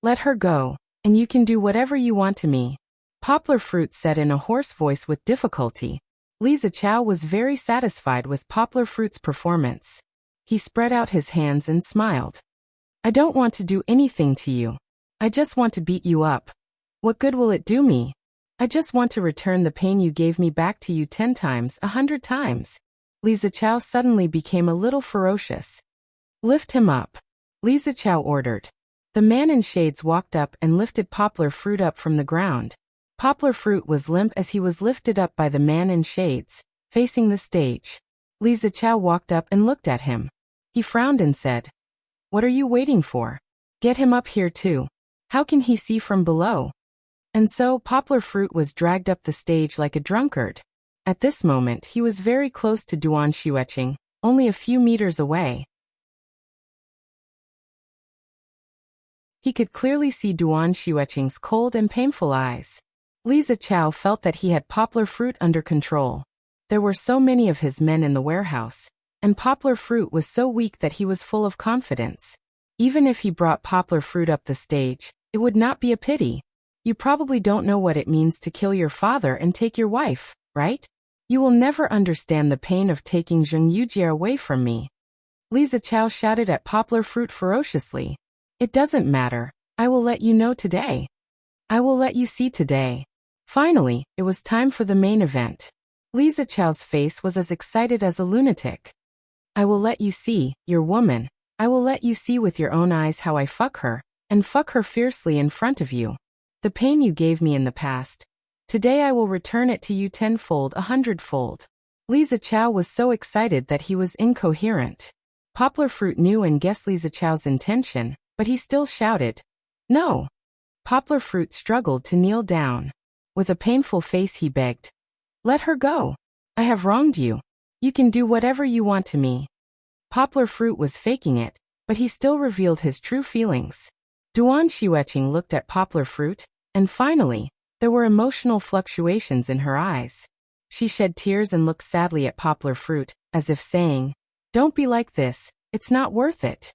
Let her go, and you can do whatever you want to me, Poplar Fruit said in a hoarse voice with difficulty. Li Zichao was very satisfied with Poplar Fruit's performance. He spread out his hands and smiled. I don't want to do anything to you. I just want to beat you up. What good will it do me? I just want to return the pain you gave me back to you 10 times, 100 times. Li Zichao suddenly became a little ferocious. Lift him up, Li Zichao ordered. The man in shades walked up and lifted Poplar Fruit up from the ground. Poplar Fruit was limp as he was lifted up by the man in shades, facing the stage. Li Zichao walked up and looked at him. He frowned and said, "What are you waiting for? Get him up here too. How can he see from below?" And so Poplar Fruit was dragged up the stage like a drunkard. At this moment he was very close to Duan Xueqing, only a few meters away. He could clearly see Duan Xueqing's cold and painful eyes. Li Zichao felt that he had Poplar Fruit under control. There were so many of his men in the warehouse, and Poplar Fruit was so weak that he was full of confidence. Even if he brought Poplar Fruit up the stage, it would not be a pity. You probably don't know what it means to kill your father and take your wife, right? You will never understand the pain of taking Zheng Yujie away from me. Li Zichao shouted at Poplar Fruit ferociously. It doesn't matter. I will let you know today. I will let you see today. Finally, it was time for the main event. Li Zichao's face was as excited as a lunatic. I will let you see, your woman. I will let you see with your own eyes how I fuck her, and fuck her fiercely in front of you. The pain you gave me in the past. Today I will return it to you 10-fold, 100-fold. Li Zichao was so excited that he was incoherent. Poplar Fruit knew and guessed Li Zichao's intention, but he still shouted, "No!" Poplar Fruit struggled to kneel down. With a painful face he begged, "Let her go. I have wronged you. You can do whatever you want to me." Poplar Fruit was faking it, but he still revealed his true feelings. Duan Xueqing looked at Poplar Fruit, and finally, there were emotional fluctuations in her eyes. She shed tears and looked sadly at Poplar Fruit, as if saying, "Don't be like this, it's not worth it."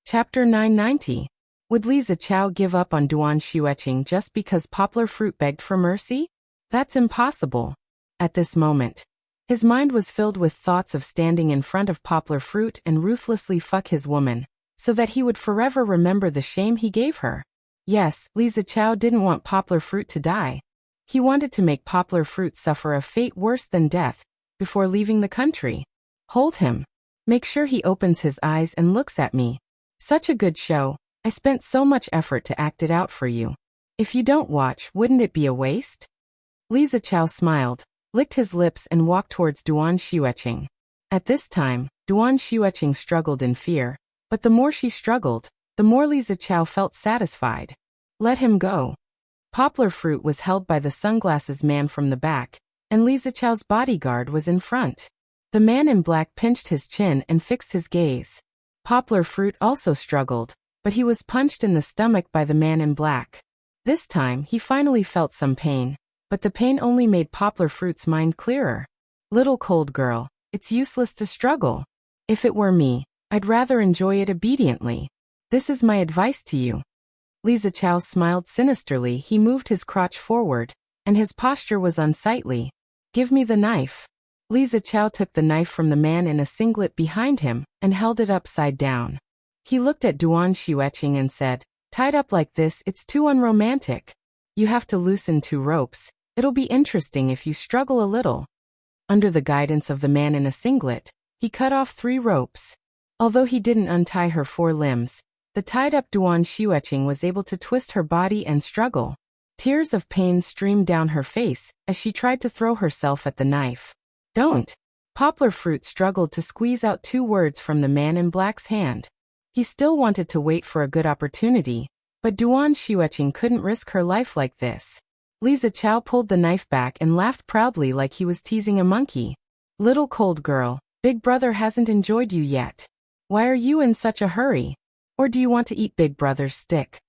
Chapter 990. Would Li Zichao give up on Duan Xueqing just because Poplar Fruit begged for mercy? That's impossible. At this moment, his mind was filled with thoughts of standing in front of Poplar Fruit and ruthlessly fuck his woman, so that he would forever remember the shame he gave her. Yes, Li Zichao didn't want Poplar Fruit to die. He wanted to make Poplar Fruit suffer a fate worse than death, before leaving the country. Hold him. Make sure he opens his eyes and looks at me. Such a good show. I spent so much effort to act it out for you. If you don't watch, wouldn't it be a waste? Li Zichao smiled, licked his lips and walked towards Duan Xueqing. At this time, Duan Xueqing struggled in fear, but the more she struggled, the more Li Zichao felt satisfied. Let him go. Poplar Fruit was held by the sunglasses man from the back, and Li Zichao's bodyguard was in front. The man in black pinched his chin and fixed his gaze. Poplar Fruit also struggled, but he was punched in the stomach by the man in black. This time he finally felt some pain, but the pain only made Poplar Fruit's mind clearer. Little cold girl, it's useless to struggle. If it were me, I'd rather enjoy it obediently. This is my advice to you. Li Zichao smiled sinisterly. He moved his crotch forward, and his posture was unsightly. Give me the knife. Li Zichao took the knife from the man in a singlet behind him and held it upside down. He looked at Duan Xueqing and said, "Tied up like this, it's too unromantic. You have to loosen 2 ropes. It'll be interesting if you struggle a little." Under the guidance of the man in a singlet, he cut off 3 ropes. Although he didn't untie her 4 limbs, the tied-up Duan Xueqing was able to twist her body and struggle. Tears of pain streamed down her face as she tried to throw herself at the knife. "Don't." Poplar Fruit struggled to squeeze out 2 words from the man in black's hand. He still wanted to wait for a good opportunity, but Duan Xueqing couldn't risk her life like this. Li Zichao pulled the knife back and laughed proudly like he was teasing a monkey. "Little cold girl, Big Brother hasn't enjoyed you yet. Why are you in such a hurry? Or do you want to eat Big Brother's stick?"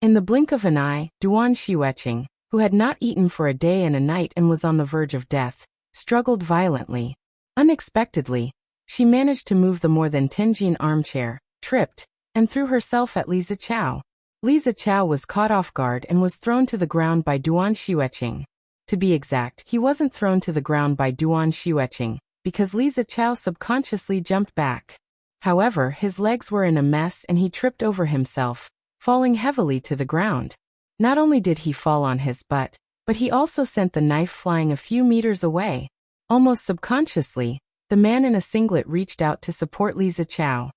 In the blink of an eye, Duan Xueqing, who had not eaten for a day and a night and was on the verge of death, struggled violently. Unexpectedly, she managed to move the more than 10 armchair, tripped, and threw herself at Li Zichao. Li Zichao was caught off guard and was thrown to the ground by Duan Xueqing. To be exact, he wasn't thrown to the ground by Duan Xueqing, because Li Zichao subconsciously jumped back. However, his legs were in a mess and he tripped over himself, falling heavily to the ground. Not only did he fall on his butt, but he also sent the knife flying a few meters away. Almost subconsciously, the man in a singlet reached out to support Li Zichao.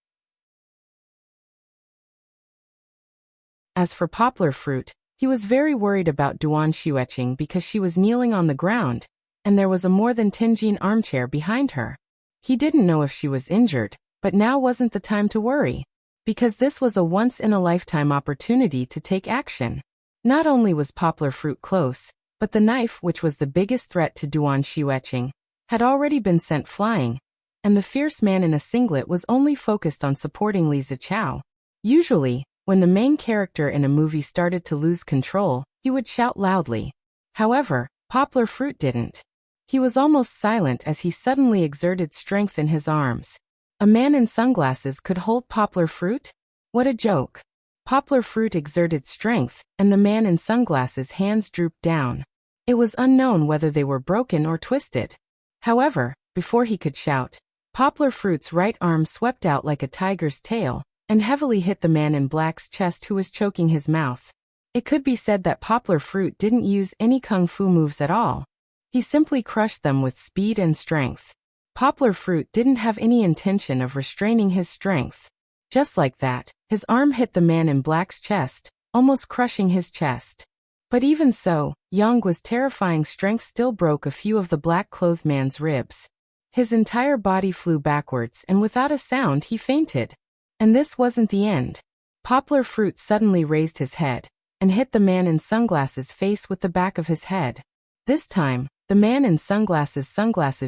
As for Poplar Fruit, he was very worried about Duan Xueqing because she was kneeling on the ground, and there was a more than Tinjin armchair behind her. He didn't know if she was injured, but now wasn't the time to worry, because this was a once-in-a-lifetime opportunity to take action. Not only was Poplar Fruit close, but the knife, which was the biggest threat to Duan Xueqing, had already been sent flying, and the fierce man in a singlet was only focused on supporting Li Zichao. Usually, when the main character in a movie started to lose control, he would shout loudly. However, Poplar Fruit didn't. He was almost silent as he suddenly exerted strength in his arms. A man in sunglasses could hold Poplar Fruit? What a joke. Poplar Fruit exerted strength, and the man in sunglasses' hands drooped down. It was unknown whether they were broken or twisted. However, before he could shout, Poplar Fruit's right arm swept out like a tiger's tail, and heavily hit the man in black's chest who was choking his mouth. It could be said that Poplar Fruit didn't use any kung fu moves at all. He simply crushed them with speed and strength. Poplar Fruit didn't have any intention of restraining his strength. Just like that, his arm hit the man in black's chest, almost crushing his chest. But even so, Yang's terrifying strength still broke a few of the black-clothed man's ribs. His entire body flew backwards and without a sound he fainted. And this wasn't the end. Poplar Fruit suddenly raised his head and hit the man in sunglasses' face with the back of his head. This time, the man in sunglasses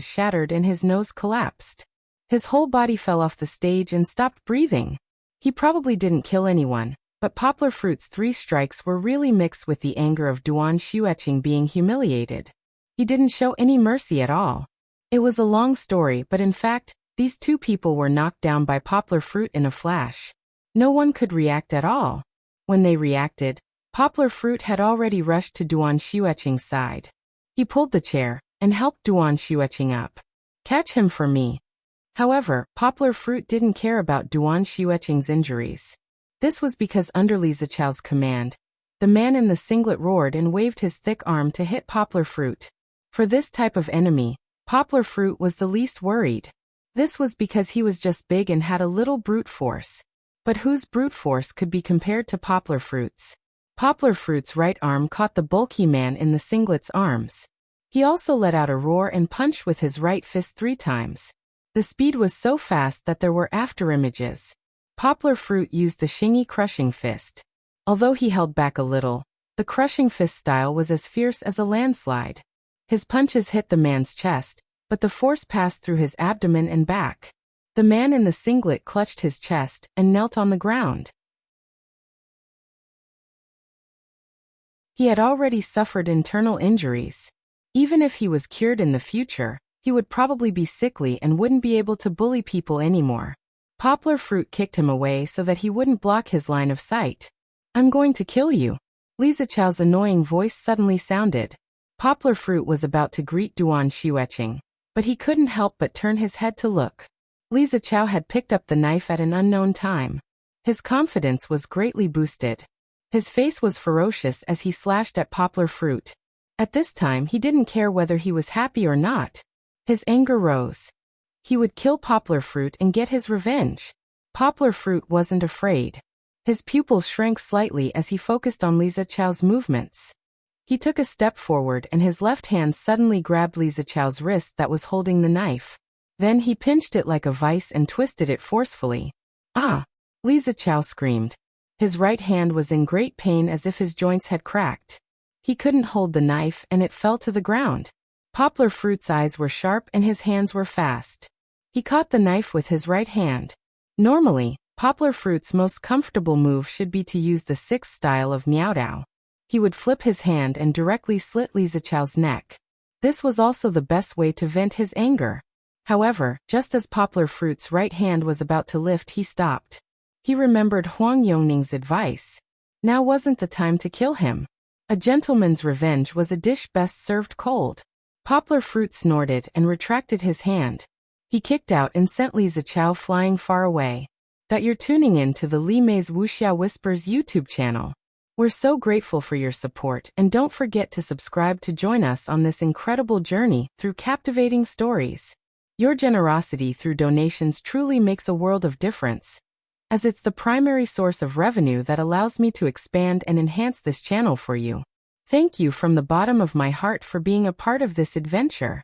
shattered and his nose collapsed. His whole body fell off the stage and stopped breathing. He probably didn't kill anyone, but Poplar Fruit's 3 strikes were really mixed with the anger of Duan Xueqing being humiliated. He didn't show any mercy at all. It was a long story, but in fact, these 2 people were knocked down by Poplar Fruit in a flash. No one could react at all. When they reacted, Poplar Fruit had already rushed to Duan Xueqing's side. He pulled the chair and helped Duan Xueqing up. Catch him for me. However, Poplar Fruit didn't care about Duan Xueqing's injuries. This was because under Li Zichao's command, the man in the singlet roared and waved his thick arm to hit Poplar Fruit. For this type of enemy, Poplar Fruit was the least worried. This was because he was just big and had a little brute force. But whose brute force could be compared to Poplar Fruit's? Poplar Fruit's right arm caught the bulky man in the singlet's arms. He also let out a roar and punched with his right fist 3 times. The speed was so fast that there were afterimages. Poplar Fruit used the Xingyi crushing fist. Although he held back a little, the crushing fist style was as fierce as a landslide. His punches hit the man's chest, but the force passed through his abdomen and back. The man in the singlet clutched his chest and knelt on the ground. He had already suffered internal injuries. Even if he was cured in the future, he would probably be sickly and wouldn't be able to bully people anymore. Poplar Fruit kicked him away so that he wouldn't block his line of sight. I'm going to kill you. Li Zichao's annoying voice suddenly sounded. Poplar Fruit was about to greet Duan Xueqing, but he couldn't help but turn his head to look. Li Zichao had picked up the knife at an unknown time. His confidence was greatly boosted. His face was ferocious as he slashed at Poplar Fruit. At this time he didn't care whether he was happy or not. His anger rose. He would kill Poplar Fruit and get his revenge. Poplar Fruit wasn't afraid. His pupils shrank slightly as he focused on Li Zichao's movements. He took a step forward and his left hand suddenly grabbed Li Zichao's wrist that was holding the knife. Then he pinched it like a vice and twisted it forcefully. Ah! Li Zichao screamed. His right hand was in great pain as if his joints had cracked. He couldn't hold the knife and it fell to the ground. Poplar Fruit's eyes were sharp and his hands were fast. He caught the knife with his right hand. Normally, Poplar Fruit's most comfortable move should be to use the 6th style of Miao Dao. He would flip his hand and directly slit Li Zichao's neck. This was also the best way to vent his anger. However, just as Poplar Fruit's right hand was about to lift, he stopped. He remembered Huang Yongning's advice. Now wasn't the time to kill him. A gentleman's revenge was a dish best served cold. Poplar Fruit snorted and retracted his hand. He kicked out and sent Li Zichao flying far away. That you're tuning in to the Li Mei's Wuxia Whispers YouTube channel. We're so grateful for your support, and don't forget to subscribe to join us on this incredible journey through captivating stories. Your generosity through donations truly makes a world of difference, as it's the primary source of revenue that allows me to expand and enhance this channel for you. Thank you from the bottom of my heart for being a part of this adventure.